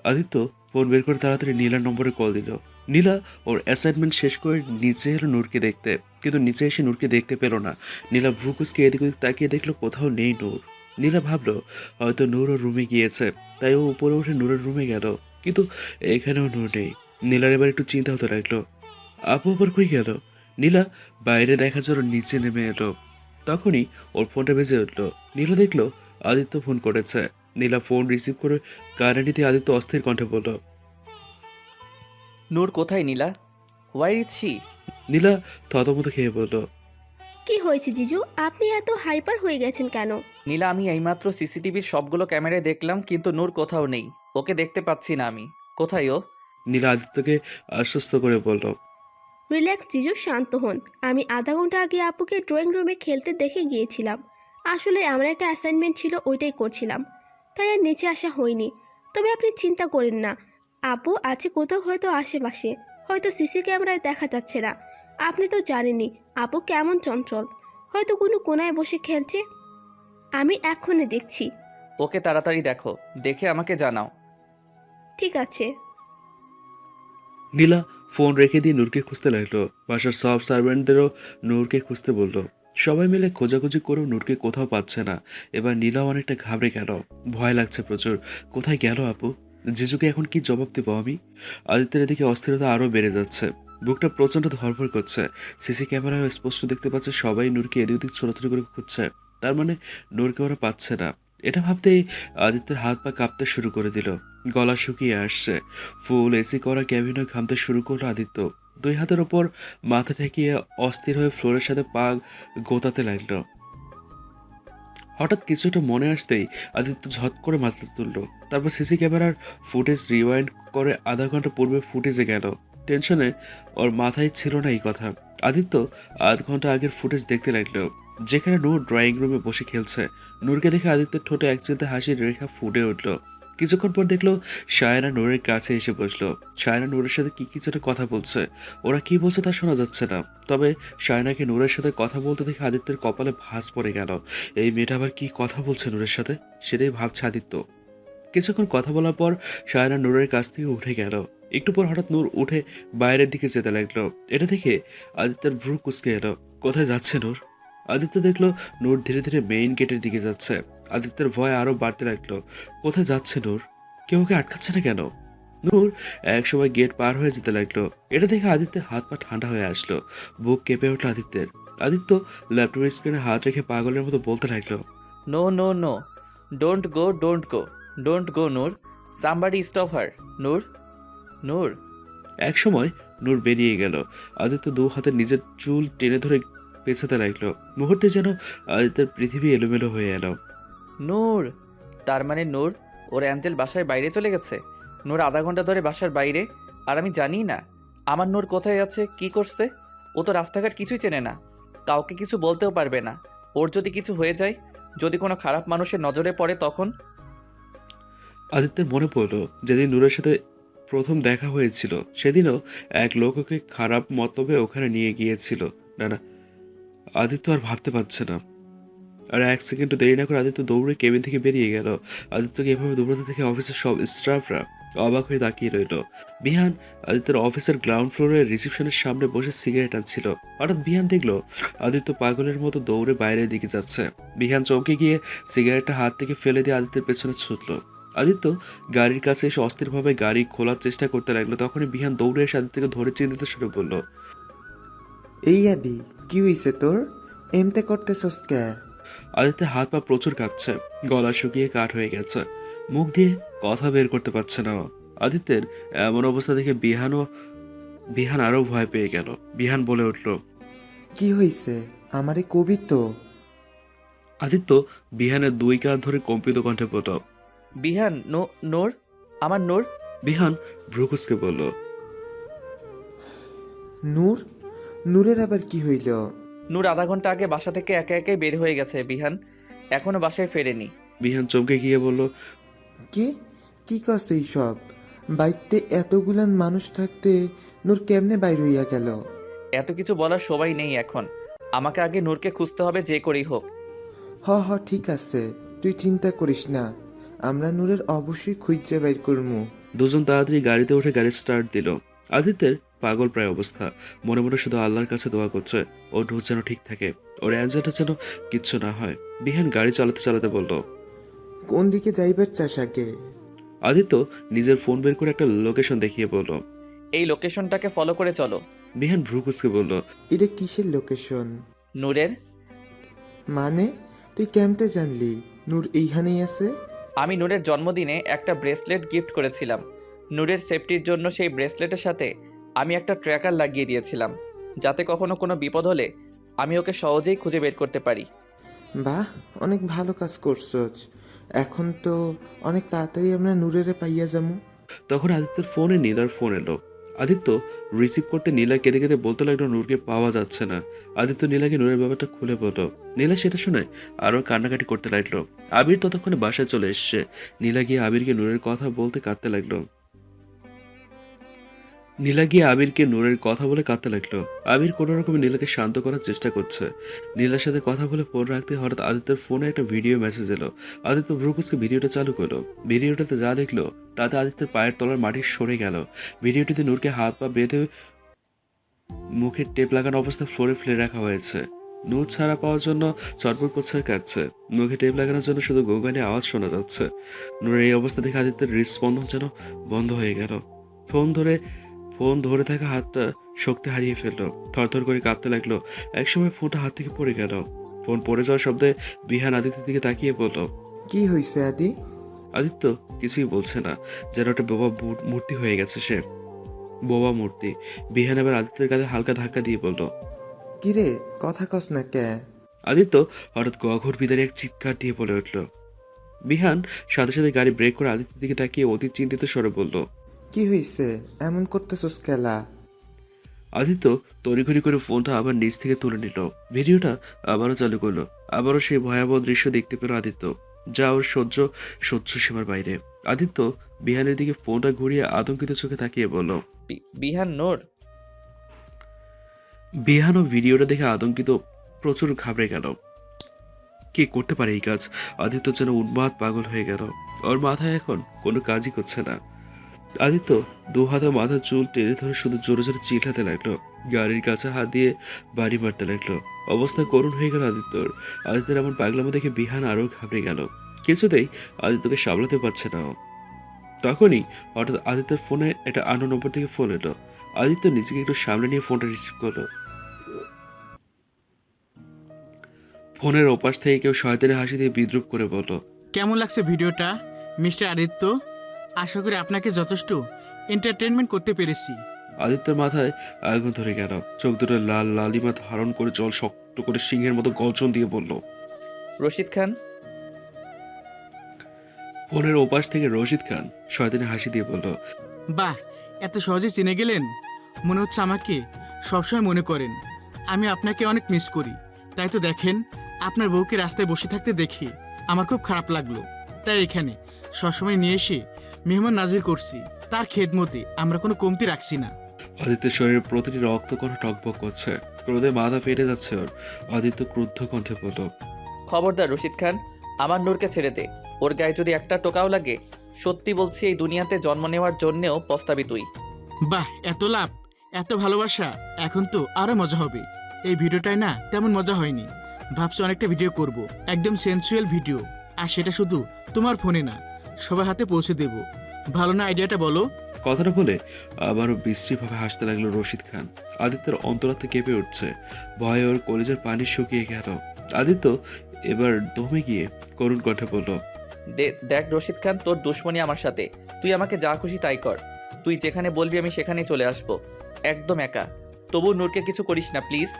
S2: আদিত্য ফোন বের করে তাড়াতাড়ি নীলার নম্বরে কল দিল। নীলা ওর অ্যাসাইনমেন্ট শেষ করে নিচে এলো নূরকে দেখতে, কিন্তু নিচে এসে নূরকে দেখতে পেল না। নীলা ভ্রুকুসকে এদিক ওদিক তাকিয়ে দেখলো কোথাও নেই নূর। নীলা ভাবলো হয়তো নূর ওর রুমে গিয়েছে, তাই ও উপরে উঠে নূরের রুমে গেল, কিন্তু এখানেও নূর নেই। নীলার এবার একটু চিন্তা হতে লাগলো, আপু আবার কই গেল? নীলা বাইরে দেখার জন্য নিচে নেমে এলো। তখনই ওর ফোনটা বেজে উঠলো। নীলা দেখলো আদিত্য ফোন করেছে। নীলা ফোন রিসিভ করে কানে নিতে আদিত্য অস্থির কণ্ঠে বলল,
S4: নূর কোথায় নীলা? Where is she?
S2: নীলা থতমত খেয়ে বলল,
S7: কি হয়েছে জিজু, আপনি এত হাইপার হয়ে গেছেন কেন?
S4: নীলা, আমি এইমাত্র সিসিটিভির সবগুলো ক্যামেরায় দেখলাম, কিন্তু নূর কোথাও নেই। ওকে দেখতে পাচ্ছি না আমি। কোথায় ও?
S2: নীলা আদিত্যকে আশ্বস্ত করে বলল,
S7: রিল্যাক্স জিজু, শান্ত হন। আমি আধা ঘন্টা আগে আপুকে ড্রয়িং রুমে খেলতে দেখে গিয়েছিলাম। আসলে আমার একটা অ্যাসাইনমেন্ট ছিল, ওইটাই করছিলাম, তাই আর নিচে আসা হয়নি। তবে আপনি চিন্তা করেন না, আপু আছে কোথাও, হয়তো আশেপাশে, হয়তো সিসি ক্যামেরায় দেখা যাচ্ছে না। আপনি তো জানেনই আপু কেমন চঞ্চল, হয়তো কোনো কোনায় বসে খেলছে। আমি এক্ষুনি দেখছি।
S4: ওকে তাড়াতাড়ি দেখো, দেখে আমাকে জানাও।
S7: ঠিক আছে।
S2: নীলা ফোন রেখে দিয়ে নূরকে খুঁজতে লাগলো। বাসার সব সার্ভেন্টদেরও নূরকে খুঁজতে বলল। সবাই মিলে খোঁজাখুঁজি করেও নূরকে কোথাও পাচ্ছে না। এবার নীলাও অনেকটা ঘাবড়ে গেল, ভয় লাগছে প্রচুর। কোথায় গেল আপু? জিজুকে এখন কি জবাব দেবো আমি? আদিত্যের এদিকে অস্থিরতা আরও বেড়ে যাচ্ছে, বুকটা প্রচণ্ড ধরফর করছে। সিসি ক্যামেরায় স্পষ্ট দেখতে পাচ্ছে সবাই নূরকে এদিক ওদিক ছোটাছুটি করে খুঁজছে। তার মানে নূরকে ওরা পাচ্ছে না। এটা ভাবতেই আদিত্যের হাত পা কাঁপতে শুরু করে দিল। গলা শুকিয়ে আসছে। ফুল এসি করা ক্যাবিনে ঘামতে শুরু করলো আদিত্য। দুই হাতের ওপর মাথা ঠেকিয়ে অস্থির হয়ে ফ্লোরের সাথে পা গোতাতে লাগলো। হঠাৎ কিছুটা মনে আসতেই আদিত্য ঝট করে মাথা তুলল। তারপর সিসি ক্যামেরার ফুটেজ রিওয়াইন্ড করে আধা ঘন্টা পূর্বে ফুটেজে গেল। টেনশনে ওর মাথায় ছিল না এই কথা। আদিত্য আধ ঘন্টা আগের ফুটেজ দেখতে লাগলো, যেখানে নূর ড্রয়িং রুমে বসে খেলছে। নূরকে দেখে আদিত্যের ঠোঁটে একচিলতে হাসির রেখা ফুটে উঠল। কিছুক্ষণ পর দেখলো শায়না নূরের কাছে এসে বসলো। শায়না নূরের সাথে কি কিছুটা কথা বলছে। ওরা কি বলছে তা শোনা যাচ্ছে না, তবে শায়নাকে নূরের সাথে কথা বলতে দেখে আদিত্যের কপালে ভাঁজ পড়ে গেল। এই মেয়েটা আবার কি কথা বলছে নূরের সাথে, সেটাই ভাবছে আদিত্য। কিছুক্ষণ কথা বলার পর শায়না নূরের কাছ থেকে উঠে গেল। একটু পর হঠাৎ নূর উঠে বাইরের দিকে যেতে লাগলো। এটা দেখে আদিত্যের ভ্রু কুঁচকে এলো। কোথায় যাচ্ছে নূর? আদিত্য দেখলো নূর ধীরে ধীরে মেইন গেটের দিকে যাচ্ছে। আদিত্যের ভয় আরো বাড়তে লাগলো। কোথায় যাচ্ছে নূর? কেউ ওকে আটকাচ্ছে না কেন? নূর একসময় গেট পার হয়ে যেতে লাগলো। এটা দেখে আদিত্যের হাত পা ঠান্ডা হয়ে আসলো। বুক কেঁপে উঠলো আদিত্যের। আদিত্য ল্যাপটপের স্ক্রিনে হাত রেখে পাগলের মতো বলতে লাগলো,
S4: no no no, don't go, don't go, don't go Noor, somebody stop her, Noor, Noor.
S2: এক সময় নূর বেরিয়ে গেল। আদিত্য দু হাতে নিজের চুল টেনে ধরে পেছাতে লাগলো। মুহূর্তে যেন আদিত্যের পৃথিবী এলোমেলো হয়ে এলো।
S4: নূর, তার মানে নূর ওর অ্যাঞ্জেল বাসায় বাইরে চলে গেছে। নূর আধা ঘন্টা ধরে বাসার বাইরে, আর আমি জানি না আমার নূর কোথায় আছে, কি করছে। ও তো রাস্তাঘাট কিছুই চেনে না, কাউকে কিছু বলতেও পারবে না। ওর যদি কিছু হয়ে যায়, যদি কোনো খারাপ মানুষের নজরে পড়ে, তখন।
S2: আদিত্যের মনে পড়লো যেদিন নূরের সাথে প্রথম দেখা হয়েছিল, সেদিনও এক লোক ওকে খারাপ মতলবে ওখানে নিয়ে গিয়েছিল। না না, আদিত্য আর ভাবতে পারছে না। আর এক সেকেন্ডও দেরি না করে আদিত্য দৌড়ে কেবিন থেকে বেরিয়ে গেল। আদিত্যকে এভাবে দৌড়াতে থেকে অফিসের সব স্টাফরা অবাক হয়ে তাকিয়ে রইল। বিহান আদিত্যের অফিসের গ্রাউন্ড ফ্লোরের রিসেপশনের সামনে বসে সিগারেট আনছিল। হঠাৎ বিহান দেখলো আদিত্য পাগলের মতো দৌড়ে বাইরের দিকে যাচ্ছে। বিহান চমকে গিয়ে সিগারেটটা হাত থেকে ফেলে দিয়ে আদিত্যের পেছনে ছুটল। আদিত্য গাড়ির কাছে এসে অস্থিরভাবে গাড়ি খোলার চেষ্টা করতে লাগলো। তখনই বিহান দৌড়ে এসে আদিত্যকে ধরে চিন্তিত শুরু করলো।
S5: এই আদি, কি হইছে তোর? এমতে করতেছস কে?
S2: আদিত্যের হাত পা প্রচুর কাঁপছে, গলা শুকিয়ে কাঠ হয়ে গেছে, মুখ দিয়ে কথা বের করতে পারছে না। আদিত্যের এমন অবস্থা দেখে বিহান আরো ভয় পেয়ে গেল। বিহান বলে উঠল,
S5: কি হইছে আমারে কবি তো?
S2: আদিত্য বিহানের দুই কাঁধ ধরে কম্পিত কণ্ঠে বলল,
S4: বিহান, নূর, আমার নূর।
S2: বিহান ভ্রুকুসকে বলল,
S5: নূর? নূরের আবার কি হইল?
S4: নূর আধা ঘন্টা আগে বাসা থেকে একা একাই বের হয়ে গেছে বিহান, এখনো বাসায় ফেরেনি।
S2: বিহান চমকে গিয়ে বলল,
S5: কি কি কস এইসব? বাইতে এতগুলান মানুষ থাকতে নূর কেমনে বাইর হইয়া গেল?
S4: এত কিছু বলার সময় নেই এখন, আমাকে আগে নূরকে খুঁজতে হবে যে করেই হোক।
S5: হ ঠিক আছে, তুই চিন্তা করিস না, আমরা নূরের অবশ্যই খুঁজে বাইর করমু।
S2: দুজন তাড়াতাড়ি গাড়িতে উঠে গাড়ি স্টার্ট দিল। আদিত্যের পাগল প্রায় অবস্থা, মনে মনে শুধু আল্লাহর কাছে দোয়া করছে ওর নূর যেন ঠিক থাকে, ওর অ্যাঞ্জেলটা যেন কিচ্ছু না হয়। বিহান গাড়ি চালাতে চালাতে বলল,
S5: কোন দিকে যাইবার চাস আগে?
S2: আদিত্য নিজের ফোন বের করে একটা লোকেশন দেখিয়ে বলল,
S4: এই লোকেশনটাকে ফলো করে চলো।
S2: বিহান ভ্রুকুসকে বলল,
S5: এটা কিসের লোকেশন?
S4: নূরের।
S5: মানে তুই কেমতে জানলি নূর এইখানেই আছে?
S4: আমি নূরের জন্মদিনে একটা ব্রেসলেট গিফট করেছিলাম। নূরের সেফটির জন্য সেই ব্রেসলেটের সাথে আমি একটা ট্র্যাকার লাগিয়ে দিয়েছিলাম, যাতে কখনো কোনো বিপদ হলে আমি ওকে সহজেই খুঁজে বের করতে পারি।
S5: বাহ, অনেক ভালো কাজ করছস। এখন তো অনেক তাড়াতাড়ি আমরা নূরেরে পাইয়া যাবো।
S2: তখন আদিত্যের ফোনে নীলার ফোন এলো। আদিত্য রিসিভ করতে নীলা কেঁদে কেঁদে বলতে লাগলো নূরকে পাওয়া যাচ্ছে না। আদিত্য নীলাকে নূরের ব্যাপারটা খুলে বলল। নীলা সেটা শুনে আরও কান্নাকাটি করতে লাগলো। আবির ততক্ষণে বাসায় চলে এসছে। নীলা গিয়ে আবিরকে নূরের কথা বলতে কাঁদতে লাগলো। আবির কোনো রকমে নীলাকে শান্ত করার চেষ্টা করছে। নীলার সাথে কথা বলে ফোন রাখতে হঠাৎ আদিত্যের ফোনে একটা ভিডিও মেসেজ এলো। আদিত্য ভ্রুকুসকে ভিডিওটা চালু করলো। ভিডিওটাতে যা দেখলো তাতে আদিত্যের পায়ের তলার মাটি সরে গেল। ভিডিওটিতে নূরকে হাত পা বেঁধে মুখে টেপ লাগানো অবস্থায় ফ্লোরে ফেলে রাখা হয়েছে। নূর ছাড়া পাওয়ার জন্য চটপট করছে কাঁদছে। মুখে টেপ লাগানোর জন্য শুধু গোগানে আওয়াজ শোনা যাচ্ছে। নূরের এই অবস্থা দেখে আদিত্যের হৃদস্পন্দন যেন বন্ধ হয়ে গেল। ফোন ধরে থাকা হাতটা শক্তি হারিয়ে ফেললো। থরথর করে কাঁপতে লাগলো। একসময় ফোনটা হাত থেকে পড়ে গেল। ফোন পড়ে যাওয়ার শব্দে বিহান আদিত্যের দিকে তাকিয়ে বলল,
S5: কি হয়েছে আদি?
S13: আদিত্য কিছুই বলছে না, যেন একটা বোবা মূর্তি হয়ে গেছে সে। বোবা মূর্তি। বিহান এবার আদিত্যের কাঁধে হালকা ধাক্কা দিয়ে বলল,
S5: কিরে কথা কস না কে?
S13: আদিত্য হঠাৎ গঘর বিদারে এক চিৎকার দিয়ে বলে উঠল। বিহান সাথে সাথে গাড়ি ব্রেক করে আদিত্যের দিকে তাকিয়ে অতি চিন্তিত স্বরে বলল,
S5: কি হয়েছে এমন করতেছস খেলা?
S13: আদিত্য তড়িঘড়ি করে ফোনটা আবার নিচ থেকে তুলে নিল, ভিডিওটা আবারও চালু করলো। আবারও সেই ভয়াবহ দৃশ্য দেখতে পেল আদিত্য, যা ওর সহ্য সীমার বাইরে। আদিত্য বিহানের দিকে ফোনটা ঘুরিয়ে আতঙ্কিত চোখে তাকিয়ে বলল,
S4: বিহান, নূর।
S13: বিহানও ভিডিওটা দেখে আতঙ্কিত প্রচুর ঘাবড়ে গেল। কে করতে পারে এই কাজ? আদিত্য যেন উন্মাদ পাগল হয়ে গেল। ওর মাথায় এখন কোনো কাজই করছে না। আদিত্য দু হাতে মাথার চুল টেনে ধরে শুধু জোরে জোরে চিল্লাতে লাগলো, গাড়ির কাছে হাত দিয়ে বাড়ি মারতে লাগলো। অবস্থা করুণ হয়ে গেল আদিত্যর। আদিত্যের এমন পাগলামো দেখে বিহান আরও ঘাবড়ে গেল। কিছুতেই আদিত্যকে সামলাতে পারছে না ও। তখনই হঠাৎ আদিত্যের ফোনে একটা আনো নম্বর থেকে ফোন এলো। আদিত্য নিজেকে একটু সামনে নিয়ে ফোনটা রিসিভ করলো। ফোনের ওপাশ থেকে কেউ শয়তানি হাসি দিয়ে বিদ্রুপ করে বলল,
S14: কেমন লাগছে ভিডিওটা মিস্টার আদিত্য? আশা করি আপনাকে যথেষ্ট এন্টারটেনমেন্ট করতে পেরেছি।
S13: আদিত্যের মাথায় আগুন ধরে গেল। চোখ দুটো লাল লালিমা ধারণ করে জল শক্ত করে সিংহের মতো গর্জন দিয়ে বলল,
S4: রশিদ খান।
S13: ফোনের ওপাশ থেকে রশিদ খান শয়তানি হাসি দিয়ে বলল,
S14: বাহ, এত সহজে চিনে গেলেন। মনে হচ্ছে আমাকে সবসময় মনে করেন। আমি আপনাকে অনেক মিস করি। তাই তো দেখেন, আপনার বউকে রাস্তায় বসে থাকতে দেখে আমার খুব খারাপ লাগলো। তাই এখানে সবসময় নিয়ে এসে মেহমান নাজির করছি। তার খেদমতে আমরা কোনো কমতি রাখছি না।
S13: আদিত্যের শরীরের প্রতিটি রক্তকণা টকবক করছে, ক্রোধে মাথা ফেটে যাচ্ছে ওর। আদিত্য ক্রুদ্ধ কণ্ঠে বলল,
S4: খবরদার রশিদ খান, আমার নূরকে ছেড়ে দে। ওর গায়ে যদি একটা টোকাও লাগে, সত্যি বলছি এই দুনিয়াতে জন্ম নেওয়ার জন্যেও পস্তাবি তুই।
S14: বাহ, এত লাভ, এত ভালোবাসা। এখন তো আরো মজা হবে। এই ভিডিওটাই না তেমন মজা হয়নি। ভাবছি অনেকটা ভিডিও করব, একদম সেন্সুয়াল ভিডিও। আর সেটা শুধু তোমার ফোনে না, সবার হাতে পৌঁছে দেব। ভালো না আইডিয়াটা বলো?
S13: কথাটা বলে আবারও বিশ্রীভাবে হাসতে লাগলো রশিদ খান। আদিত্যের অন্তরাত্মা কেঁপে উঠছে, ভয়ে ওর কলেজের পানি শুকিয়ে গেল। আদিত্য এবার দমে গিয়ে করুণ কণ্ঠে বলল,
S4: দেখ রশিদ খান, তোর দুশ্মনী আমার সাথে। তুই আমাকে যা খুশি তাই কর। তুই যেখানে বলবি আমি সেখানে চলে আসব, একদম একা। তবু নূরকে কিছু করিস না প্লিজ।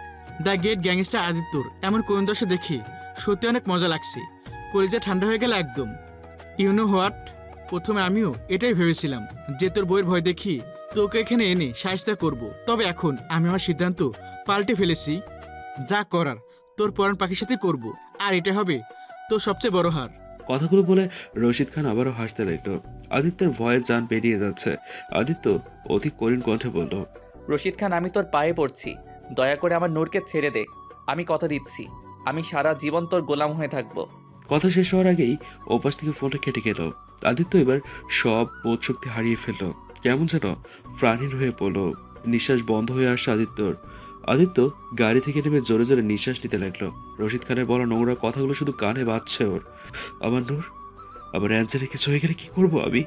S14: দ্য গ্রেট গ্যাংস্টার আদিত্যর এমন কোন দশা দেখি সত্যি অনেক মজা লাগছে। কলেজে ঠান্ডা হয়ে গেল একদম। ইউ নো হোয়াট, প্রথমে আমিও এটাই ভেবেছিলাম যে তোর বইয়ের ভয় দেখি তোকে এখানে এনে সাহায্য করব। তবে এখন আমি আমার সিদ্ধান্ত পাল্টে ফেলেছি। যা করার তোর পরাণ পাখির সাথে করব, আর এটা হবে তোর সবচেয়ে বড় হার।
S13: কথাগুলো বলে রশিদ খান আবারও হাসতে লাগলো। আদিত্যের ভয়ের জান বেরিয়ে যাচ্ছে। আদিত্য অতি করুণ কণ্ঠে বলল,
S4: রশিদ খান, আমি তোর পায়ে পড়ছি, দয়া করে আমার নূরকে ছেড়ে দে। আমি কথা দিচ্ছি, আমি সারা জীবন তোর গোলাম হয়ে থাকবো।
S13: কথা শেষ হওয়ার আগেই ওপাশ থেকে ফোনটা কেটে গেল। আদিত্য এবার সব বোধ শক্তি হারিয়ে ফেলল, কেমন যেন প্রাণীর হয়ে পড়ল। নিঃশ্বাস বন্ধ হয়ে আসছে আদিত্যর। আদিত্য গাড়ি থেকে নেমে জোরে জোরে নিঃশ্বাস নিতে লাগলো। রশিদ খানের বলা নোংরা কথাগুলো শুধু কানে বাজছে ওর। আমার নূর, আমার অ্যান্সারে কিছু হয়ে গেলে কি করবো আমি?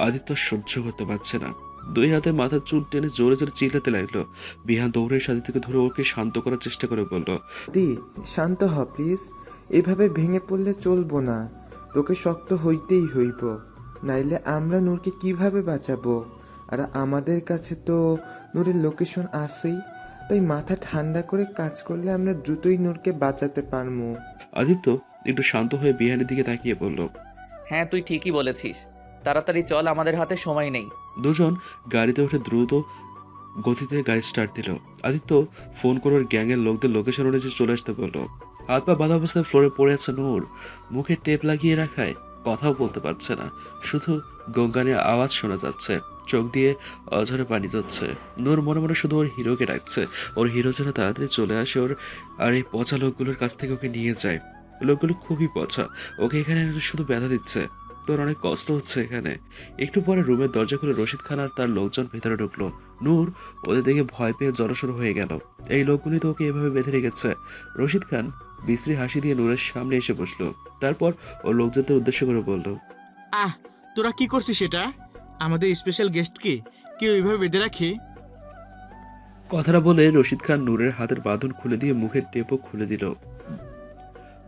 S13: আদিত্য সহ্য করতে পারছে না, দুই হাতে মাথার চুল টেনে জোরে জোরে চিল্লাতে লাগলো। বিহান দৌড়ে আদিত্যকে ধরে ওকে শান্ত করার চেষ্টা করে বলল,
S5: দি শান্ত হ প্লিজ। এভাবে ভেঙে পড়লে চলবো না, তোকে শক্ত হইতেই হইব, নাইলে আমরা নূরকে কিভাবে বাঁচাবো? আর আমাদের কাছে তো নূরের লোকেশন আছেই, তাই মাথা ঠান্ডা করে কাজ করলে আমরা দ্রুতই নূরকে বাঁচাতে পারবো।
S13: আদিত্য একটু শান্ত হয়ে বিহানের দিকে তাকিয়ে বলল,
S4: হ্যাঁ তুই ঠিকই বলেছিস, তাড়াতাড়ি চল, আমাদের হাতে সময় নেই।
S13: দুজন গাড়িতে উঠে দ্রুত গতিতে গাড়ি স্টার্ট দিল। আদিত্য ফোন করে ওর গ্যাংয়ের লোকদের লোকেশন অনুযায়ী চলে আসতে বলল। হাত পা বাঁধা অবস্থায় ফ্লোরে পড়ে আছে নূর, মুখে টেপ লাগিয়ে রাখায় কথাও বলতে পারছে না, শুধু গঙ্গানের আওয়াজ শোনা যাচ্ছে। চোখ দিয়ে অঝরে পানি যাচ্ছে। নূর মনে মনে শুধু ওর হিরোকে ডাকছে, ওর হিরো যেন তাড়াতাড়ি চলে আসে ওর আর এই পচা লোকগুলোর কাছ থেকে ওকে নিয়ে যায়। লোকগুলো খুবই পচা, ওকে এখানে শুধু ব্যথা দিচ্ছে। তোর অনেক কষ্ট হচ্ছে এখানে। একটু পরে রুমের দরজা খুলে রশিদ খান আর তার লোকজন ভেতরে ঢুকলো। নূর ওদের দেখে ভয় পেয়ে জড়সড় হয়ে গেল। এই লোকগুলি তো ওকে এভাবে বেঁধে রেখেছে। রশিদ খান বিশ্রী হাসি দিয়ে নূরের সামনে এসে বসলো। তারপর ও লোকজনদের উদ্দেশ্য করে বলল,
S14: আহ, তোরা কি করছিস সেটা? আমাদের স্পেশাল গেস্টকে কেউ এইভাবে বেঁধে রাখে?
S13: কথাটা বলে রশিদ খান নূরের হাতের বাঁধন খুলে দিয়ে মুখের টেপও খুলে দিল।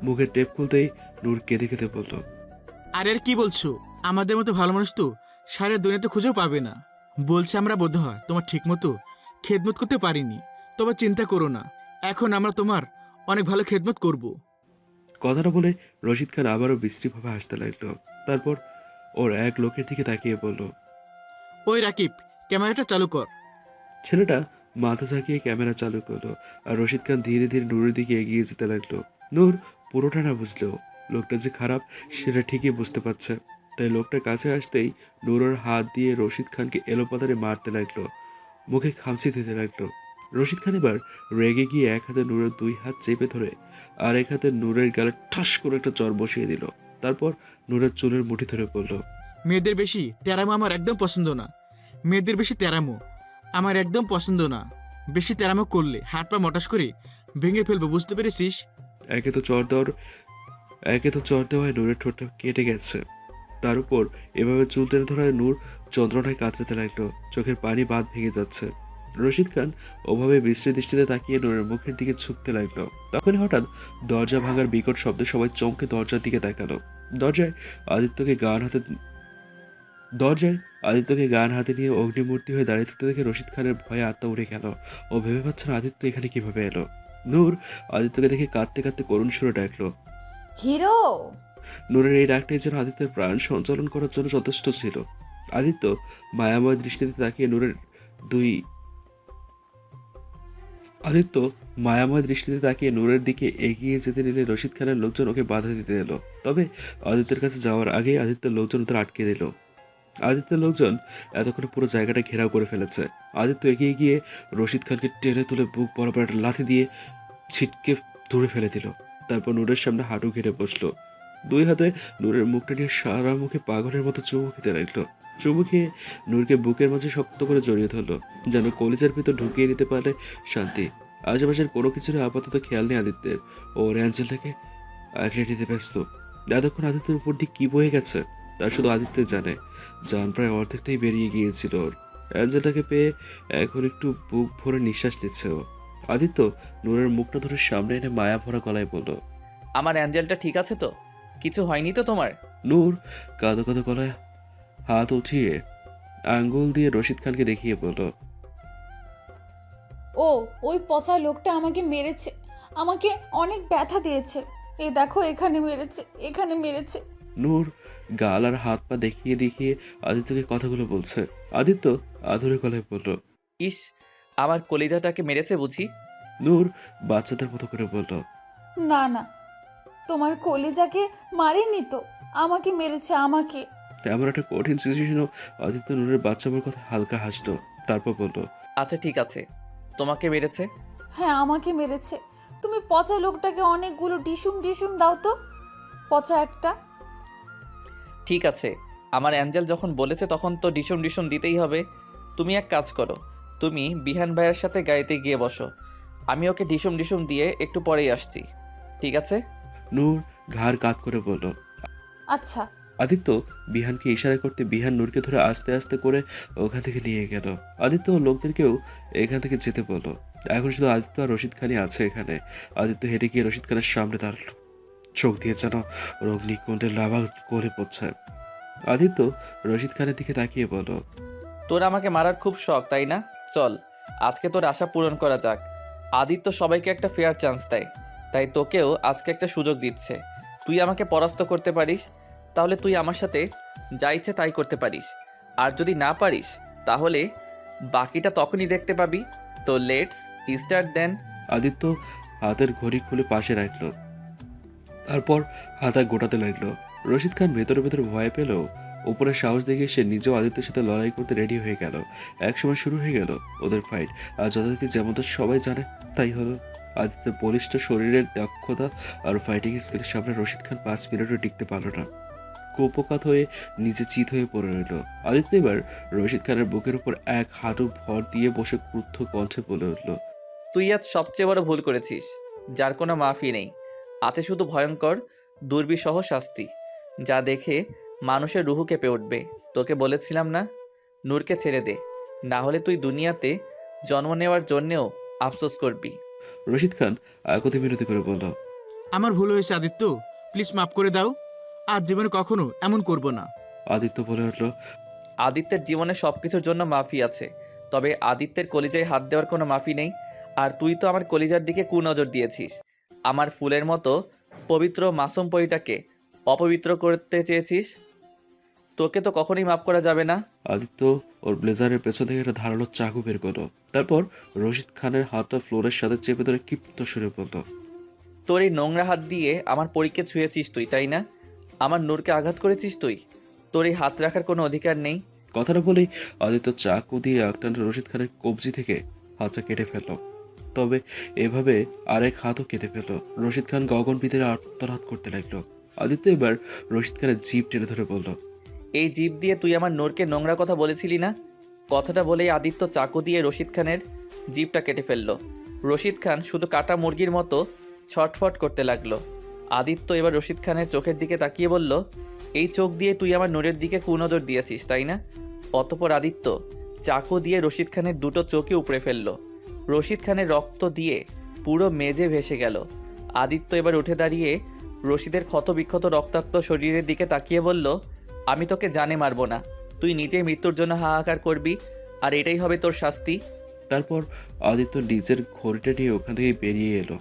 S13: মুখের টেপ খুলতেই নূর কেঁদে কেঁদে বলল,
S14: আরে আর কি বলছো? আমাদের মতো ভালো মানুষ তো সারা দুনিয়াতে খুঁজেও পাবে না। বলছে আমরা বোধ হয় তোমার ঠিক মতো খেদমত করতে পারিনি, তবে চিন্তা করো না, এখন আমরা তোমার অনেক ভালো খেদমত করব।
S13: কথাটা বলে রশিদ খান আবারও বিশ্রীভাবে হাসতে লাগলো। তারপর ওর এক লোকের দিকে তাকিয়ে বলল,
S14: ওই রাকিব, ক্যামেরাটা চালু কর।
S13: ছেলেটা মাথা ঝাঁকিয়ে ক্যামেরা চালু করলো আর রশিদ খান ধীরে ধীরে নূরের দিকে এগিয়ে যেতে লাগলো। নূর পুরোটা না বুঝলেও লোকটা যে খারাপ সেটা ঠিকই বুঝতে পারছে। তাই লোকটার কাছে আসতেই নূর ওর হাত দিয়ে রশিদ খানকে এলোপাতাড়ে মারতে লাগলো, মুখে খামচি দিতে লাগলো। রশিদ খান এবার রেগে গিয়ে এক হাতে নূরের দুই হাত চেপে ধরে আর এক হাতে নূরের গালে ঠাস করে একটা চর বসিয়ে দিল। তারপর নূরের চুলের মুঠি ধরে বলল,
S14: মেয়েদের বেশি তেরামো আমার একদম পছন্দ না। মেয়েদের বেশি তেরামো আমার একদম পছন্দ না। বেশি তেরামো করলে হাত পা মটাস করে ভেঙে ফেলবো, বুঝতে পেরেছিস?
S13: একে তো চর দেওয়ায় নূরের ঠোঁটটা কেটে গেছে, তার উপর এভাবে চুল টেনে ধরায় নূর যন্ত্রণায় কাতরাতে লাগলো, চোখের পানি বাঁধ ভেঙে যাচ্ছে। রশিদ খান ওভাবে বিশ্রী দৃষ্টিতে তাকিয়ে নূরের মুখের দিকে ঝুঁকতে লাগলো। তখনই হঠাৎ দরজা ভাঙার বিকট শব্দে সবাই চমকে দরজার দিকে তাকালো। দরজায় আদিত্যকে গান হাতে নিয়ে অগ্নিমূর্তি হয়ে দাঁড়িয়ে থাকতে দেখে রশিদ খানের ভয়ে আত্মা উড়ে গেল। ও ভেবে পাচ্ছে না আদিত্য এখানে কিভাবে এলো। নূর আদিত্যকে দেখে কাঁদতে কাঁদতে করুণ সুরে ডাকলো,
S3: হিরো।
S13: নূরের এই ডাকটাই যেন আদিত্যের প্রাণ সঞ্চালন করার জন্য যথেষ্ট ছিল। আদিত্য মায়াময় দৃষ্টিতে তাকিয়ে নূরের দিকে এগিয়ে যেতে নিলে রশিদ খানের লোকজন ওকে বাধা দিতে এলো। তবে আদিত্যের কাছে যাওয়ার আগেই আদিত্যের লোকজন ওদের আটকে দিল। আদিত্যের লোকজন এতক্ষণে পুরো জায়গাটা ঘেরাও করে ফেলেছে। আদিত্য এগিয়ে গিয়ে রশিদ খানকে টেনে তুলে বুক বরাবর একটা লাথি দিয়ে ছিটকে দূরে ফেলে দিল। তারপর নূরের সামনে হাঁটু ঘিরে বসলো। দুই হাতে নূরের মুখটা নিয়ে সারা মুখে পাগলের মতো চুমু খেতে লাগলো। চুমু খেয়ে নূরকে বুকের মাঝে শক্ত করে জড়িয়ে ধরলো, যেন কলিজার ভিতর ঢুকিয়ে নিতে পারলে শান্তি। আশেপাশের কোনো কিছুর আপাতত খেয়াল নেই আদিত্যের। ওর অ্যাঞ্জেলটাকে আগলে নিতে ব্যস্ত। এতক্ষণ আদিত্যের উপর দিয়ে কি বয়ে গেছে তা শুধু আদিত্য জানে। জান প্রায় অর্ধেকটাই বেরিয়ে গিয়েছিল ওর। অ্যাঞ্জেলটাকে পেয়ে এখন একটু বুক ভরে নিঃশ্বাস নিচ্ছে ও। আদিত্য নূরের মুখটা ধরে সামনে এনে মায়া ভরা গলায় বলল,
S4: আমার অ্যাঞ্জেলটা ঠিক আছে তো? কিছু হয়নি তো তোমার?
S13: নূর কাঁদো কাঁদো গলায় হাত উঠিয়ে আঙ্গুল দিয়ে রশিদ খানকে দেখিয়ে বলল,
S3: ওই পচা লোকটা আমাকে মেরেছে, আমাকে অনেক ব্যথা দিয়েছে। এই দেখো, এখানে মেরেছে।
S13: নূর গাল আর হাত পা দেখিয়ে দেখিয়ে আদিত্যকে কথাগুলো বলছে। আদিত্য আধুরে গলায় বলল,
S4: ইস, আমার কলিজাটাকে মেরেছে বুঝি?
S13: নূর বাচ্চাদের মতো করে বলল,
S3: না না, তোমার কলিজাকে মারেনি তো, আমাকে মেরেছে, আমাকে।
S13: তেমন একটা কঠিন সিচুয়েশনও আদিত্য নূরের বাচ্চাদের কথা হালকা হাসলো। তারপর বলল,
S4: আচ্ছা ঠিক আছে, তোমাকে মেরেছে?
S3: হ্যাঁ, আমাকে মেরেছে। তুমি পচা লোকটাকে অনেকগুলো ডিসুম দাও তো, পচা একটা।
S4: ঠিক আছে, আমার অ্যাঞ্জেল যখন বলেছে তখন তো ডিসুম দিতেই হবে। তুমি এক কাজ করো, তুমি বিহান ভাইয়ের সাথে গাড়িতে গিয়ে বসো, আমি ওকে ডিসুম দিয়ে একটু পরেই আসছি, ঠিক আছে?
S13: নূর ঘাড় কাত করে বলল,
S3: আচ্ছা।
S13: আদিত্য বিহানকে ইশারা করতে বিহান নূরকে ধরে আস্তে আস্তে করে ওখান থেকে নিয়ে গেল। আদিত্য লোকদেরকেও এখান থেকে যেতে বলল। এখন শুধু আদিত্য আর রশিদ খানই আছে এখানে। আদিত্য হেঁটে গিয়ে রশিদ খানের সামনে দাঁড়ালো, চোখ দিয়ে যেন অগ্নিকুণ্ডের লাভা করে পড়ছে। আদিত্য রশিদ খানের দিকে তাকিয়ে বলল,
S4: তোর আমাকে মারার খুব শখ তাই না? চল, আজকে তোর আশা পূরণ করা যাক। আদিত্য সবাইকে একটা ফেয়ার চান্স দেয়, তাই তোকেও আজকে একটা সুযোগ দিচ্ছে। তুই আমাকে পরাস্ত করতে পারিস তাহলে তুই আমার সাথে যা ইচ্ছে তাই করতে পারিস, আর যদি না পারিস তাহলে বাকিটা তখনই দেখতে পাবি। তো লেটস স্টার্ট দেন।
S13: আদিত্য হাতের ঘড়ি খুলে পাশে রাখলো, তারপর হাতা গোটাতে লাগলো। রশিদ খান ভেতরে ভেতরে ভয় পেলেও উপরে সাহস দেখে সে নিজেও আদিত্যের সাথে লড়াই করতে রেডি হয়ে গেল। একসময় শুরু হয়ে গেল ওদের ফাইট। আর যথারীতি যেমনটা সবাই জানে তাই হলো। আদিত্যের বলিষ্ঠ শরীরের দক্ষতা আর ফাইটিং স্কিলের সামনে রশিদ খান 5 মিনিটও টিকতে পারল না। কোপকাত হয়ে নিচে চিত হয়ে পড়ে রইল। আদিত্য এবার রশিদ খানের বুকের উপর এক হাঁটু ভর দিয়ে বসে ক্রুদ্ধ কণ্ঠে বলে উঠল,
S4: তুই আজ সবচেয়ে বড় ভুল করেছিস, যার কোনো মাফি নেই। আছে শুধু ভয়ঙ্কর দুর্বিষহ শাস্তি, যা দেখে মানুষের রুহু কেঁপে উঠবে। তোকে বলেছিলাম না, নূরকে ছেড়ে দে, না হলে তুই দুনিয়াতে জন্ম নেওয়ার জন্যেও আফসোস করবি।
S13: রশিদ খান আকতি বিনতি করে বলল,
S14: আমার ভুল হয়েছে আদিত্য, প্লিজ মাফ করে দাও। আর জীবনে কখনো এমন করব না।
S13: আদিত্য বলে উঠল।
S4: আদিত্যের জীবনে সব কিছুর জন্য মাফি আছে, তবে আদিত্যের কলিজায় হাত দেওয়ার কোনো মাফি নেই। আর তুই তো আমার কলিজার দিকে কুনজর দিয়েছিস। আমার ফুলের মতো পবিত্র মাসুম পরিটাকে অপবিত্র করতে চেয়েছিস। তোকে তো কখনোই মাফ করা যাবে না।
S13: আদিত্য ওর ব্লেজারের পেছন থেকে একটা ধারালো চাকু বের করলো। তারপর রশিদ খানের হাতটা ফ্লোরের সাথে চেপে ধরে ক্ষিপ্ত সুরে বলল,
S4: তোর এই নোংরা হাত দিয়ে আমার পরীকে ছুঁয়েছিস তুই, তাই না? আমার নূরকে আঘাত করেছিস তুই। তোর এই হাত রাখার কোনো অধিকার নেই।
S13: কথাটা বলেই আদিত্য চাকু দিয়ে একটানা রশিদ খানের কবজি থেকে হাতটা কেটে ফেলল। তবে এভাবে আরেক হাতও কেটে ফেলল। রশিদ খান গগন ভিতরে আত্মনাদ করতে লাগলো। আদিত্য এবার রশিদ খানের জিভ টেনে ধরে বলল,
S4: এই জিভ দিয়ে তুই আমার নূরকে নোংরা কথা বলেছিলি না? কথাটা বলেই আদিত্য চাকু দিয়ে রশিদ খানের জিভটা কেটে ফেলল। রশিদ খান শুধু কাটা মুরগির মতো ছটফট করতে লাগলো। আদিত্য এবার রশিদ খানের চোখের দিকে তাকিয়ে বলল, এই চোখ দিয়ে তুই আমার নূরের দিকে কুনজর দিয়েছিস, তাই না? অতঃপর আদিত্য চাকু দিয়ে রশিদ খানের দুটো চোখই উপড়ে ফেলল। রশিদ খানের রক্ত দিয়ে পুরো মেঝে ভেসে গেল। আদিত্য এবার উঠে দাঁড়িয়ে রশিদের ক্ষতবিক্ষত রক্তাক্ত শরীরের দিকে তাকিয়ে বলল, আমি তোকে জানে মারবো না, তুই নিজেই মৃত্যুর জন্য হাহাকার করবি, আর এটাই হবে তোর শাস্তি।
S13: তারপর আদিত্য নিজের ঘড়িটা নিয়ে ওখান থেকে বেরিয়ে এলো।